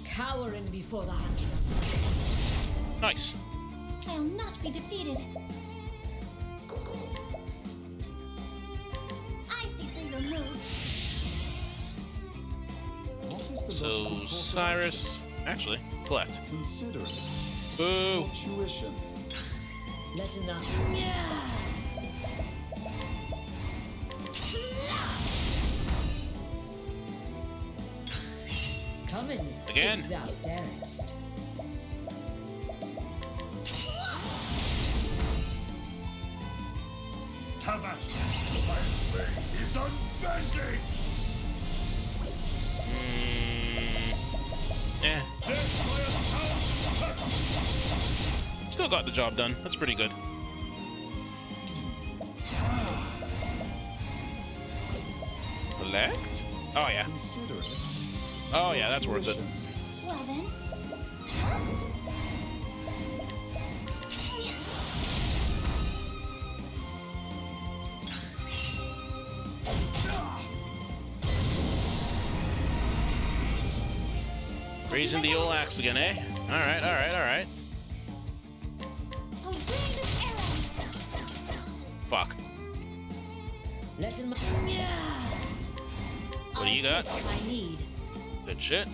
Cowering before the huntress. Nice. I'll not be defeated. I see through your moves. What is the So, logical course of Cyrus. Actually, collect. action? Consider it. Boo! Tuition. Letting the coming. Again. If thou darest. Have at you. My blade is unbending. Eh. Death by a thousand cuts. Still got the job done. That's pretty good. Collect? Oh, yeah. Consider it. Oh, yeah, that's worth it. Tuition. Well then. Raising the old axe again, eh? Alright, alright, alright. I'll bring this arrow. Fuck. Letting my What do you got? I need. Good shit.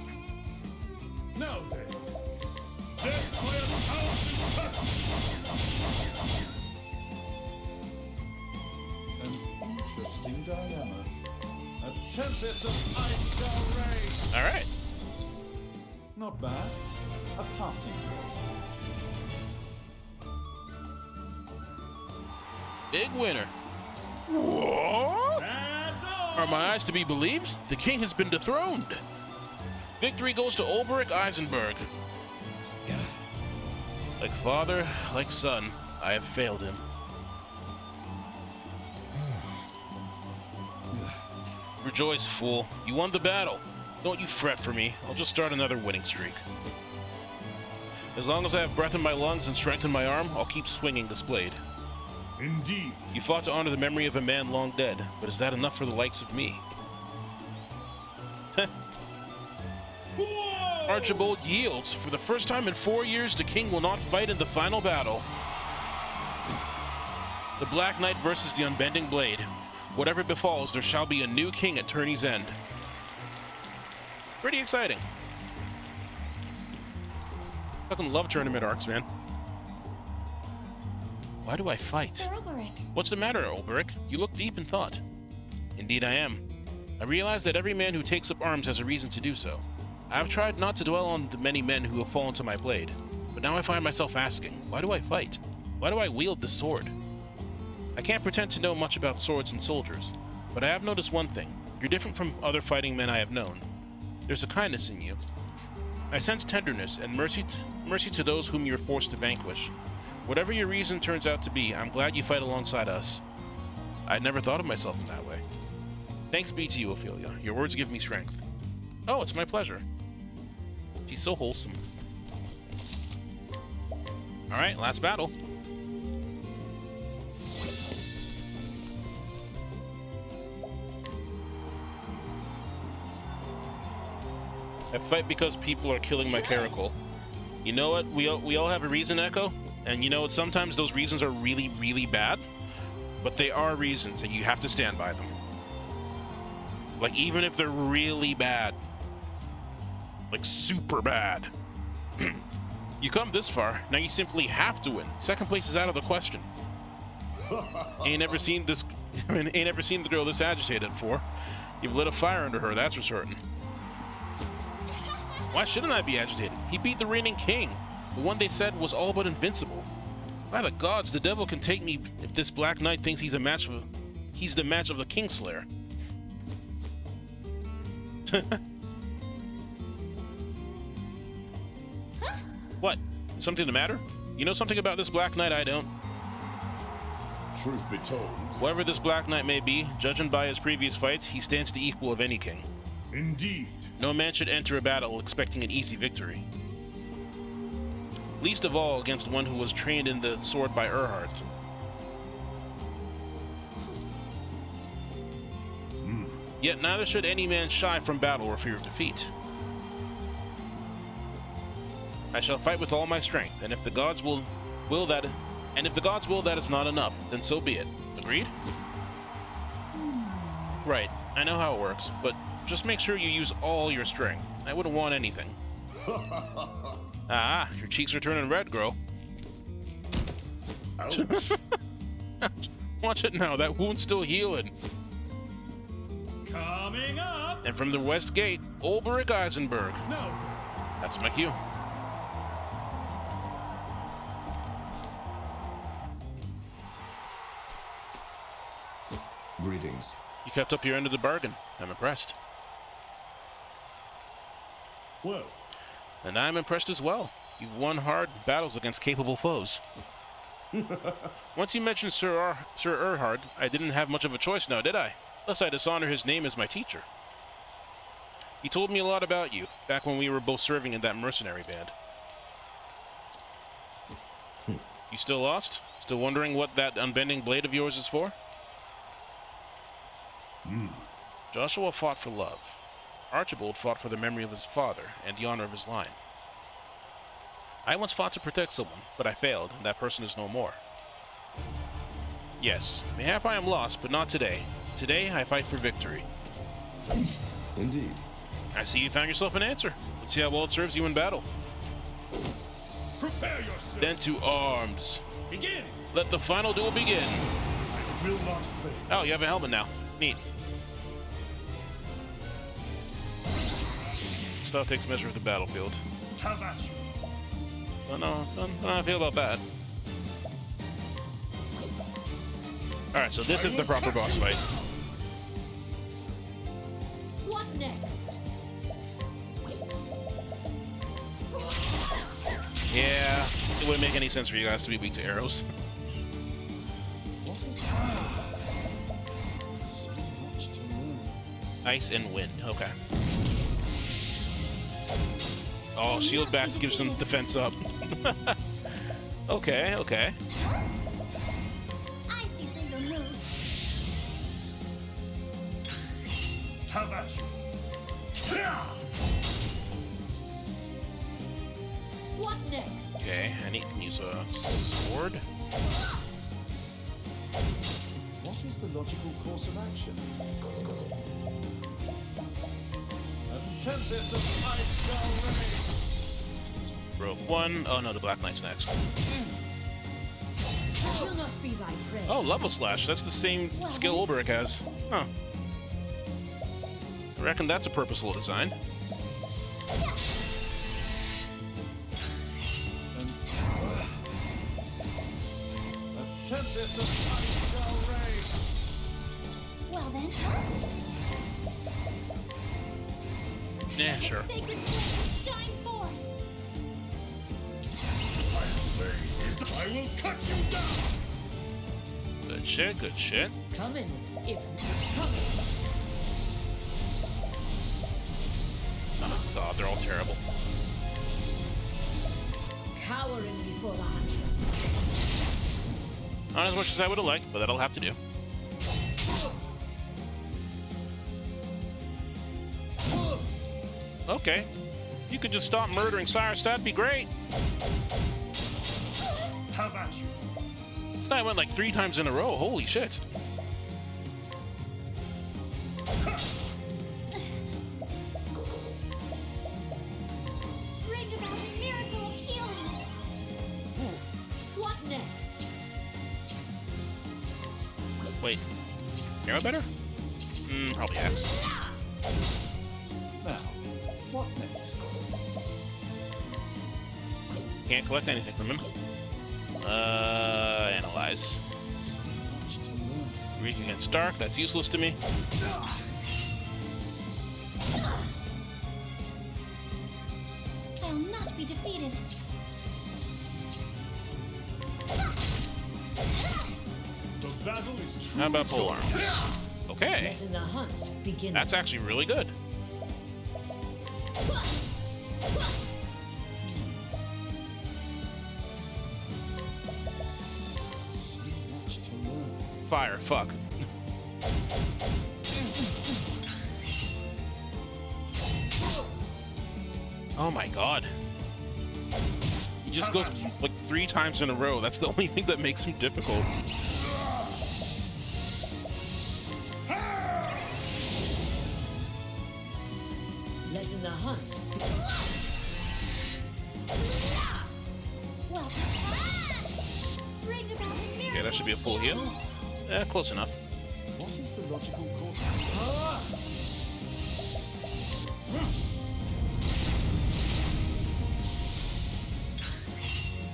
Now then. Death by a thousand cuts. An interesting dilemma. A tempest of ice shall reign. Alright. Not bad. A passing grade. Big winner. What? That's all. Are my eyes to be believed? The king has been dethroned. Victory goes to Ulrich Eisenberg. Like father, like son, I have failed him. Rejoice, fool. You won the battle. Don't you fret for me. I'll just start another winning streak. As long as I have breath in my lungs and strength in my arm, I'll keep swinging this blade. Indeed. You fought to honor the memory of a man long dead, but is that enough for the likes of me? Whoa! Archibald yields. For the first time in 4 years, the king will not fight in the final battle. The Black Knight versus the Unbending Blade. Whatever befalls, there shall be a new king at Tourney's End. Pretty exciting. Fucking love tournament arcs, man. Why do I fight? Sir Ulrich. What's the matter, Ulrich? You look deep in thought. Indeed I am. I realize that every man who takes up arms has a reason to do so. I have tried not to dwell on the many men who have fallen to my blade, but now I find myself asking, why do I fight? Why do I wield this sword? I can't pretend to know much about swords and soldiers, but I have noticed one thing. You're different from other fighting men I have known. There's a kindness in you. I sense tenderness and mercy to those whom you're forced to vanquish. Whatever your reason turns out to be, I'm glad you fight alongside us. I'd never thought of myself in that way. Thanks be to you, Ophelia. Your words give me strength. Oh, it's my pleasure. She's so wholesome. Alright, last battle. I fight because people are killing my caracal. You know what? We all have a reason, Echo. And you know what? Sometimes those reasons are really, really bad. But they are reasons, and you have to stand by them. Like, even if they're really bad. Like, super bad. You come this far, now you simply have to win. Second place is out of the question. Ain't never seen this... ain't never seen the girl this agitated before. You've lit a fire under her, that's for certain. Why shouldn't I be agitated? He beat the reigning king, the one they said was all but invincible. By the gods, the devil can take me if this Black Knight thinks he's the match of the Kingslayer. What? Something the matter? You know something about this Black Knight I don't? Truth be told. Whoever this Black Knight may be, judging by his previous fights, he stands the equal of any king. Indeed. No man should enter a battle expecting an easy victory. Least of all against one who was trained in the sword by Erhard. Yet neither should any man shy from battle or fear of defeat. I shall fight with all my strength, and if the gods will that is not enough, then so be it. Agreed? Right, I know how it works, but just make sure you use all your strength. I wouldn't want anything. Ah, your cheeks are turning red, girl. Ouch. Watch it now, that wound's still healing. Coming up. And from the west gate, Ulrich Eisenberg. No. That's my cue. Greetings. You kept up your end of the bargain. I'm impressed. Whoa. And I'm impressed as well. You've won hard battles against capable foes. Once you mentioned Sir Erhard, I didn't have much of a choice now, did I? Lest I dishonor his name as my teacher. He told me a lot about you, back when we were both serving in that mercenary band. You still lost? Still wondering what that unbending blade of yours is for? Joshua fought for love. Archibald fought for the memory of his father and the honor of his line. I once fought to protect someone, but I failed, and that person is no more. Yes, mayhap I am lost, but not today. Today, I fight for victory. Indeed. I see you found yourself an answer. Let's see how well it serves you in battle. Prepare yourself. Then to arms. Begin. Let the final duel begin. I will not fail. Oh, you have a helmet now. Neat. Stuff takes measure of the battlefield. Have at you. Don't know how I feel about that. Alright, so this is the proper boss fight. What next? Yeah, it wouldn't make any sense for you guys to be weak to arrows. Ice and wind, okay. Oh, shield backs gives some defense up. Okay, okay. I see through your moves. Have at you. What next? Okay, I need to use a sword. What is the logical course of action? Attempt system ice shall raise. Broke one. Oh no, the Black Knight's next. Will not be thy prey. Oh, level slash. That's the same skill Ulrich has. Huh. I reckon that's a purposeful design. Attempt system ice shall raise. Well then, Yeah, sure. sacred flame shine forth. I will cut you down! Good shit, good shit. Coming, if coming. Oh god, they're all terrible. Cowering before the huntress. Not as much as I would have liked, but that'll have to do. Okay. You could just stop murdering Cyrus, that'd be great. How about you? This guy went like 3 times in a row. Holy shit. Bring about a miracle of healing. What next? Wait. Arrow better? Probably Axe. Now, what next? Can't collect anything from him. Analyze. Much to learn. Weak against Dark, that's useless to me. I'll not be defeated. The battle is true. How about pole arms? Okay. Letting the hunt begin. That's actually really good. Much to learn. Fire, fuck. Oh my god. He just goes like 3 times in a row. That's the only thing that makes him difficult. Letting the hunt. Well, bring about a miracle. Okay, that should be a full heal. Close enough. What is the logical course?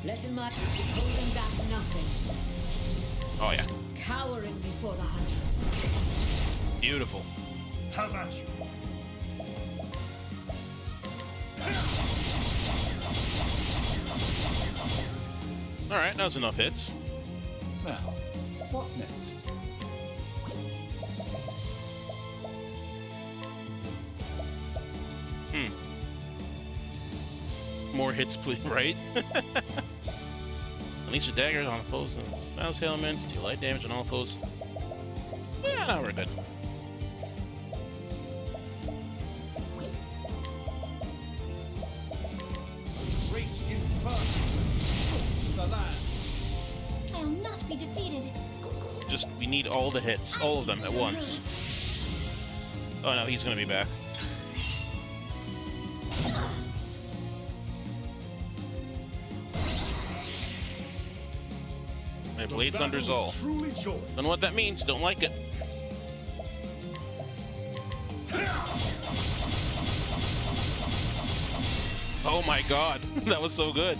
Letting my holding back nothing. Oh yeah. Cowering before the huntress. Beautiful. How about you? Alright, that was enough hits. Now, what next? More hits, please, right? Unleash a dagger on foes and styles elements, deal light damage on all foes. Yeah, now we're good. Great inferno scorch the land. I'll not be defeated. Just, we need all the hits. All of them at once. Oh no, he's gonna be back. My blade's under Zol. Truly joy. Don't know what that means, don't like it. Oh my god, that was so good.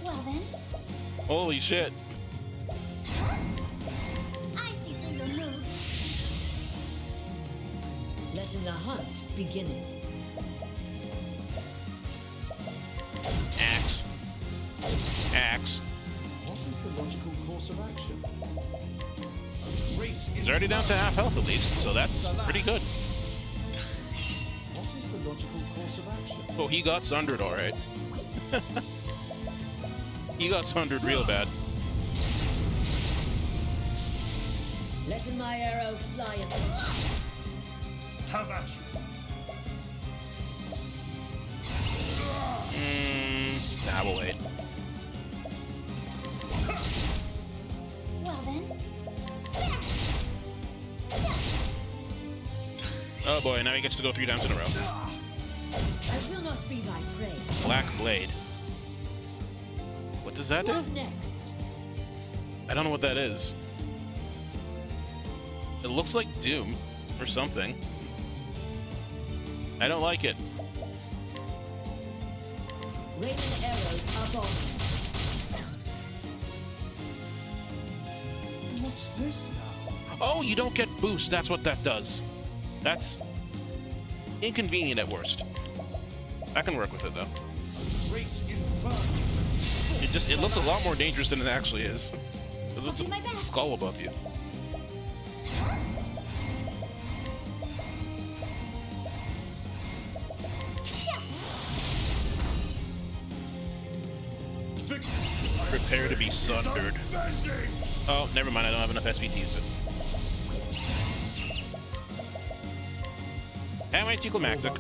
Well then, Holy shit. I see through your moves. Letting the hunt beginning. Axe. Axe. What is the logical course of action? Great He's already down to half health at least, so that's pretty good. What is the logical course of action? Oh, he got sundered alright. He got sundered real bad. Letting my arrow fly in. How about you? Nah, we'll wait. Well then, Oh boy, now he gets to go 3 times in a row. I will not be thy prey. Black Blade. What does that do? What next? I don't know what that is. It looks like Doom or something. I don't like it. Raining arrows up on. What's this now? Oh, you don't get boost. That's what that does. That's inconvenient at worst. I can work with it though. Great inferno. It Just, it looks a lot more dangerous than it actually is. Because it's I'll do my a best. skull above you. Prepare to be sundered. Oh, never mind. I don't have enough SP to use it. Anticlimactic.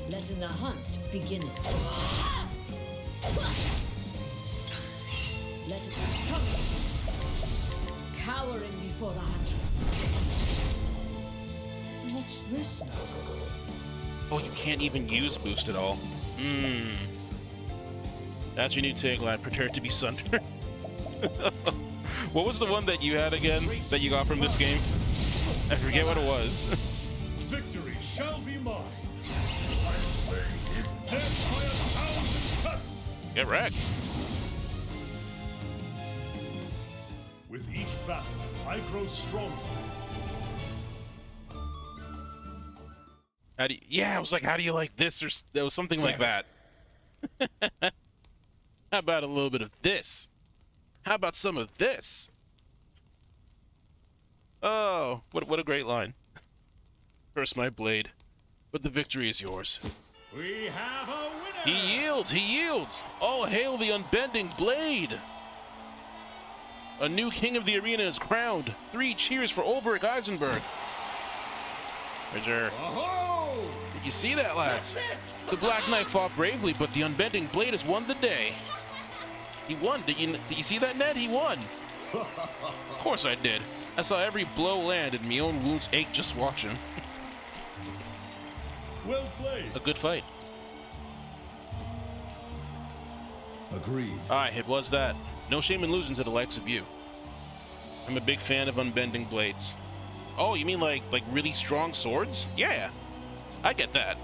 Letting the hunt begin. Let it come. Cowering before the huntress. What's this now? Oh, you can't even use boost at all. That's your new tagline. Prepare to be sundered. What was the one that you had again that you got from this game? I forget what it was. Victory shall be mine. My blade is death by 1,000 cuts. Get wrecked. With each battle, I grow stronger. How do you, yeah, I was like, how do you like this? Or there was something like that. How about a little bit of this? How about some of this? Oh, what a great line. Curse my blade, but the victory is yours. We have a winner! He yields, he yields! All hail the unbending blade! A new king of the arena is crowned. 3 cheers for Ulberich Eisenberg. Where's your... Aho! Did you see that, lads? That's it! The Black Knight fought bravely, but the unbending blade has won the day. He won. Did you see that, Ned? He won. Of course I did. I saw every blow land and my own wounds ache just watching. Well played. A good fight. Agreed. Aye, it was that. No shame in losing to the likes of you. I'm a big fan of unbending blades. Oh, you mean like really strong swords? Yeah, I get that.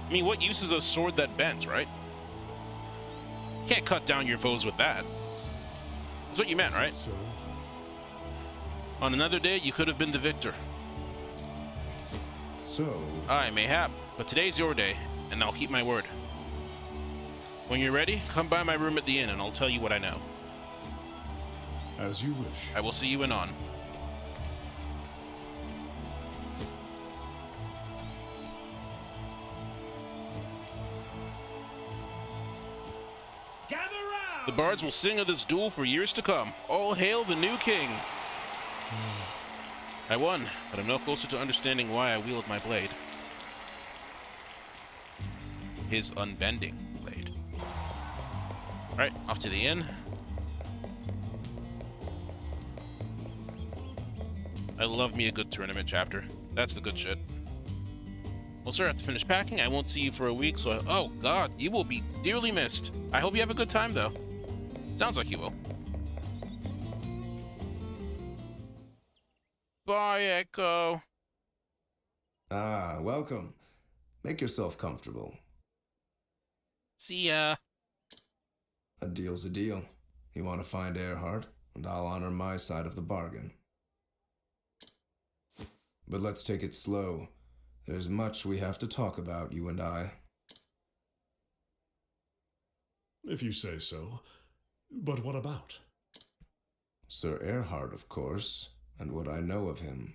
I mean, what use is a sword that bends, right? Can't cut down your foes with that. That's what you meant, right? So, On another day, you could have been the victor. so Aye, mayhap, but today's your day, and I'll keep my word. When you're ready, come by my room at the inn, and I'll tell you what I know. as you wish. I will see you anon. Gather round! The bards will sing of this duel for years to come. All hail the new king! I won, but I'm no closer to understanding why I wield my blade. His unbending blade. Alright, off to the inn. I love me a good tournament chapter. That's the good shit. Well, sir, I have to finish packing. I won't see you for a week, so oh god, you will be dearly missed. I hope you have a good time, though. Sounds like you will. Bye, Echo. Ah, welcome. Make yourself comfortable. See ya. A deal's a deal. You want to find Earhart, and I'll honor my side of the bargain. But let's take it slow. There's much we have to talk about, you and I. If you say so. But what about? Sir Earhart, of course, and what I know of him.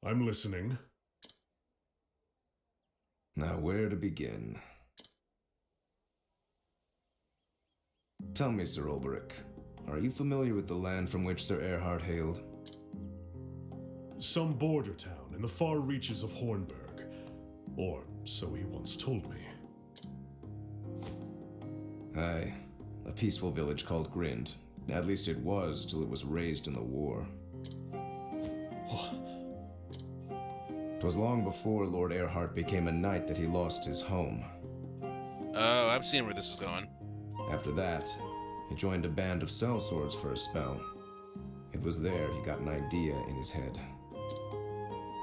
I'm listening. Now, where to begin? Tell me, Sir Ulberich, are you familiar with the land from which Sir Earhart hailed? Some border town in the far reaches of Hornburg. Or so he once told me. Aye, a peaceful village called Grind. At least it was till it was razed in the war. 'Twas long before Lord Earhart became a knight that he lost his home. Oh, I'm seeing where this is going. After that, he joined a band of sellswords for a spell. It was there he got an idea in his head.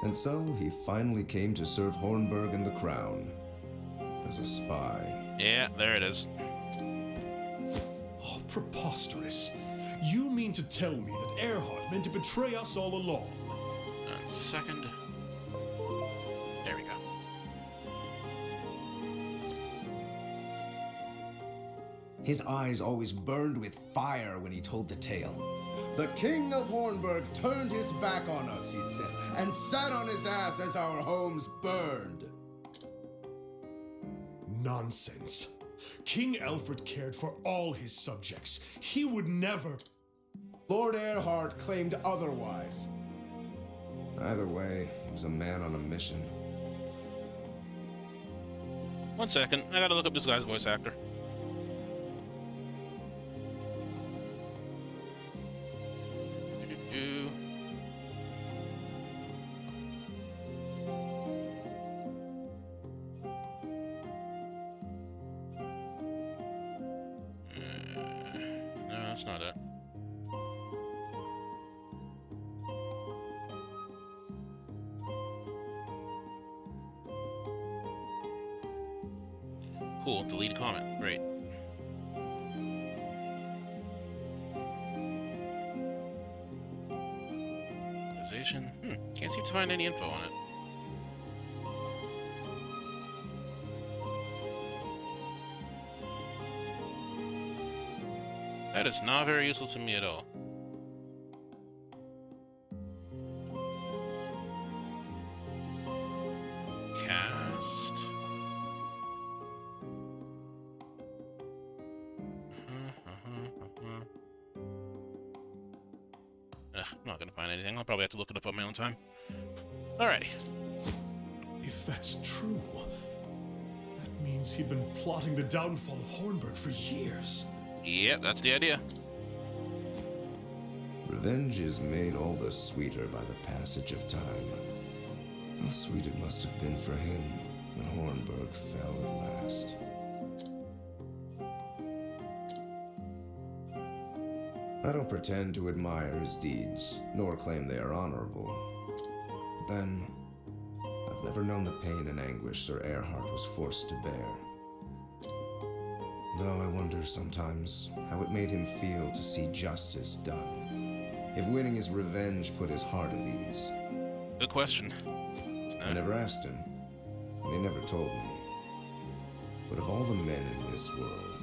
And so he finally came to serve Hornburg and the crown as a spy. Yeah, there it is. Oh, preposterous. You mean to tell me that Earhart meant to betray us all along? 1 second. There we go. His eyes always burned with fire when he told the tale. The King of Hornburg turned his back on us, he'd said, and sat on his ass as our homes burned. Nonsense. King Alfred cared for all his subjects. He would never... Lord Erhard claimed otherwise. Either way, he was a man on a mission. 1 second, I gotta look up this guy's voice actor. Do-do-do. No, that's not it. Cool, delete a comment. Great. Organization. Can't seem to find any info on it. That is not very useful to me at all. Cast. I'm not gonna find anything. I'll probably have to look it up on my own time. Alrighty. If that's true, that means he'd been plotting the downfall of Hornburg for years. Yep, that's the idea. Revenge is made all the sweeter by the passage of time. How sweet it must have been for him when Hornburg fell at last. I don't pretend to admire his deeds, nor claim they are honorable. But then, I've never known the pain and anguish Sir Erhard was forced to bear. Though I wonder sometimes how it made him feel to see justice done. If winning his revenge put his heart at ease. Good question. I never asked him, and he never told me. But of all the men in this world,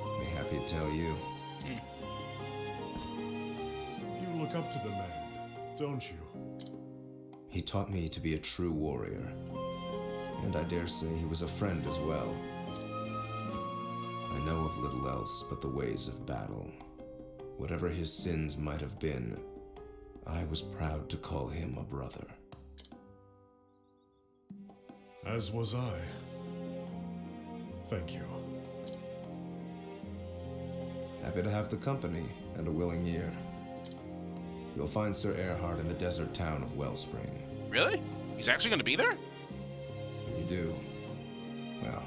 I'd be happy to tell you. You look up to the man, don't you? He taught me to be a true warrior, and I dare say he was a friend as well. I know of little else but the ways of battle. Whatever his sins might have been, I was proud to call him a brother. As was I. Thank you. Happy to have the company and a willing ear. You'll find Sir Erhard in the desert town of Wellspring. Really? He's actually going to be there? When you do, well,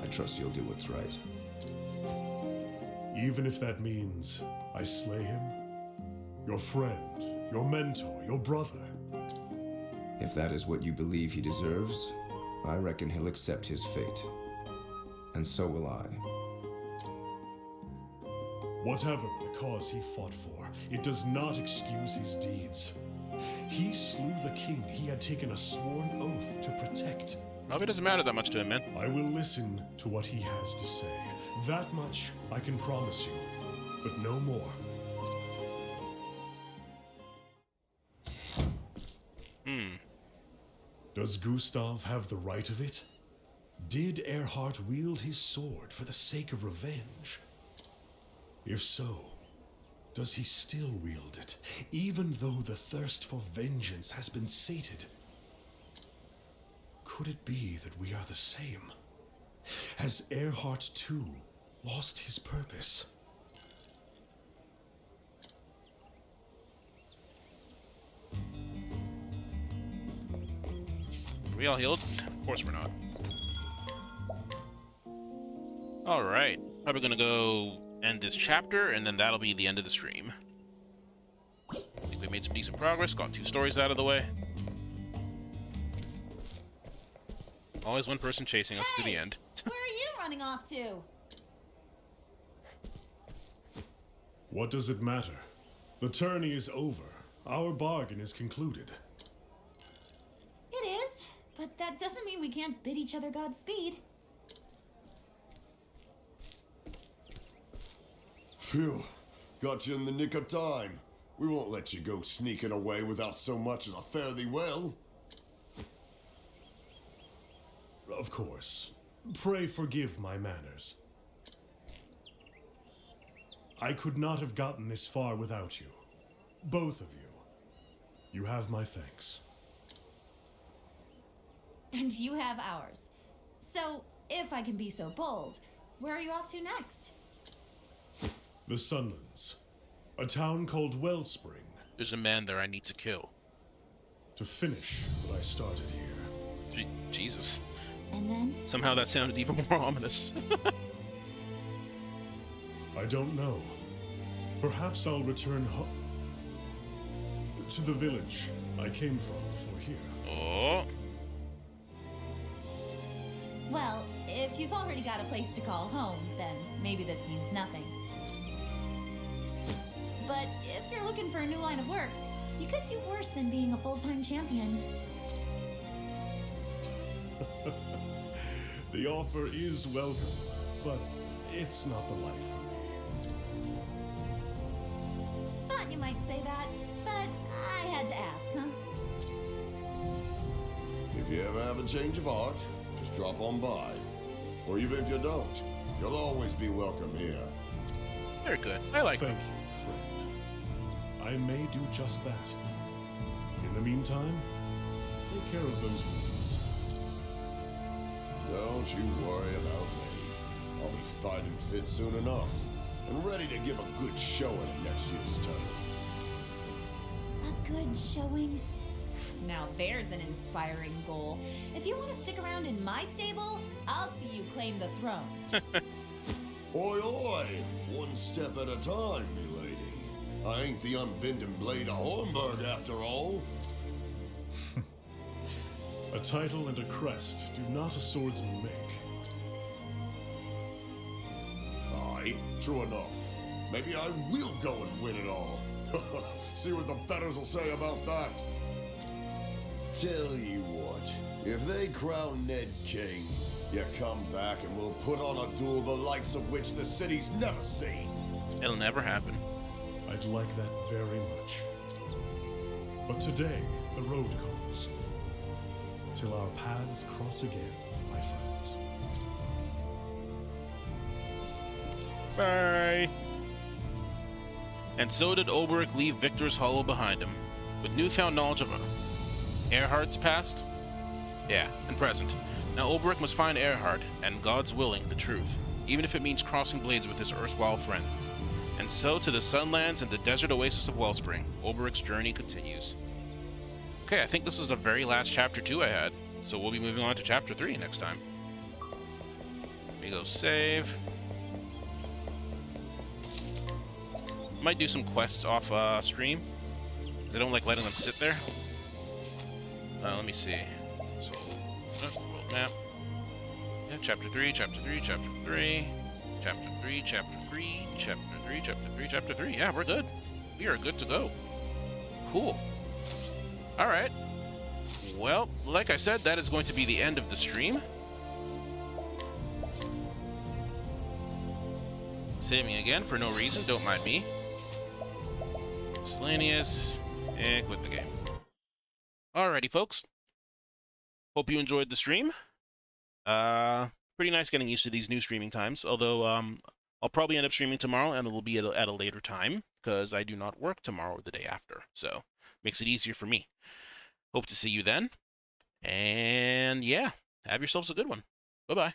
I trust you'll do what's right. Even if that means I slay him? Your friend, your mentor, your brother. If that is what you believe he deserves, I reckon he'll accept his fate. And so will I. Whatever the cause he fought for, it does not excuse his deeds. He slew the king he had taken a sworn oath to protect. Probably doesn't matter that much to him, man. I will listen to what he has to say. That much I can promise you, but no more. Does Gustav have the right of it? Did Erhard wield his sword for the sake of revenge? If so, does he still wield it, even though the thirst for vengeance has been sated? Could it be that we are the same? Has Erhard too lost his purpose? Are we all healed? Of course we're not. Alright. Probably gonna go end this chapter, and then that'll be the end of the stream. I think we made some decent progress, got 2 stories out of the way. Always one person chasing us to the end. Where are you running off to? What does it matter? The tourney is over. Our bargain is concluded. It is, but that doesn't mean we can't bid each other Godspeed. Phew. Got you in the nick of time. We won't let you go sneaking away without so much as a fare thee well. Of course. Pray forgive my manners. I could not have gotten this far without you. Both of you. You have my thanks. And you have ours. So, if I can be so bold, where are you off to next? The Sunlands. A town called Wellspring. There's a man there I need to kill. To finish what I started here. Jesus. And then? Somehow that sounded even more ominous. I don't know. Perhaps I'll return to the village I came from before here. Oh. Well, if you've already got a place to call home, then maybe this means nothing. But if you're looking for a new line of work, you could do worse than being a full-time champion. The offer is welcome, but it's not the life for me. Thought you might say that, but I had to ask, huh? If you ever have a change of heart, just drop on by. Or even if you don't, you'll always be welcome here. They're good. I like Thank them. you, friend. I may do just that. In the meantime, take care of those wounds. Don't you worry about me. I'll be fighting fit soon enough, and ready to give a good showing at next year's tournament. A good showing? Now there's an inspiring goal. If you want to stick around in my stable, I'll see you claim the throne. Oi, oi! One step at a time, milady. I ain't the unbending blade of Hornburg after all. A title and a crest do not a swordsman make. Aye, true enough. Maybe I will go and win it all. See what the betters will say about that. Tell you what, if they crown Ned king, you come back and we'll put on a duel the likes of which the city's never seen. It'll never happen. I'd like that very much. But today, the road calls. Till our paths cross again, my friends. Bye. And so did Olberic leave Victor's Hollow behind him, with newfound knowledge of Erhard's past, and present. Now Olberic must find Erhard, and God's willing, the truth, even if it means crossing blades with his erstwhile friend. And so to the Sunlands and the desert oasis of Wellspring, Olberic's journey continues. Okay, I think this was the very last Chapter 2 I had, so we'll be moving on to Chapter 3 next time. Let me go save. Might do some quests off stream, because I don't like letting them sit there. Let me see. So, world map. Yeah, Chapter 3, Chapter 3, Chapter 3, Chapter 3, Chapter 3, Chapter 3, Chapter 3, Chapter 3. Yeah, we're good. We are good to go. Cool. Alright. Well, like I said, that is going to be the end of the stream. Saving again for no reason, don't mind me. Miscellaneous, and quit the game. Alrighty, folks. Hope you enjoyed the stream. Pretty nice getting used to these new streaming times, although I'll probably end up streaming tomorrow, and it'll be at a later time, because I do not work tomorrow or the day after, so makes it easier for me. Hope to see you then, and yeah, have yourselves a good one. Bye-bye.